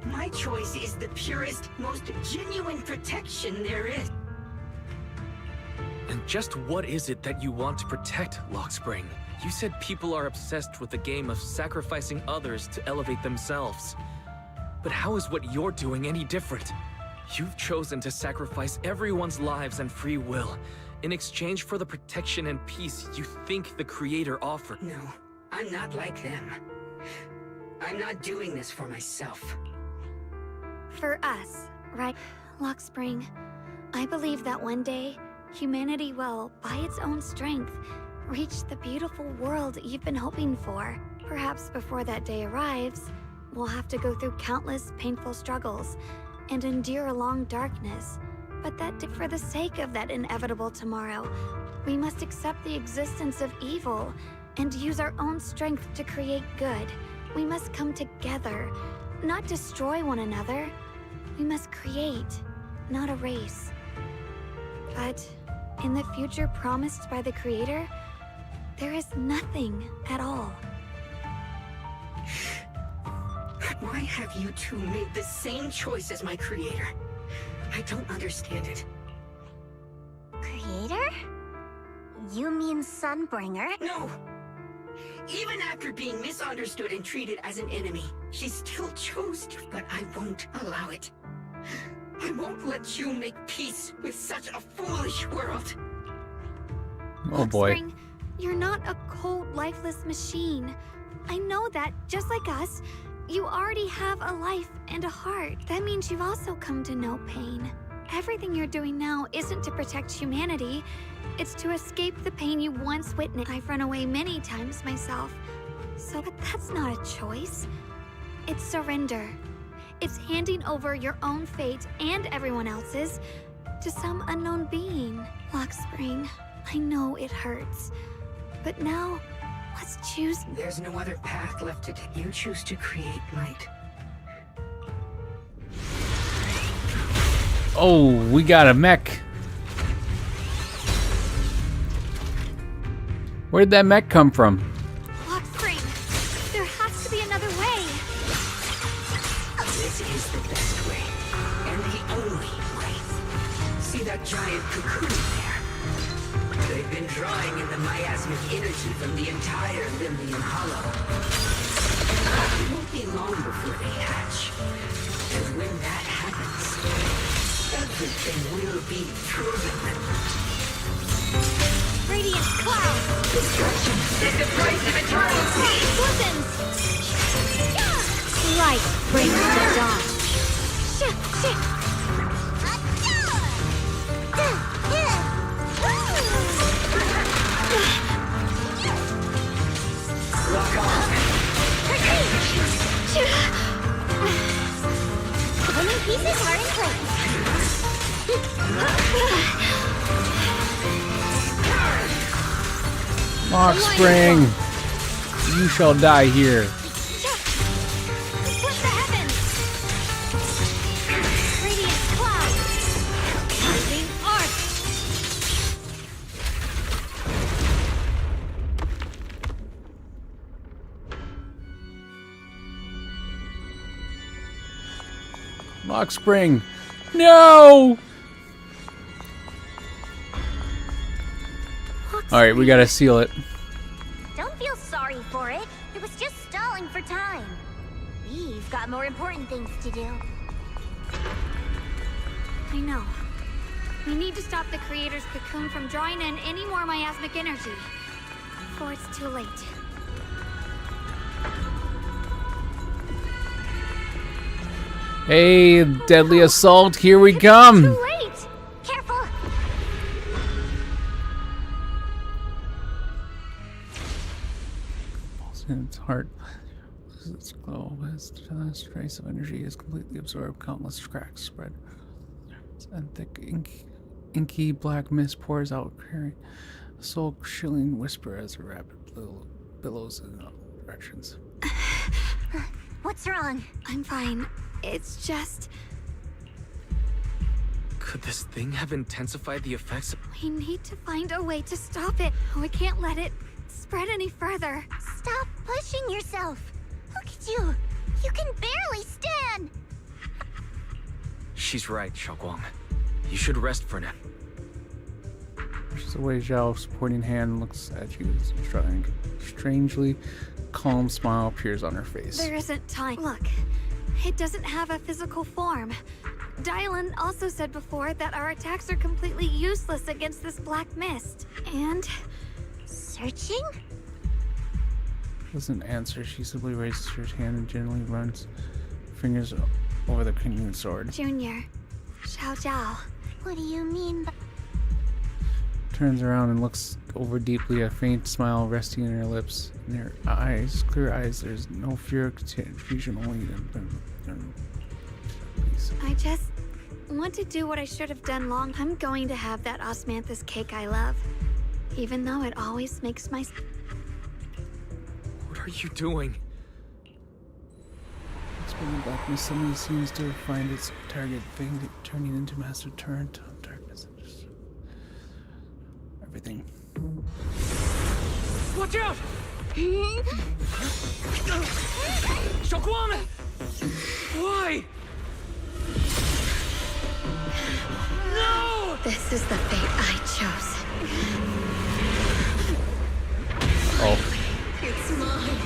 My choice is the purest, most genuine protection there is. And just what is it that you want to protect, Lockspring? You said people are obsessed with the game of sacrificing others to elevate themselves. But how is what you're doing any different? You've chosen to sacrifice everyone's lives and free will in exchange for the protection and peace you think the Creator offered. No, I'm not like them. I'm not doing this for myself. For us, right? Lockspring, I believe that one day, humanity will, by its own strength, reach the beautiful world you've been hoping for. Perhaps before that day arrives, we'll have to go through countless painful struggles and endure a long darkness. But that for the sake of that inevitable tomorrow, we must accept the existence of evil and use our own strength to create good. We must come together, not destroy one another. We must create, not erase. But in the future promised by the Creator, there is nothing at all. Why have you two made the same choice as my Creator? I don't understand it. Creator? You mean Sunbringer? No! Even after being misunderstood and treated as an enemy, she still chose to, but I won't allow it. I won't let you make peace with such a foolish world. Oh boy. Lockspring, you're not a cold, lifeless machine. I know that, just like us, you already have a life and a heart. That means you've also come to know pain. Everything you're doing now isn't to protect humanity. It's to escape the pain you once witnessed. I've run away many times myself. But that's not a choice. It's surrender. It's handing over your own fate and everyone else's to some unknown being. Lockspring, I know it hurts. But now, let's choose. There's no other path left to take. You choose to create light. Oh, we got a mech. Where'd that mech come from? Lockspring, there has to be another way. This is the best way, and the only way. See that giant cocoon there? They've been drawing in the miasmic energy from the entire Limnian Hollow. It won't be long before they hatch. And when that happens, everything will be proven. Radiant cloud. Destruction is the price of eternity. Listen. Light brings the dawn. Shit. Lock spring! You shall die here. Split the heavens! Radiant cloud! Rising arc! Lock spring! No! Alright, we gotta seal it. Don't feel sorry for it. It was just stalling for time. We've got more important things to do. I know. We need to stop the creator's cocoon from drawing in any more miasmic energy. Before it's too late. Hey, deadly assault, here we come! Too late! Careful! In its heart, its glow, its last trace of energy is completely absorbed. Countless cracks spread, and thick, inky black mist pours out, carrying a soul-chilling whisper as a rapid billows in all directions. What's wrong? I'm fine. It's just... Could this thing have intensified the effects? We need to find a way to stop it. We can't let it spread any further. Stop pushing yourself. Look at you. You can barely stand. She's right, Xiaoguang. You should rest for now. Pushes away Zhao's supporting hand and looks at you. Strangely calm smile appears on her face. There isn't time. Look, it doesn't have a physical form. Dylan also said before that our attacks are completely useless against this black mist. And... searching? Doesn't answer. She simply raises her hand and gently runs fingers over the kindling sword. Junior, Xiao Zhao. What do you mean by... Turns around and looks over deeply, a faint smile resting in her lips. In her eyes, clear eyes, there's no fear of confusion, only... Please. I just want to do what I should have done long. I'm going to have that osmanthus cake I love. Even though it always makes my... What are you doing? Spinning blackness suddenly seems to find its target, turning into massive torrent of darkness. Everything. Watch out! Xiaoguang! Why? No! This is the fate I chose. Oh. It's mine.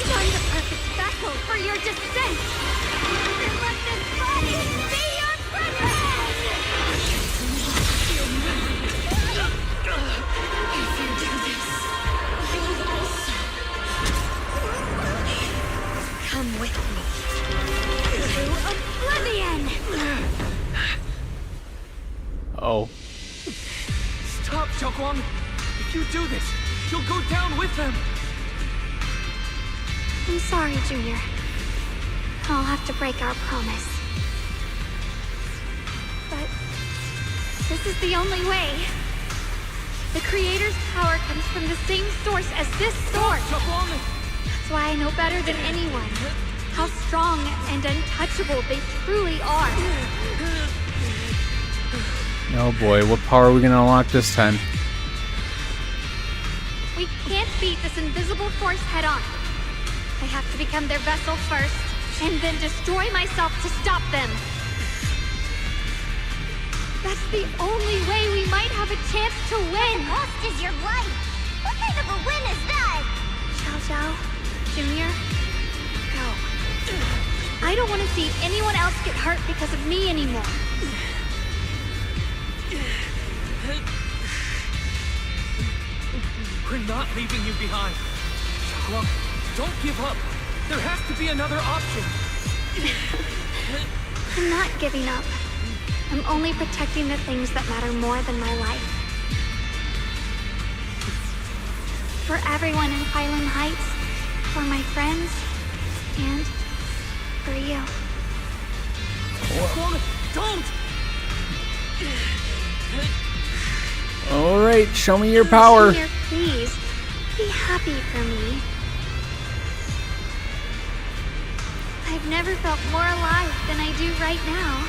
I'm the perfect vessel for your descent! And let this body be your prison! If you do this, you'll also come with me to oblivion! Oh. Stop, Xiaoguang! If you do this, you'll go down with them! I'm sorry, Junior. I'll have to break our promise. But this is the only way. The Creator's power comes from the same source as this sword. That's why I know better than anyone how strong and untouchable they truly are. Oh boy, what power are we gonna unlock this time? We can't beat this invisible force head on. I have to become their vessel first, and then destroy myself to stop them. That's the only way we might have a chance to win. The cost is your life. What kind of a win is that? Xiao Zhao, Junior, go. I don't want to see anyone else get hurt because of me anymore. We're not leaving you behind. Xiaoguang, don't give up. There has to be another option. I'm not giving up. I'm only protecting the things that matter more than my life. For everyone in Highland Heights, for my friends, and for you. Xiaoguang, don't! right, show me your power. Junior, please, be happy for me. I've never felt more alive than I do right now.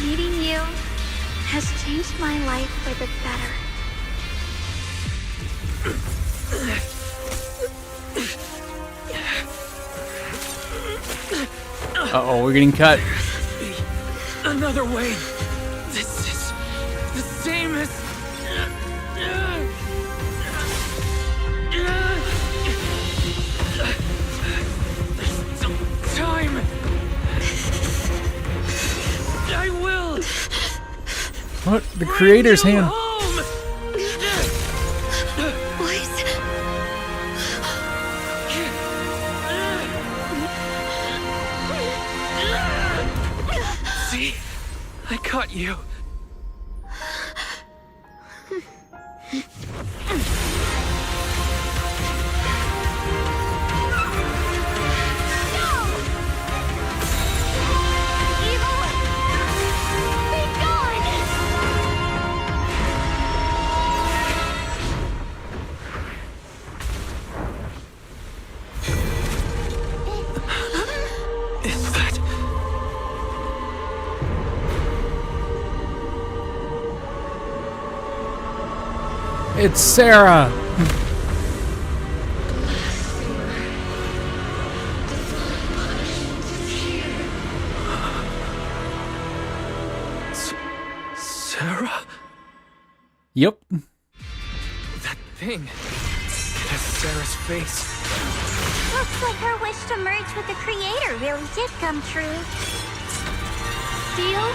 Meeting you has changed my life for the better. Uh-oh, we're getting cut. Another way. This is the same as... There's some time. I will. What? The creator's hand. See? I caught you. It's Sarah. Sarah? Yep. That thing. It has Sarah's face. Looks like her wish to merge with the Creator really did come true. Deal?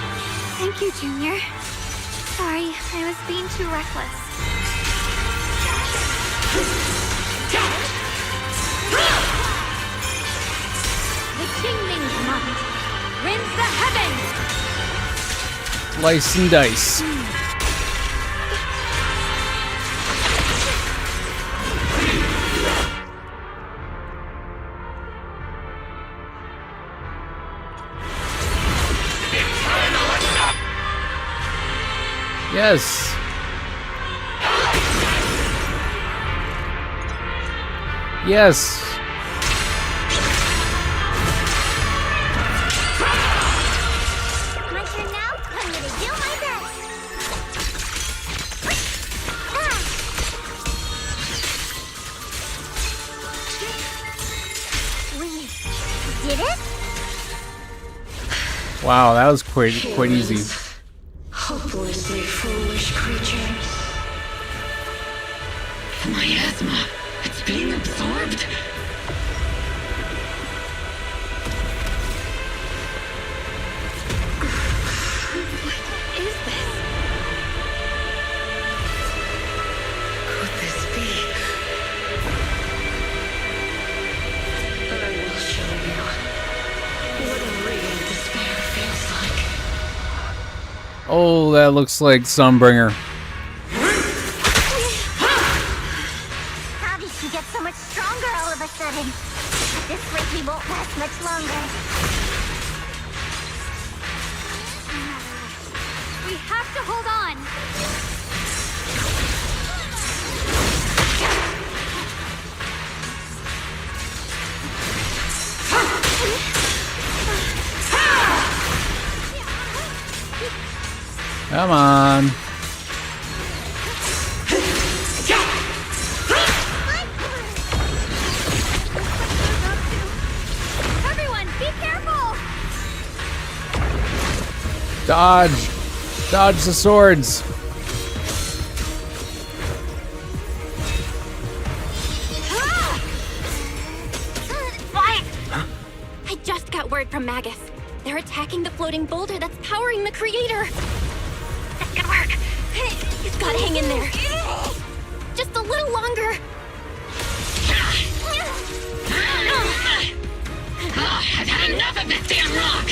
Thank you, Junior. Sorry, I was being too reckless. The Qingming's might rends the heavens! Slice and dice. Yes. Yes. My turn now? I'm gonna do my best. We did it? Wow, that was quite easy. Hopelessly foolish creatures. The miasma, it's being absorbed. What is this? Could this be? I will show you what a radiant despair feels like. Oh, that looks like Sunbringer. How did she get so much stronger all of a sudden? At this rate, we won't last much longer. We have to hold on. Come on. Everyone, be careful! Dodge. Dodge the swords. What? I just got word from Magus. They're attacking the floating boulder that's powering the Creator. This could work. You've got to hang in there. Just a little longer. I've had enough of this damn rock!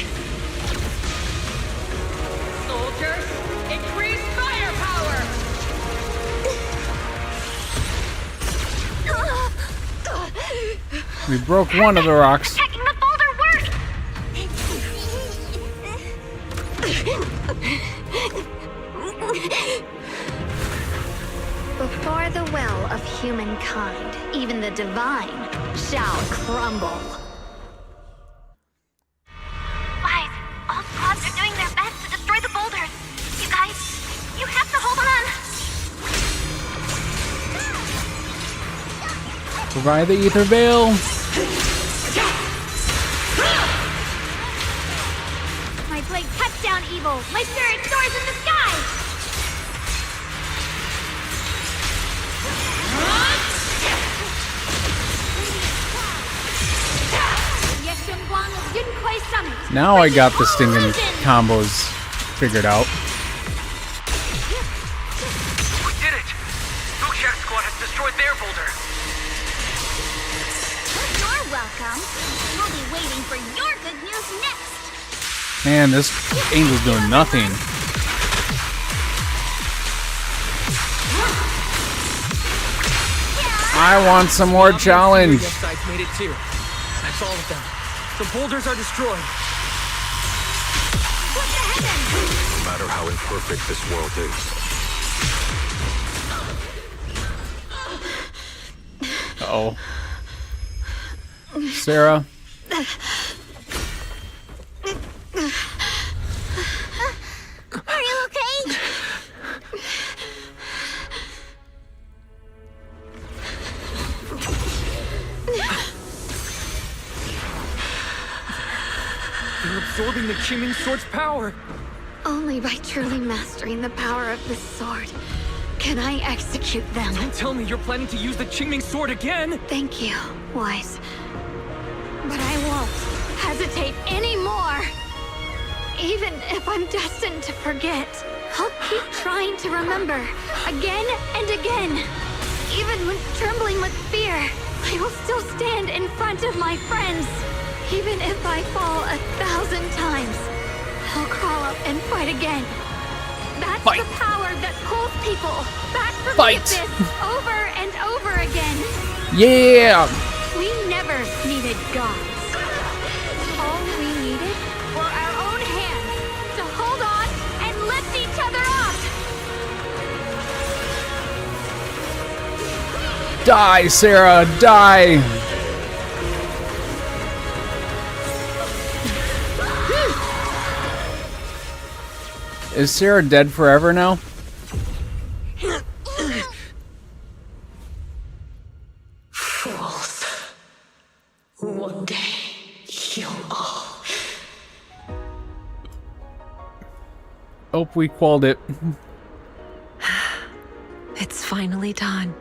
Soldiers, increase firepower! We broke one of the rocks. Attacking the boulder worked! humankind, even the divine, shall crumble. Wise, all squads are doing their best to destroy the boulders. You guys, you have to hold on. Provide the ether veil. My blade cuts down evil. My spirit soars in the sky. Now I got the stinging combos figured out. We did it! Fustrated squad has destroyed their boulder. You're welcome. We'll be waiting for your good news next. Man, this angel's doing nothing. I want some more challenge. Sides made it too. That's all of them. The boulders are destroyed. No matter how imperfect this world is. Uh-oh. Sarah. Are you okay? They're absorbing the Qingming Sword's power. Only by truly mastering the power of this sword can I execute them. Don't tell me you're planning to use the Qingming Sword again! Thank you, Wise. But I won't hesitate anymore. Even if I'm destined to forget, I'll keep trying to remember again and again. Even when trembling with fear, I will still stand in front of my friends. Even if I fall 1,000 times, I'll crawl up and fight again. That's the power that pulls people back from the abyss over and over again. Yeah! We never needed gods. All we needed were our own hands to hold on and lift each other up. Die, Sarah, die! Is Sarah dead forever now? Fools. One day, you'll all... Oh, we quelled it. It's finally done.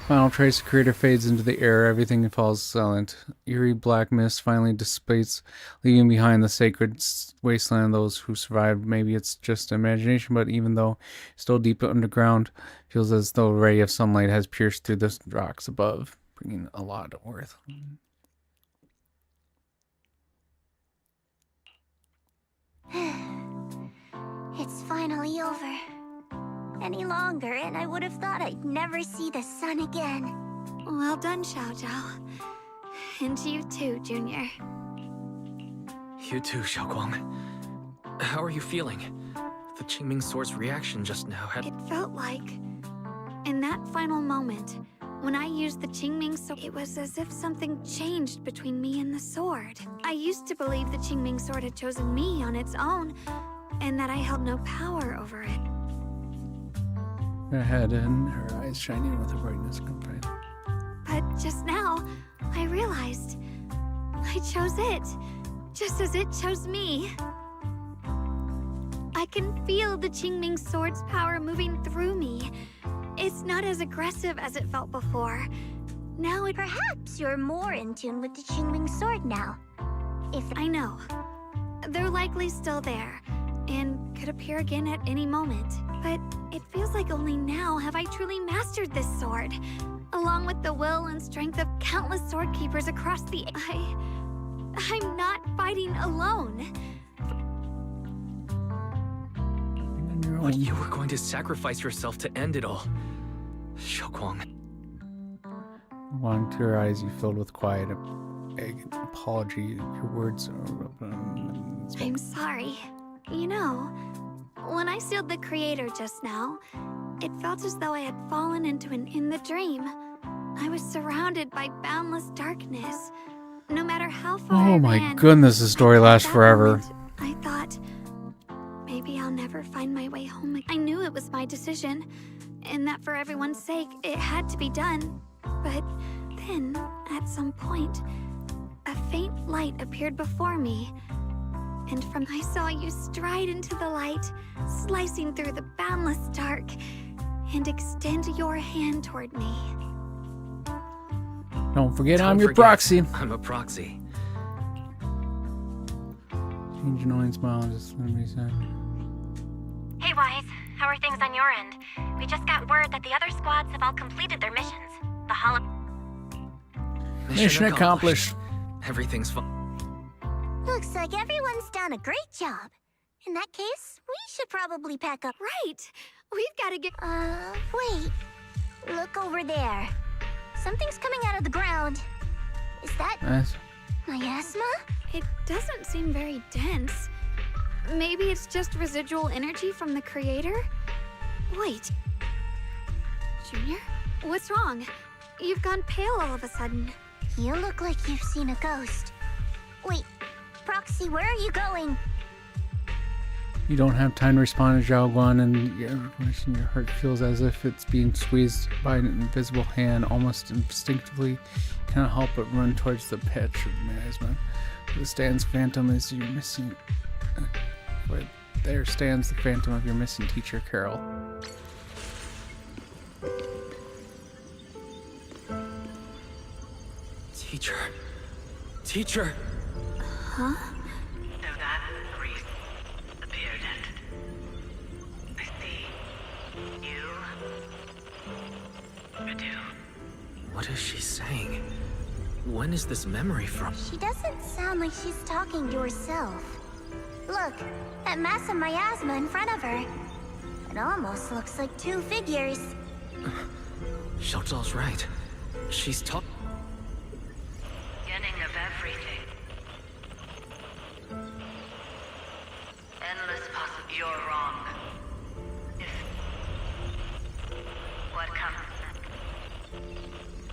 Final trace of creator fades into the air. Everything falls silent. Eerie black mist finally dissipates, leaving behind the sacred wasteland of those who survived. Maybe it's just imagination, but even though still deep underground, feels as though a ray of sunlight has pierced through the rocks above, bringing a lot of worth. It's finally over. Any longer, and I would have thought I'd never see the sun again. Well done, Xiao Zhao. And to you too, Junior. You too, Xiaoguang. How are you feeling? The Qingming Sword's reaction just now had... It felt like, in that final moment, when I used the Qingming Sword, it was as if something changed between me and the sword. I used to believe the Qingming Sword had chosen me on its own, and that I held no power over it. Her head and her eyes shining with a brightness combined. But just now, I realized I chose it, just as it chose me. I can feel the Qingming Sword's power moving through me. It's not as aggressive as it felt before. Now it... Perhaps you're more in tune with the Qingming Sword now. If I know. They're likely still there, and could appear again at any moment. But it feels like only now have I truly mastered this sword, along with the will and strength of countless sword keepers across the... I'm not fighting alone. But you were going to sacrifice yourself to end it all. Xiaoguang. Long to her eyes, you filled with quiet apology. Your words are... I'm sorry. You know, when I sealed the creator just now, it felt as though I had fallen into in the dream. I was surrounded by boundless darkness. No matter how far I Oh my ran, goodness, the story lasts forever. I thought, maybe I'll never find my way home. I knew it was my decision, and that for everyone's sake, it had to be done. But then, at some point, a faint light appeared before me. And from I saw you stride into the light, slicing through the boundless dark, and extend your hand toward me. Don't forget Don't I'm your forget, proxy. I'm a proxy. Change annoying smile, just let me say. Hey, Wise. How are things on your end? We just got word that the other squads have all completed their missions. The holo... Mission accomplished. Everything's fine. Looks like everyone's done a great job. In that case, we should probably pack up. Right. We've got to get... Wait. Look over there. Something's coming out of the ground. Is that... Nice. miasma? It doesn't seem very dense. Maybe it's just residual energy from the creator? Wait. Junior? What's wrong? You've gone pale all of a sudden. You look like you've seen a ghost. Wait, Proxy, where are you going? You don't have time to respond to Zhao Guan, and your heart feels as if it's being squeezed by an invisible hand, almost instinctively. You cannot help but run towards the patch of miasma. Where stands phantom is your missing... Where there stands the phantom of your missing teacher, Carol. Teacher. Teacher! Huh? So that priest appeared and... I see. You... Redo. What is she saying? When is this memory from? She doesn't sound like she's talking to herself. Look, that mass of miasma in front of her. It almost looks like two figures. Xiaozhao's right. She's talking. Beginning of everything. Endless possible. You're wrong. If what comes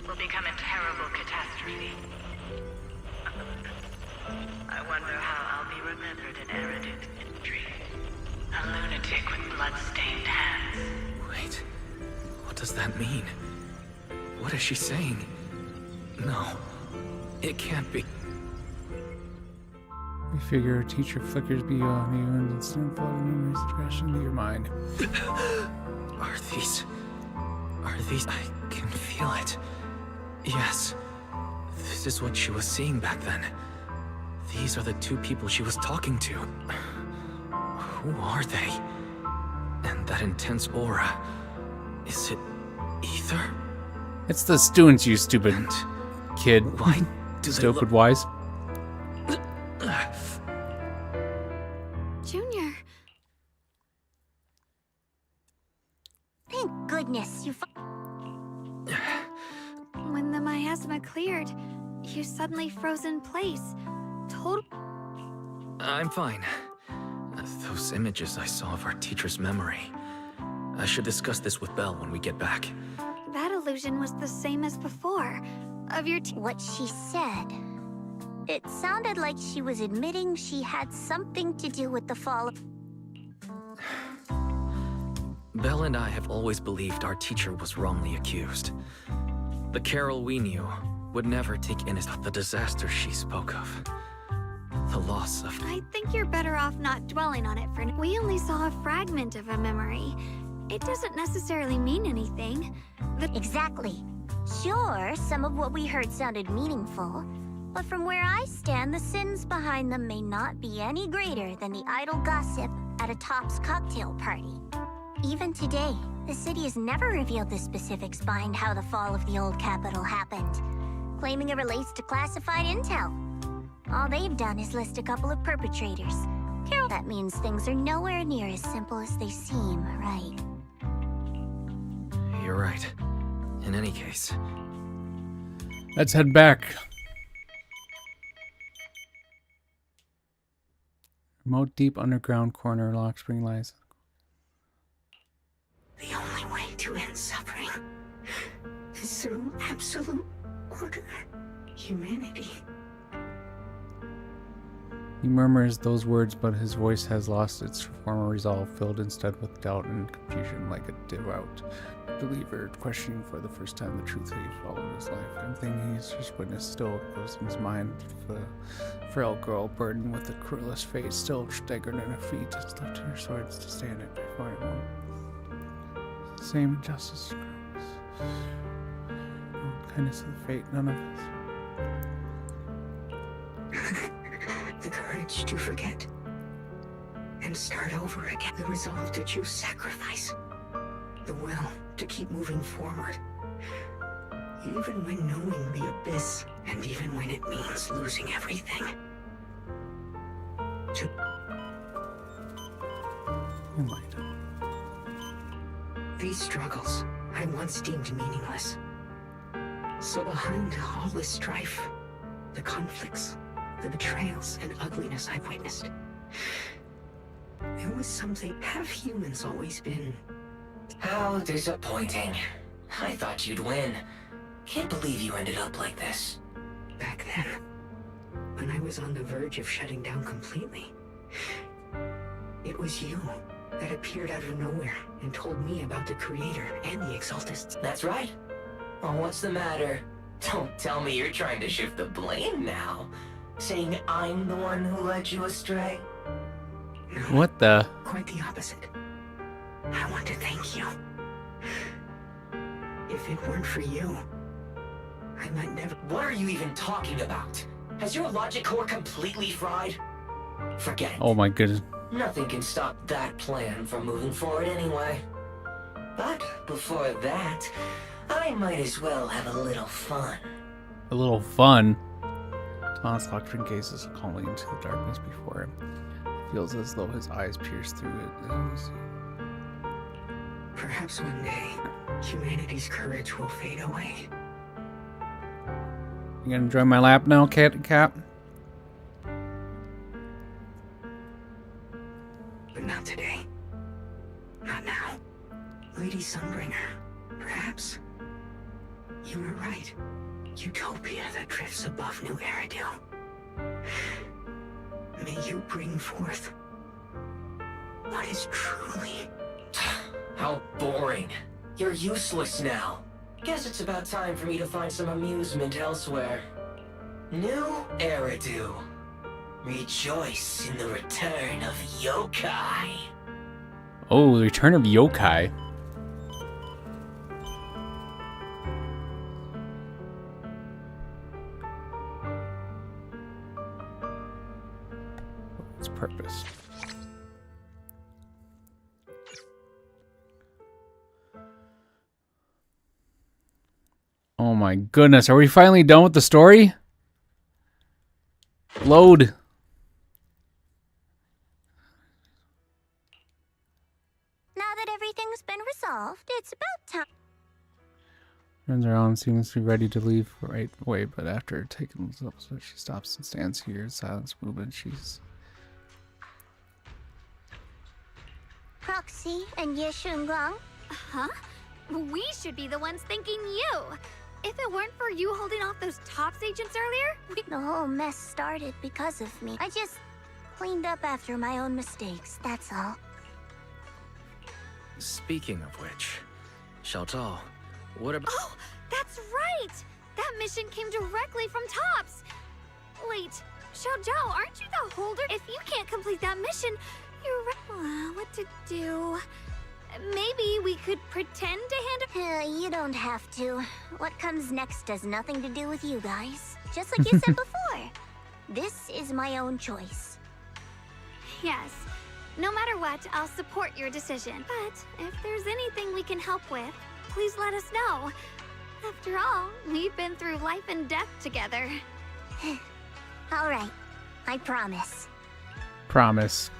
will become a terrible catastrophe. I wonder how I'll be remembered in Eridan's history. A lunatic with blood-stained hands. Wait. What does that mean? What is she saying? No. It can't be. You figure a teacher flickers beyond you and instant flood of memories crash into your mind. Are these... I can feel it. Yes. This is what she was seeing back then. These are the two people she was talking to. Who are they? And that intense aura. Is it ether? It's the students, you stupid kid. Why do they Stupid wise. Junior. Thank goodness you When the miasma cleared, you suddenly froze in place. I'm fine. Those images I saw of our teacher's memory. I should discuss this with Belle when we get back. That illusion was the same as before. Of your what she said. It sounded like she was admitting she had something to do with the fall of... Belle and I have always believed our teacher was wrongly accused. The Carol we knew would never take innocent the disaster she spoke of. The loss of... I think you're better off not dwelling on it for now. We only saw a fragment of a memory. It doesn't necessarily mean anything. Exactly. Sure, some of what we heard sounded meaningful, but from where I stand, the sins behind them may not be any greater than the idle gossip at a Top's cocktail party. Even today, the city has never revealed the specifics behind how the fall of the old capital happened, claiming it relates to classified intel. All they've done is list a couple of perpetrators. Carol, that means things are nowhere near as simple as they seem, right? You're right. In any case... Let's head back. Remote deep underground corner lock spring lies. The only way to end suffering is through absolute order. Humanity. He murmurs those words, but his voice has lost its former resolve, filled instead with doubt and confusion, like a devout believer questioning for the first time the truth he followed his life. Everything he's just witnessed still goes in his mind. The frail girl, burdened with the cruelest fate, still staggered on her feet, just lifting her swords to stand it before him. The same injustice, no kindness of the fate, none of us. The courage to forget and start over again. The resolve to choose sacrifice. The will to keep moving forward. Even when knowing the abyss, and even when it means losing everything. These struggles I once deemed meaningless. So behind all the strife, the conflicts, the betrayals and ugliness I've witnessed, there was something. Have humans always been? How disappointing. I thought you'd win. Can't believe you ended up like this. Back then, when I was on the verge of shutting down completely, it was you that appeared out of nowhere and told me about the Creator and the Exaltists. That's right. Oh, what's the matter? Don't tell me you're trying to shift the blame now. Saying I'm the one who led you astray? No, what the? Quite the opposite. I want to thank you. If it weren't for you, I might never... What are you even talking about? Has your logic core completely fried? Forget it. Oh my goodness. Nothing can stop that plan from moving forward anyway. But before that, I might as well have a little fun. A little fun? Thomas locked in cases calmly into the darkness before him. It feels as though his eyes pierce through it. Perhaps one day, humanity's courage will fade away. You gonna join my lap now, Cap? But not today. Not now. Lady Sunbringer, perhaps. You were right. Utopia that drifts above New Eridu. May you bring forth what is truly... How boring. You're useless now. Guess it's about time for me to find some amusement elsewhere. New Eridu. Rejoice in the return of yokai. Oh, the return of yokai. What's purpose? Oh my goodness, are we finally done with the story? Load. Now that everything's been resolved, it's about time. Turns around, seems to be ready to leave right away, but after taking themselves, she stops and stands here, silence movement. She's... Proxy and Yeshunglong? Huh? We should be the ones thanking you. If it weren't for you holding off those TOPS agents earlier, The whole mess started because of me. I just cleaned up after my own mistakes, that's all. Speaking of which, Xiaozhao, what about... Oh, that's right! That mission came directly from TOPS! Wait, Xiaozhao, aren't you the holder? If you can't complete that mission, you're right. What to do? Maybe we could pretend to handle... You don't have to. What comes next has nothing to do with you guys. Just like you said before. This is my own choice. Yes. No matter what, I'll support your decision. But if there's anything we can help with, please let us know. After all, we've been through life and death together. All right. I promise. Promise.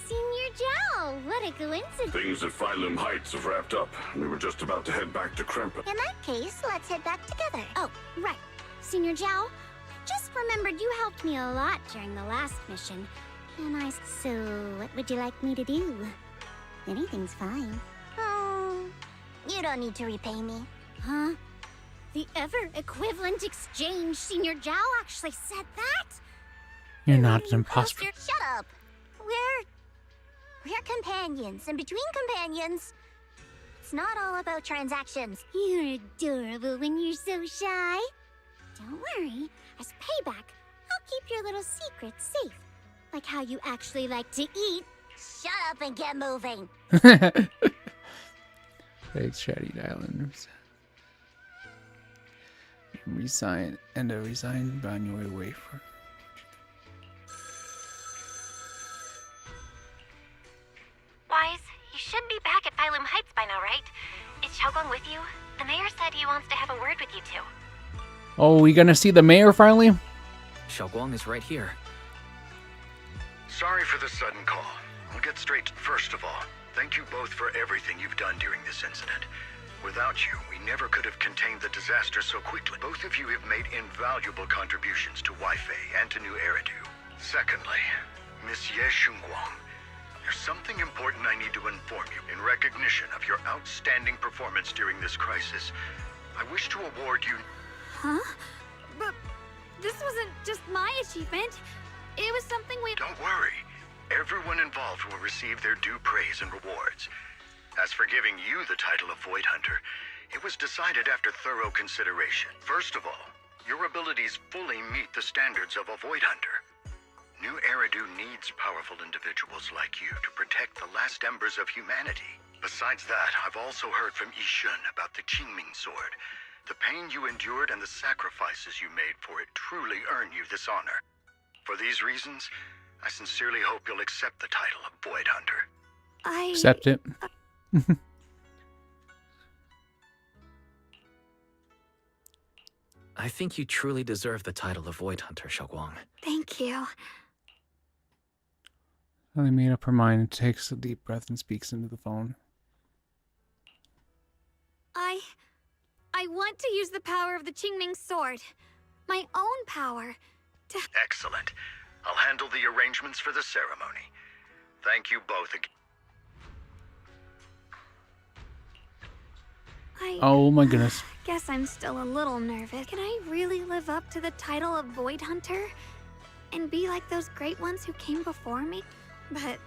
Senior Zhao, what a coincidence. Things at Phylum Heights have wrapped up. We were just about to head back to Krempen. In that case, let's head back together. Oh, right. Senior Zhao, Just remembered you helped me a lot during the last mission. And so what would you like me to do? Anything's fine. Oh, you don't need to repay me. Huh? The ever-equivalent exchange, Senior Zhao actually said that? You're not an imposter. Shut up. We're companions, and between companions, it's not all about transactions. You're adorable when you're so shy. Don't worry, as payback, I'll keep your little secrets safe. Like how you actually like to eat. Shut up and get moving. Fake Shady Islanders. Resign and a resigned on your way for. Wise, you should be back at Phylum Heights by now, right? Is Xiaoguang with you? The mayor said he wants to have a word with you two. Oh, we gonna see the mayor finally? Xiaoguang is right here. Sorry for the sudden call. I'll get straight to first of all. Thank you both for everything you've done during this incident. Without you, we never could have contained the disaster so quickly. Both of you have made invaluable contributions to Weifei and to New Eridu. Secondly, Miss Ye Shunguang, there's something important I need to inform you. In recognition of your outstanding performance during this crisis, I wish to award you... Huh? But this wasn't just my achievement. It was something we... Don't worry. Everyone involved will receive their due praise and rewards. As for giving you the title of Void Hunter, it was decided after thorough consideration. First of all, your abilities fully meet the standards of a Void Hunter. New Eridu needs powerful individuals like you to protect the last embers of humanity. Besides that, I've also heard from Yishun about the Qingming Sword. The pain you endured and the sacrifices you made for it truly earn you this honor. For these reasons, I sincerely hope you'll accept the title of Void Hunter. Accept it. I think you truly deserve the title of Void Hunter, Xiaoguang. Thank you. Ellie made up her mind and takes a deep breath and speaks into the phone. I want to use the power of the Qingming Sword. My own power. To... Excellent. I'll handle the arrangements for the ceremony. Thank you both again. Oh my goodness. Guess I'm still a little nervous. Can I really live up to the title of Void Hunter? And be like those great ones who came before me? But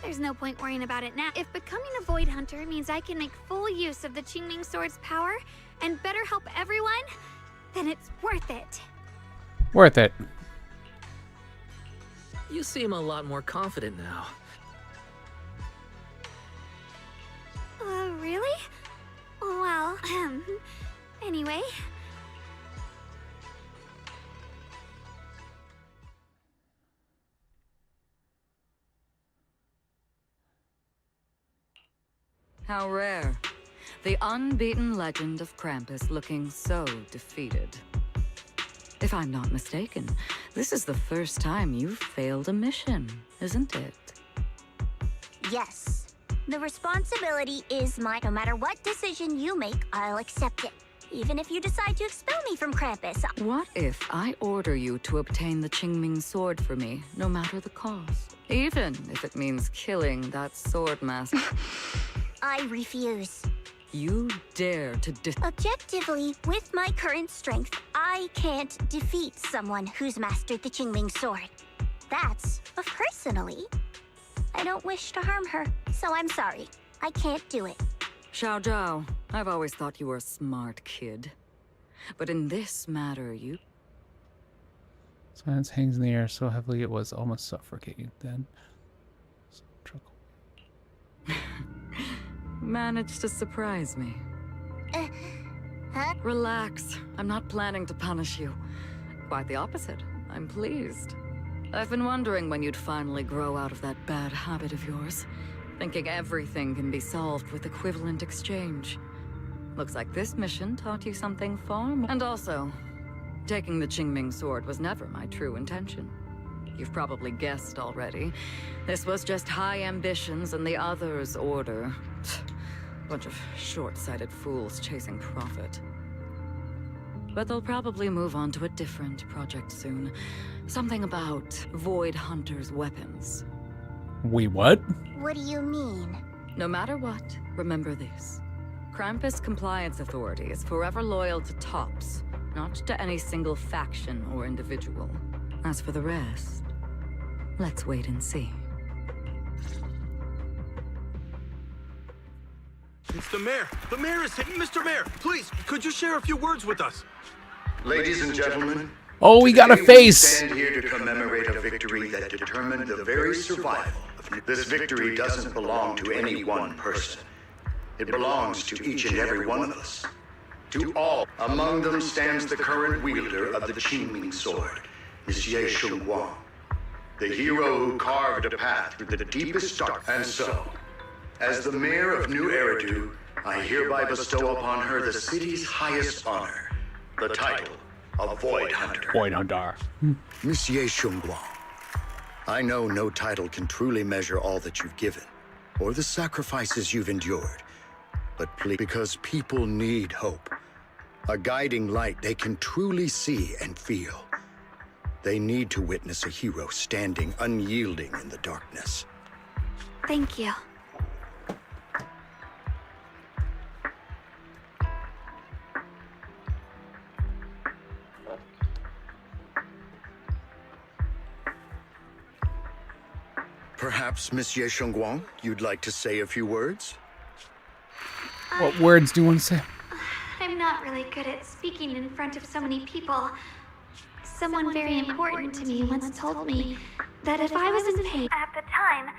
there's no point worrying about it now. If becoming a Void Hunter means I can make full use of the Qingming Sword's power and better help everyone, then it's worth it. Worth it. You seem a lot more confident now. Really? Well, anyway. How rare. The unbeaten legend of Krampus looking so defeated. If I'm not mistaken, this is the first time you've failed a mission, isn't it? Yes. The responsibility is mine. No matter what decision you make, I'll accept it. Even if you decide to expel me from Krampus. What if I order you to obtain the Qingming Sword for me, no matter the cost? Even if it means killing that sword master. I refuse. You dare to Objectively, with my current strength, I can't defeat someone who's mastered the Qingming Sword. That's personally. I don't wish to harm her, so I'm sorry. I can't do it. Xiao Zhao, I've always thought you were a smart kid. But in this matter, you... Silence hangs in the air so heavily it was almost suffocating. Then... Managed to surprise me. Huh? Relax. I'm not planning to punish you. Quite the opposite. I'm pleased. I've been wondering when you'd finally grow out of that bad habit of yours. Thinking everything can be solved with equivalent exchange. Looks like this mission taught you something far more. And also, taking the Qingming Sword was never my true intention. You've probably guessed already. This was just high ambitions and the others' order. Bunch of short-sighted fools chasing profit. But they'll probably move on to a different project soon. Something about Void Hunter's weapons. Wait, what? What do you mean? No matter what, remember this. Krampus Compliance Authority is forever loyal to TOPS, not to any single faction or individual. As for the rest, let's wait and see. It's the mayor. The mayor is hitting. Mr. Mayor, please, could you share a few words with us? Ladies and gentlemen, oh, we got a today face. We stand here to commemorate a victory that determined the very survival of this victory doesn't belong to any one person. It belongs to each and every one of us. To all. Among them stands the current wielder of the Qingming sword, Monsieur Shunguang, the hero who carved a path through the deepest dark. And so, as the mayor of New Eridu, I hereby bestow upon her the city's highest honor, the title of Void Hunter. Void Hunter. Monsieur Shunguang, I know no title can truly measure all that you've given, or the sacrifices you've endured. But please, because people need hope, a guiding light they can truly see and feel. They need to witness a hero standing unyielding in the darkness. Thank you. Perhaps, Monsieur Shunguang, you'd like to say a few words? What words do you want to say? I'm not really good at speaking in front of so many people. Someone very important to me once told me that if I was in pain... At the time,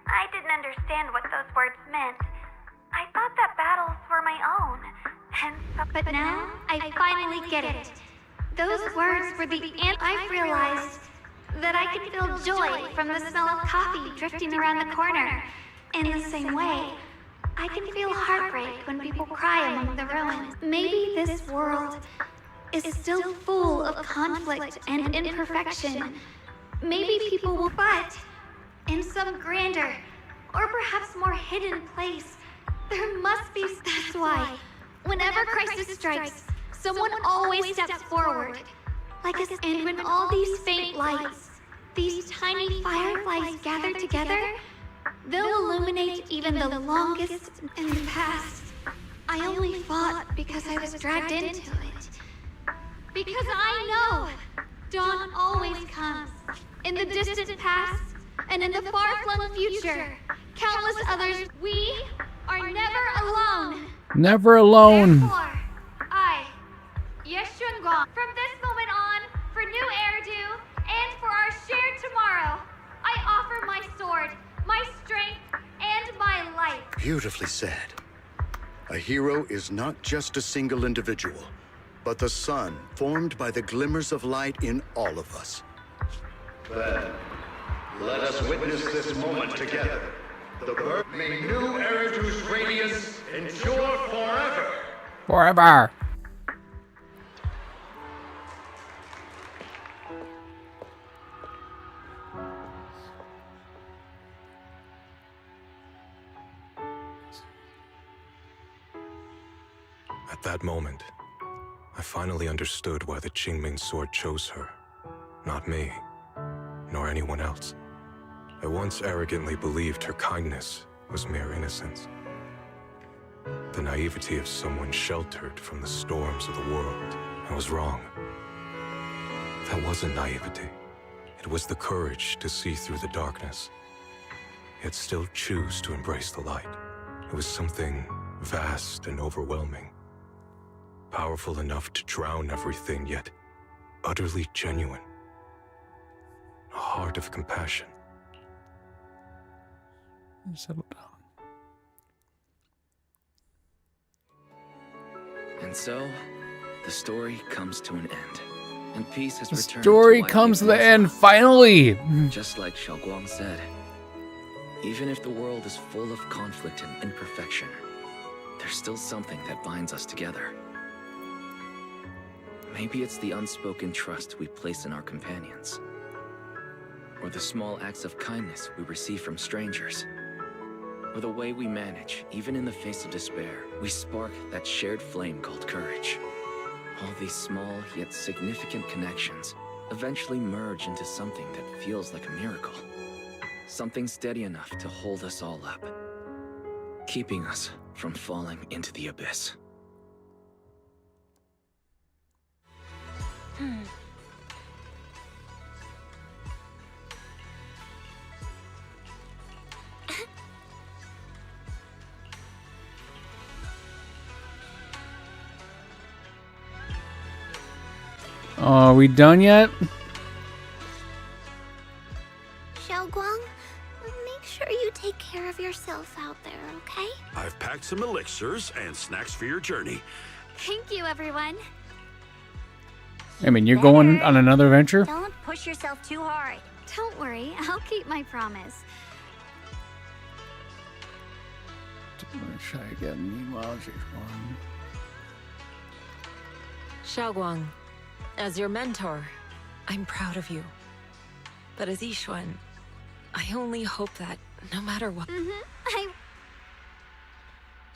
I didn't understand what those words meant. I thought that battles were my own. But now, I finally get it. Those words were the I've realized that I can feel joy from the smell of coffee drifting around the corner. In the same way, I can feel heartbreak when people cry among the ruins. Maybe this world is still full of conflict and imperfection. Maybe people will, but in some grander, or perhaps more hidden place, there must be. That's why, whenever crisis strikes, someone always steps forward. Like us, and when all these faint lights, these tiny fireflies gather together, they'll illuminate even the longest in the past. I only fought because I was dragged into it. Because I know dawn always comes. In the distant past, and in the far-flung future, countless others, we are never alone. Never alone. Therefore, I, Yeshunguang, from this moment on, for New Eridu, and for our shared tomorrow, I offer my sword, my strength, and my life. Beautifully said. A hero is not just a single individual, but the sun formed by the glimmers of light in all of us. Then, let us witness this moment together. The birth may New Eridu's radiance endure forever. Forever. At that moment, I finally understood why the Qingming sword chose her. Not me, nor anyone else. I once arrogantly believed her kindness was mere innocence. The naivety of someone sheltered from the storms of the world. I was wrong. That wasn't naivety. It was the courage to see through the darkness, yet still choose to embrace the light. It was something vast and overwhelming. Powerful enough to drown everything, yet utterly genuine. A heart of compassion. Settle down. And so, the story comes to an end, and peace has The returned. story comes to the end, finally! Just like Xiaoguang said, even if the world is full of conflict and imperfection, there's still something that binds us together. Maybe it's the unspoken trust we place in our companions, or the small acts of kindness we receive from strangers, or the way we manage, even in the face of despair, we spark that shared flame called courage. All these small yet significant connections eventually merge into something that feels like a miracle. Something steady enough to hold us all up, keeping us from falling into the abyss. Are we done yet? Xiaoguang, make sure you take care of yourself out there, okay? I've packed some elixirs and snacks for your journey. Thank you, everyone. I mean, you're going on another adventure? Don't push yourself too hard. Don't worry, I'll keep my promise. I'm gonna try again. Meanwhile, she's one. Xiaoguang, as your mentor, I'm proud of you. But as Yixuan, I only hope that no matter what.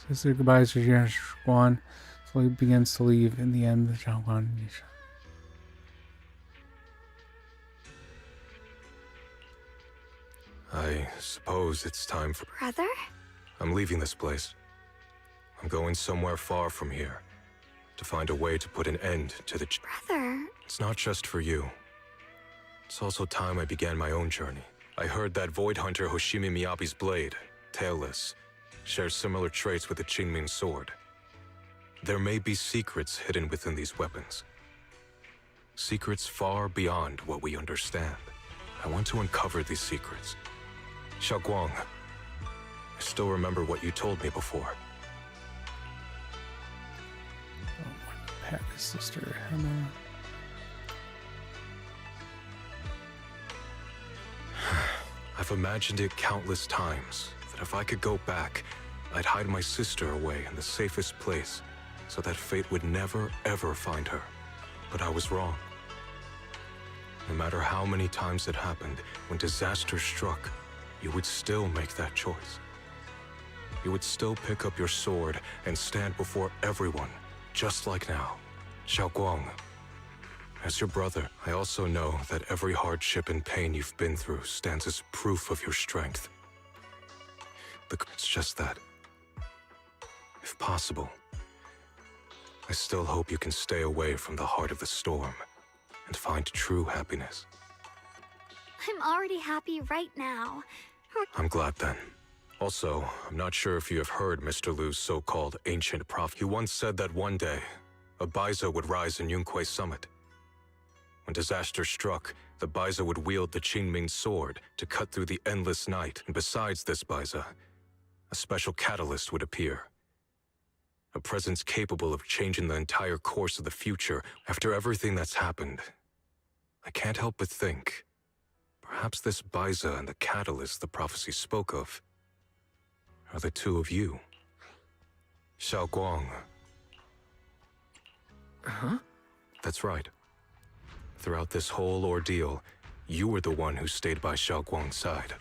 Sister goodbyes to Xiaoguang. Slowly begins to leave. In the end, the Xiaoguang. I suppose it's time for... Brother? I'm leaving this place. I'm going somewhere far from here to find a way to put an end to the... Brother? It's not just for you. It's also time I began my own journey. I heard that Void Hunter Hoshimi Miyabi's blade, Tailless, shares similar traits with the Qingming sword. There may be secrets hidden within these weapons. Secrets far beyond what we understand. I want to uncover these secrets. Xiaoguang, I still remember what you told me before. Pat his sister, Hannah. I've imagined it countless times, that if I could go back, I'd hide my sister away in the safest place, so that fate would never, ever find her. But I was wrong. No matter how many times it happened, when disaster struck, you would still make that choice. You would still pick up your sword and stand before everyone, just like now. Xiaoguang, as your brother, I also know that every hardship and pain you've been through stands as proof of your strength. It's just that, if possible, I still hope you can stay away from the heart of the storm and find true happiness. I'm already happy right now. I'm glad then. Also, I'm not sure if you have heard Mr. Liu's so-called ancient prophet. He once said that one day, a Baiza would rise in Yunque Summit. When disaster struck, the Baiza would wield the Qingming sword to cut through the endless night. And besides this Baiza, a special catalyst would appear. A presence capable of changing the entire course of the future. After everything that's happened, I can't help but think, perhaps this Baiza and the catalyst the prophecy spoke of are the two of you. Xiaoguang. Huh? That's right. Throughout this whole ordeal, you were the one who stayed by Xiaoguang's side.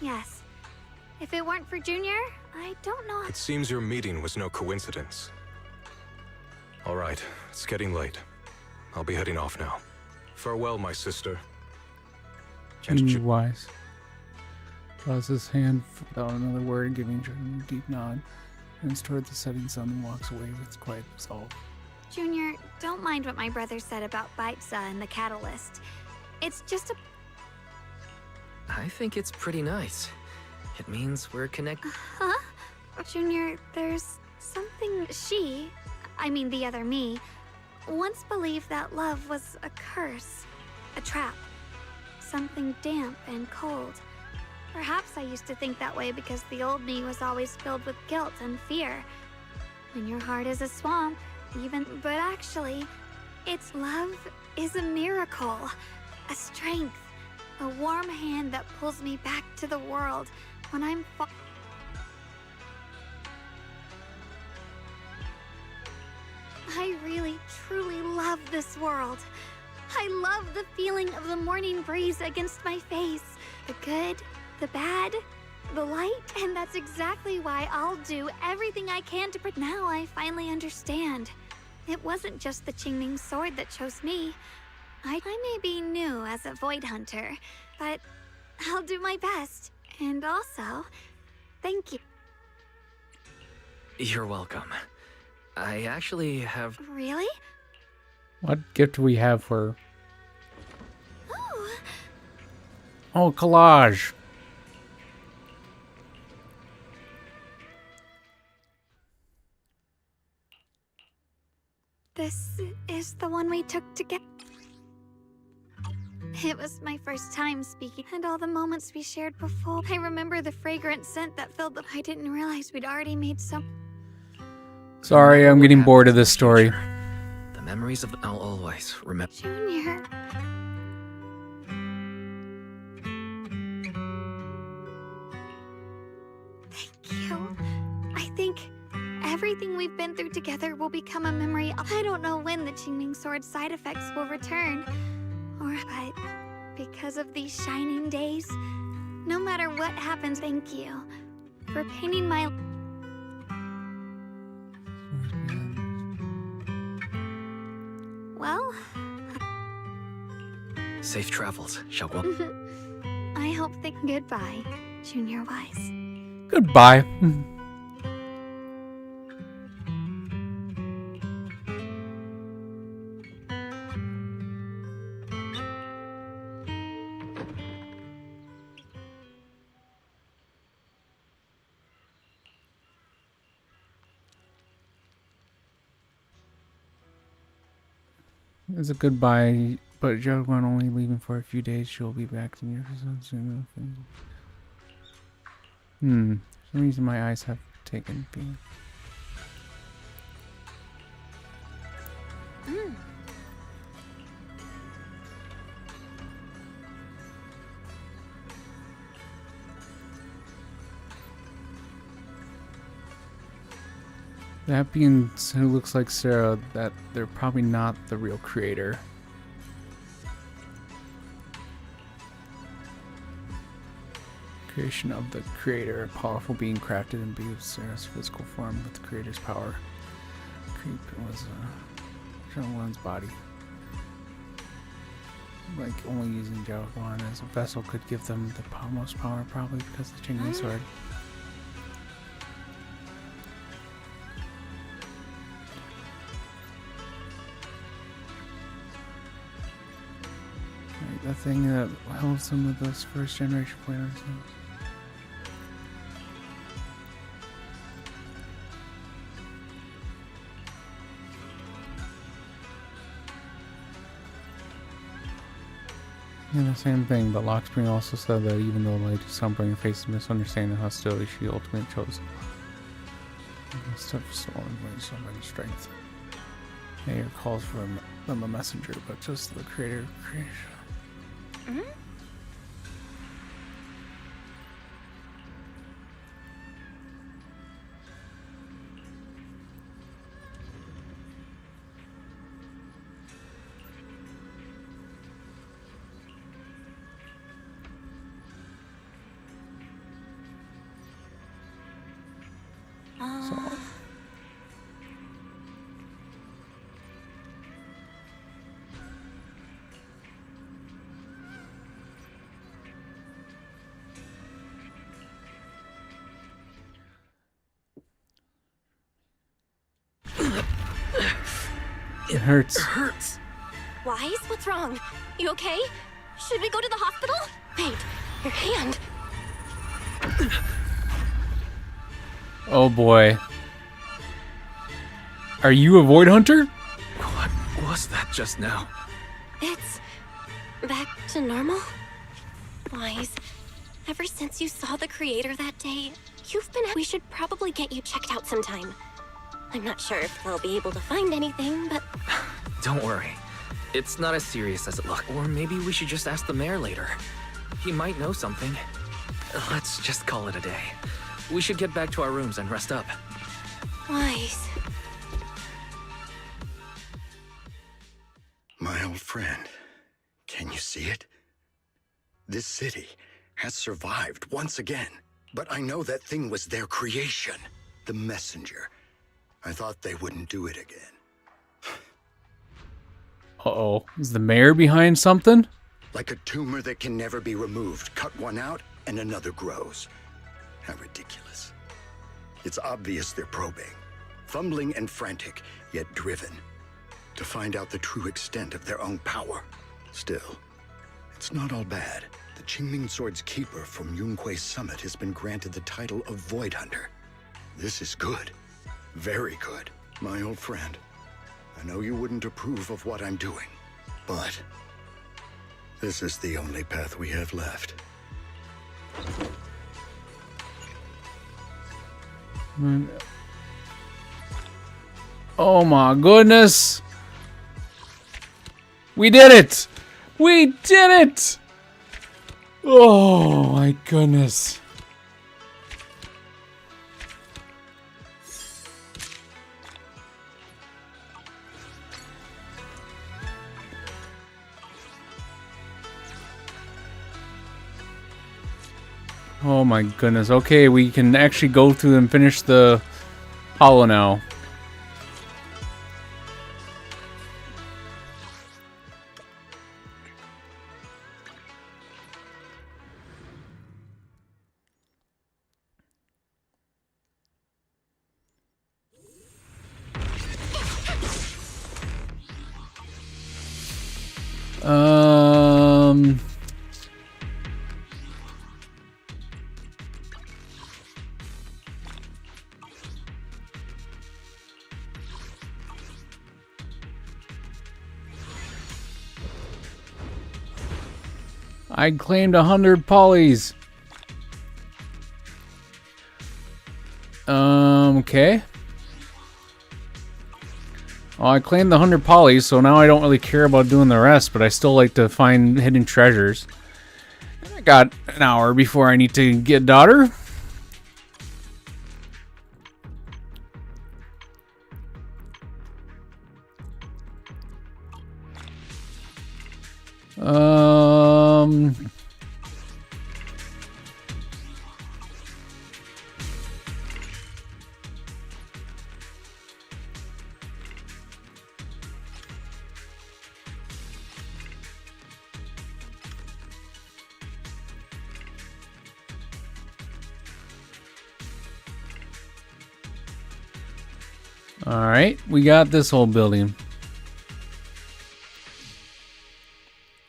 Yes. If it weren't for Junior, I don't know. It seems your meeting was no coincidence. All right, it's getting late. I'll be heading off now. Farewell, my sister. Junior wise. Draws his hand without another word, giving Junior a deep nod. Turns toward the setting sun and walks away with quiet resolve. Junior, don't mind what my brother said about Baiza and the catalyst. It's just a... I think it's pretty nice. It means we're connected. Huh? Junior, there's something I mean the other me, once believed that love was a curse, a trap, something damp and cold. Perhaps I used to think that way because the old me was always filled with guilt and fear. When your heart is a swamp, but actually, its love is a miracle, a strength, a warm hand that pulls me back to the world when I'm I really, truly love this world. I love the feeling of the morning breeze against my face. The good, the bad, the light, and that's exactly why I'll do everything I can to... Now I finally understand. It wasn't just the Qingming sword that chose me. I may be new as a Void Hunter, but I'll do my best. And also, thank you. You're welcome. I actually have... Really? What gift do we have for... Oh, Oh, collage. this is the one we took to get. It was my first time speaking, and all the moments we shared before. I remember the fragrant scent that filled the... I didn't realize we'd already made some... Sorry, I'm getting bored of this story. The memories of... I'll always remember... Junior. Thank you. I think everything we've been through together will become a memory. I don't know when the Qingming Sword's side effects will return. But because of these shining days, no matter what happens, thank you for painting my... Well... Safe travels, Xiaoguang. I hope that... Goodbye, Junior Wise. Goodbye. It's a goodbye, but Xiaoguang only leaving for a few days. She'll be back to me soon. For some reason my eyes have taken being. That being who looks like Sarah, that they're probably not the real creator. Creation of the creator, a powerful being crafted and imbued Sarah's physical form with the creator's power. Creep was Xiaoguang's body. Like only using Xiaoguang as a vessel could give them the most power, probably because of the Qingming sword. The thing that held some of those first generation players. Yeah, the same thing, but Lockspring also said that even though Lady Sunbringer faces misunderstanding and hostility, she ultimately chose instead of stolen Lady Sunbringer's strength. Mayor calls for them a messenger, but just the creator of creation. It hurts. It hurts. Wise, what's wrong? You okay? Should we go to the hospital? Wait, your hand. Oh boy. Are you a Void Hunter? What was that just now? It's back to normal? Wise, ever since you saw the creator that day, you've been... We should probably get you checked out sometime. I'm not sure if they'll be able to find anything, but... Don't worry. It's not as serious as it looks. Or maybe we should just ask the mayor later. He might know something. Let's just call it a day. We should get back to our rooms and rest up. Wise. My old friend, can you see it? This city has survived once again. But I know that thing was their creation. The messenger. I thought they wouldn't do it again. Uh-oh. Is the mayor behind something? Like a tumor that can never be removed. Cut one out and another grows. How ridiculous. It's obvious they're probing. Fumbling and frantic, yet driven. To find out the true extent of their own power. Still, it's not all bad. The Qingming Sword's keeper from Yunque's summit has been granted the title of Void Hunter. This is good. Very good. My old friend, I know you wouldn't approve of what I'm doing, but this is the only path we have left. Oh my goodness! We did it! We did it! Oh my goodness. Oh my goodness. Okay, we can actually go through and finish the hollow now. I claimed 100 polys. Okay. Well, I claimed the 100 polys, so now I don't really care about doing the rest, but I still like to find hidden treasures. I got an hour before I need to get daughter. Alright, we got this whole building.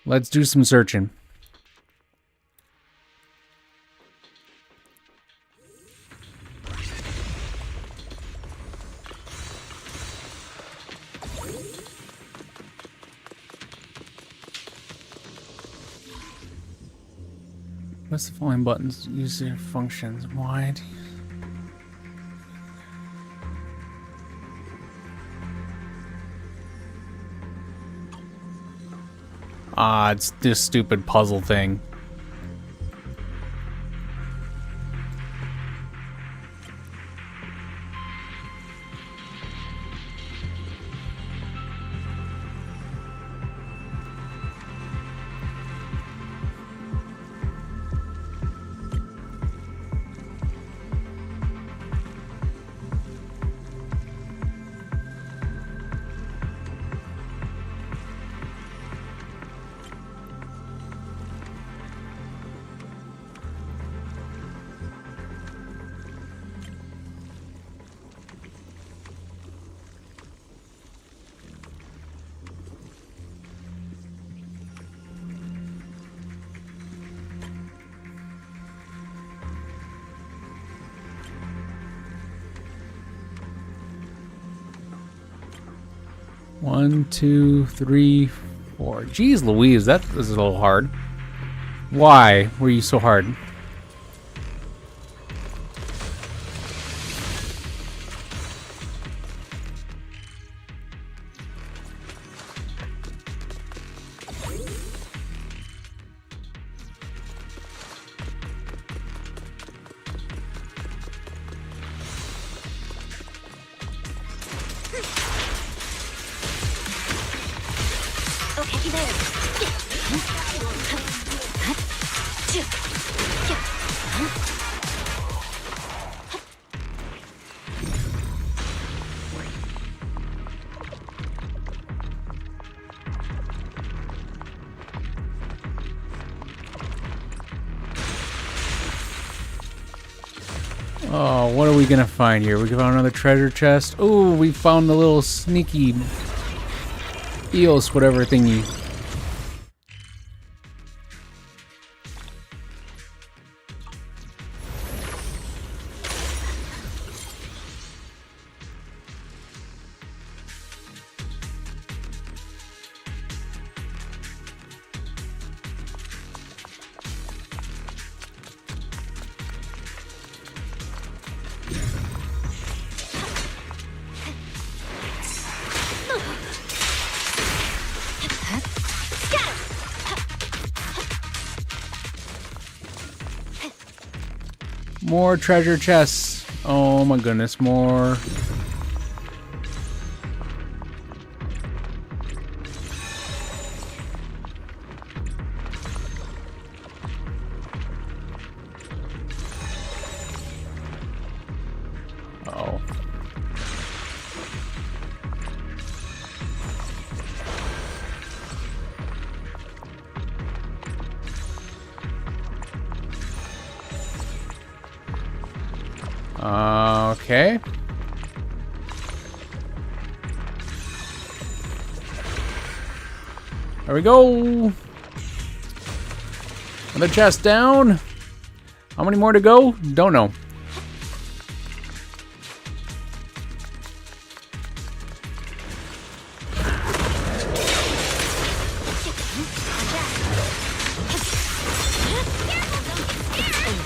Let's do some searching. What's the following buttons? Use their functions. Why? Ah, it's this stupid puzzle thing. One, two, three, four. Jeez Louise, that was a little hard. Why were you so hard? Okay, there. Oh, what are we gonna find here? We found another treasure chest. Oh, we found the little sneaky eels, whatever thingy. More treasure chests. Oh my goodness, more. Uh-oh. Okay. There we go. Another chest down. How many more to go? Don't know.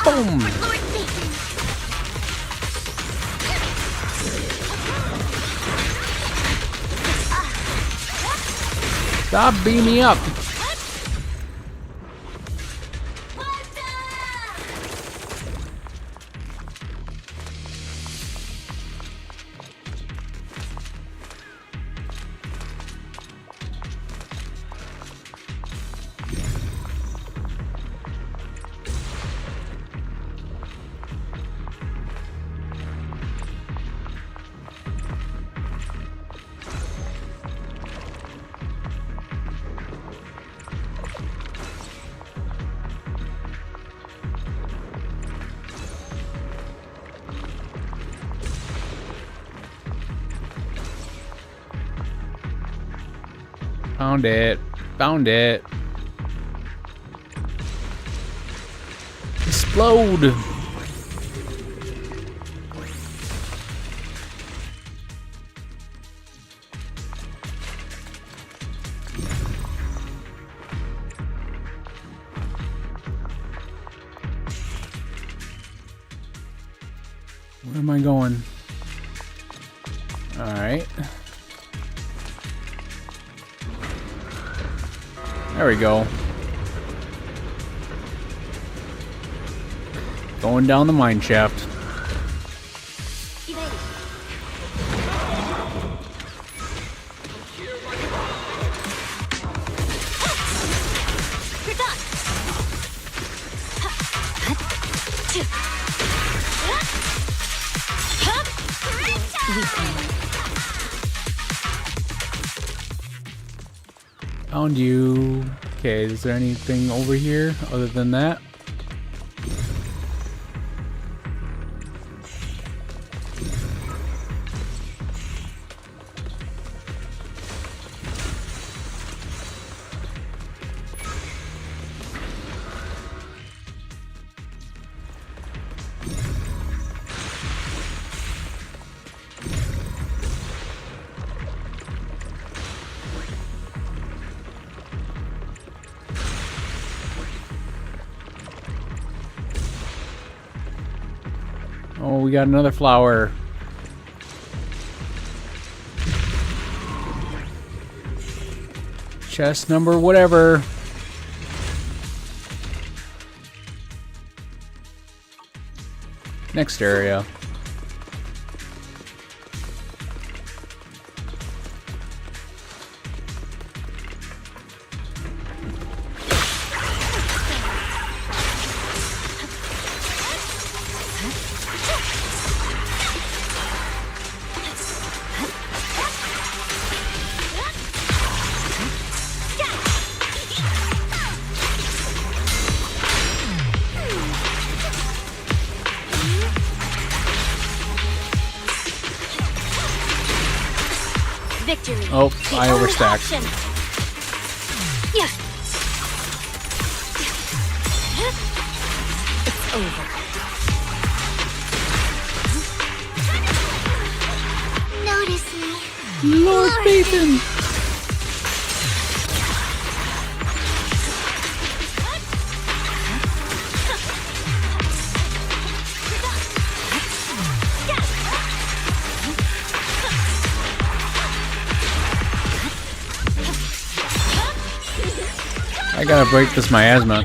Boom. Stop beating me up. Found it. Found it. Explode. Where am I going? All right. There we go. Going down the mine shaft. Found you. Okay, is there anything over here other than that? Oh, we got another flower. Chest number whatever. Next area. victory. Oh, The I only overstacked. option. Yeah. It's over. Notice me. Lord Phaeton. I gotta break this miasma.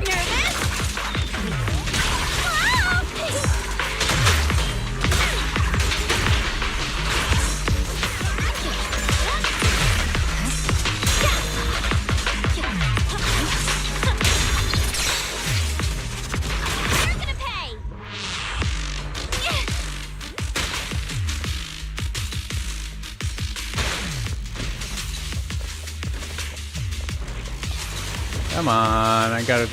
Come on, I gotta.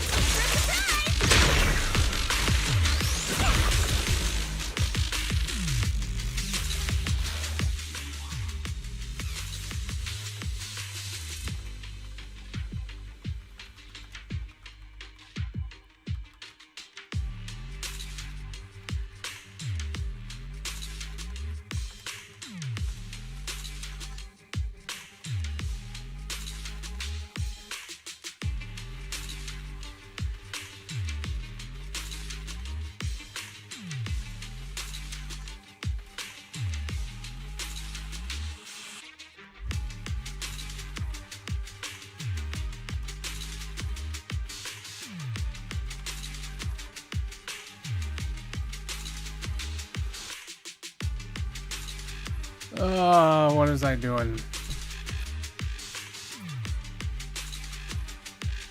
Oh, what is I doing?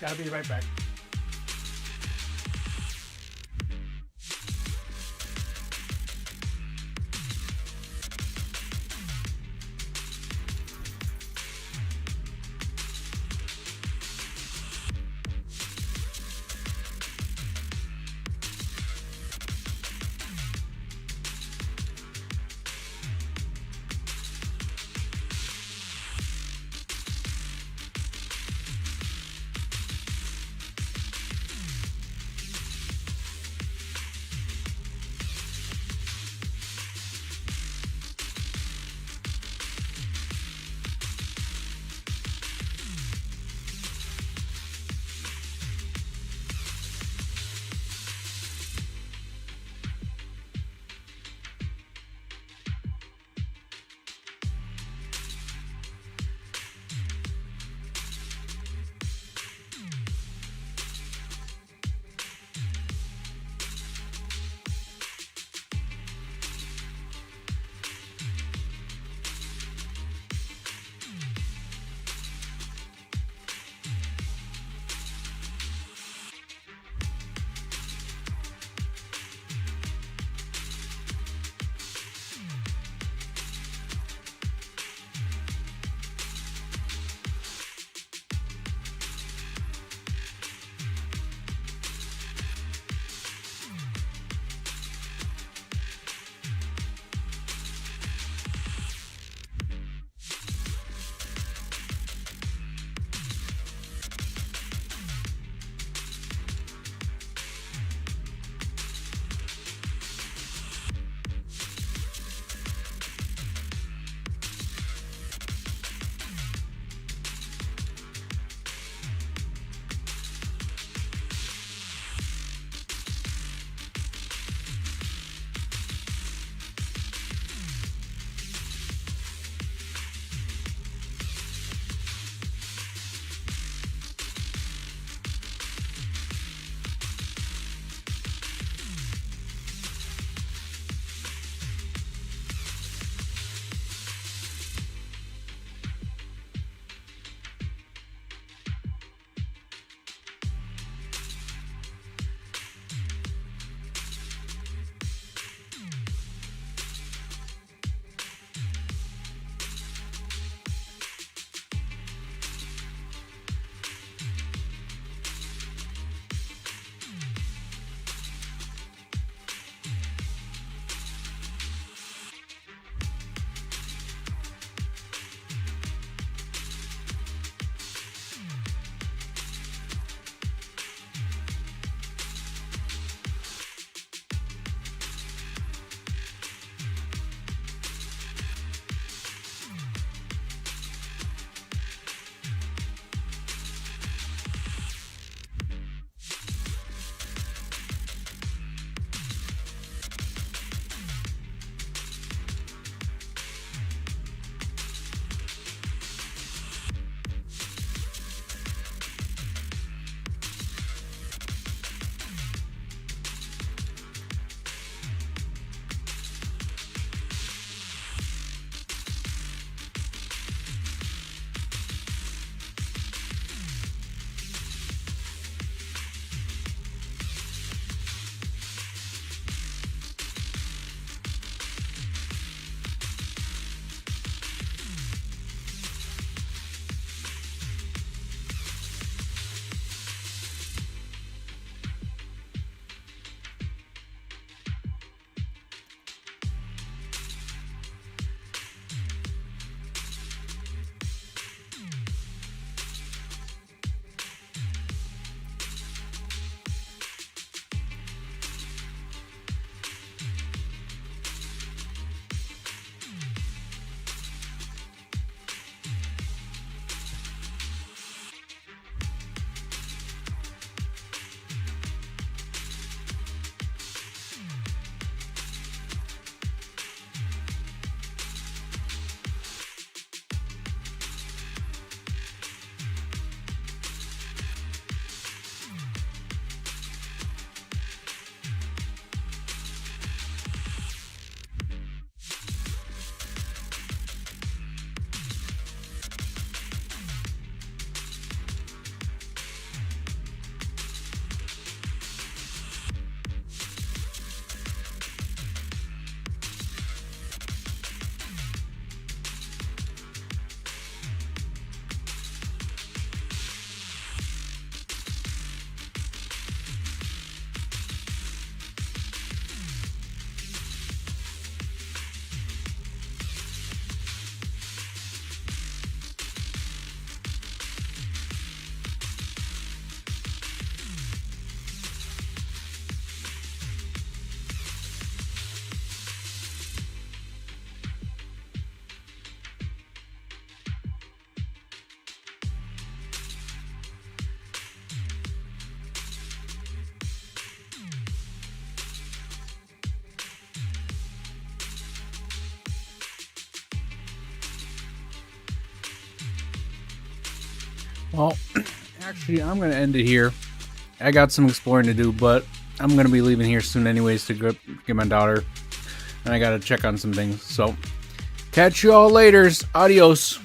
Gotta be right back. Well, actually, I'm going to end it here. I got some exploring to do, but I'm going to be leaving here soon anyways to get my daughter. And I got to check on some things. So, catch you all later. Adios.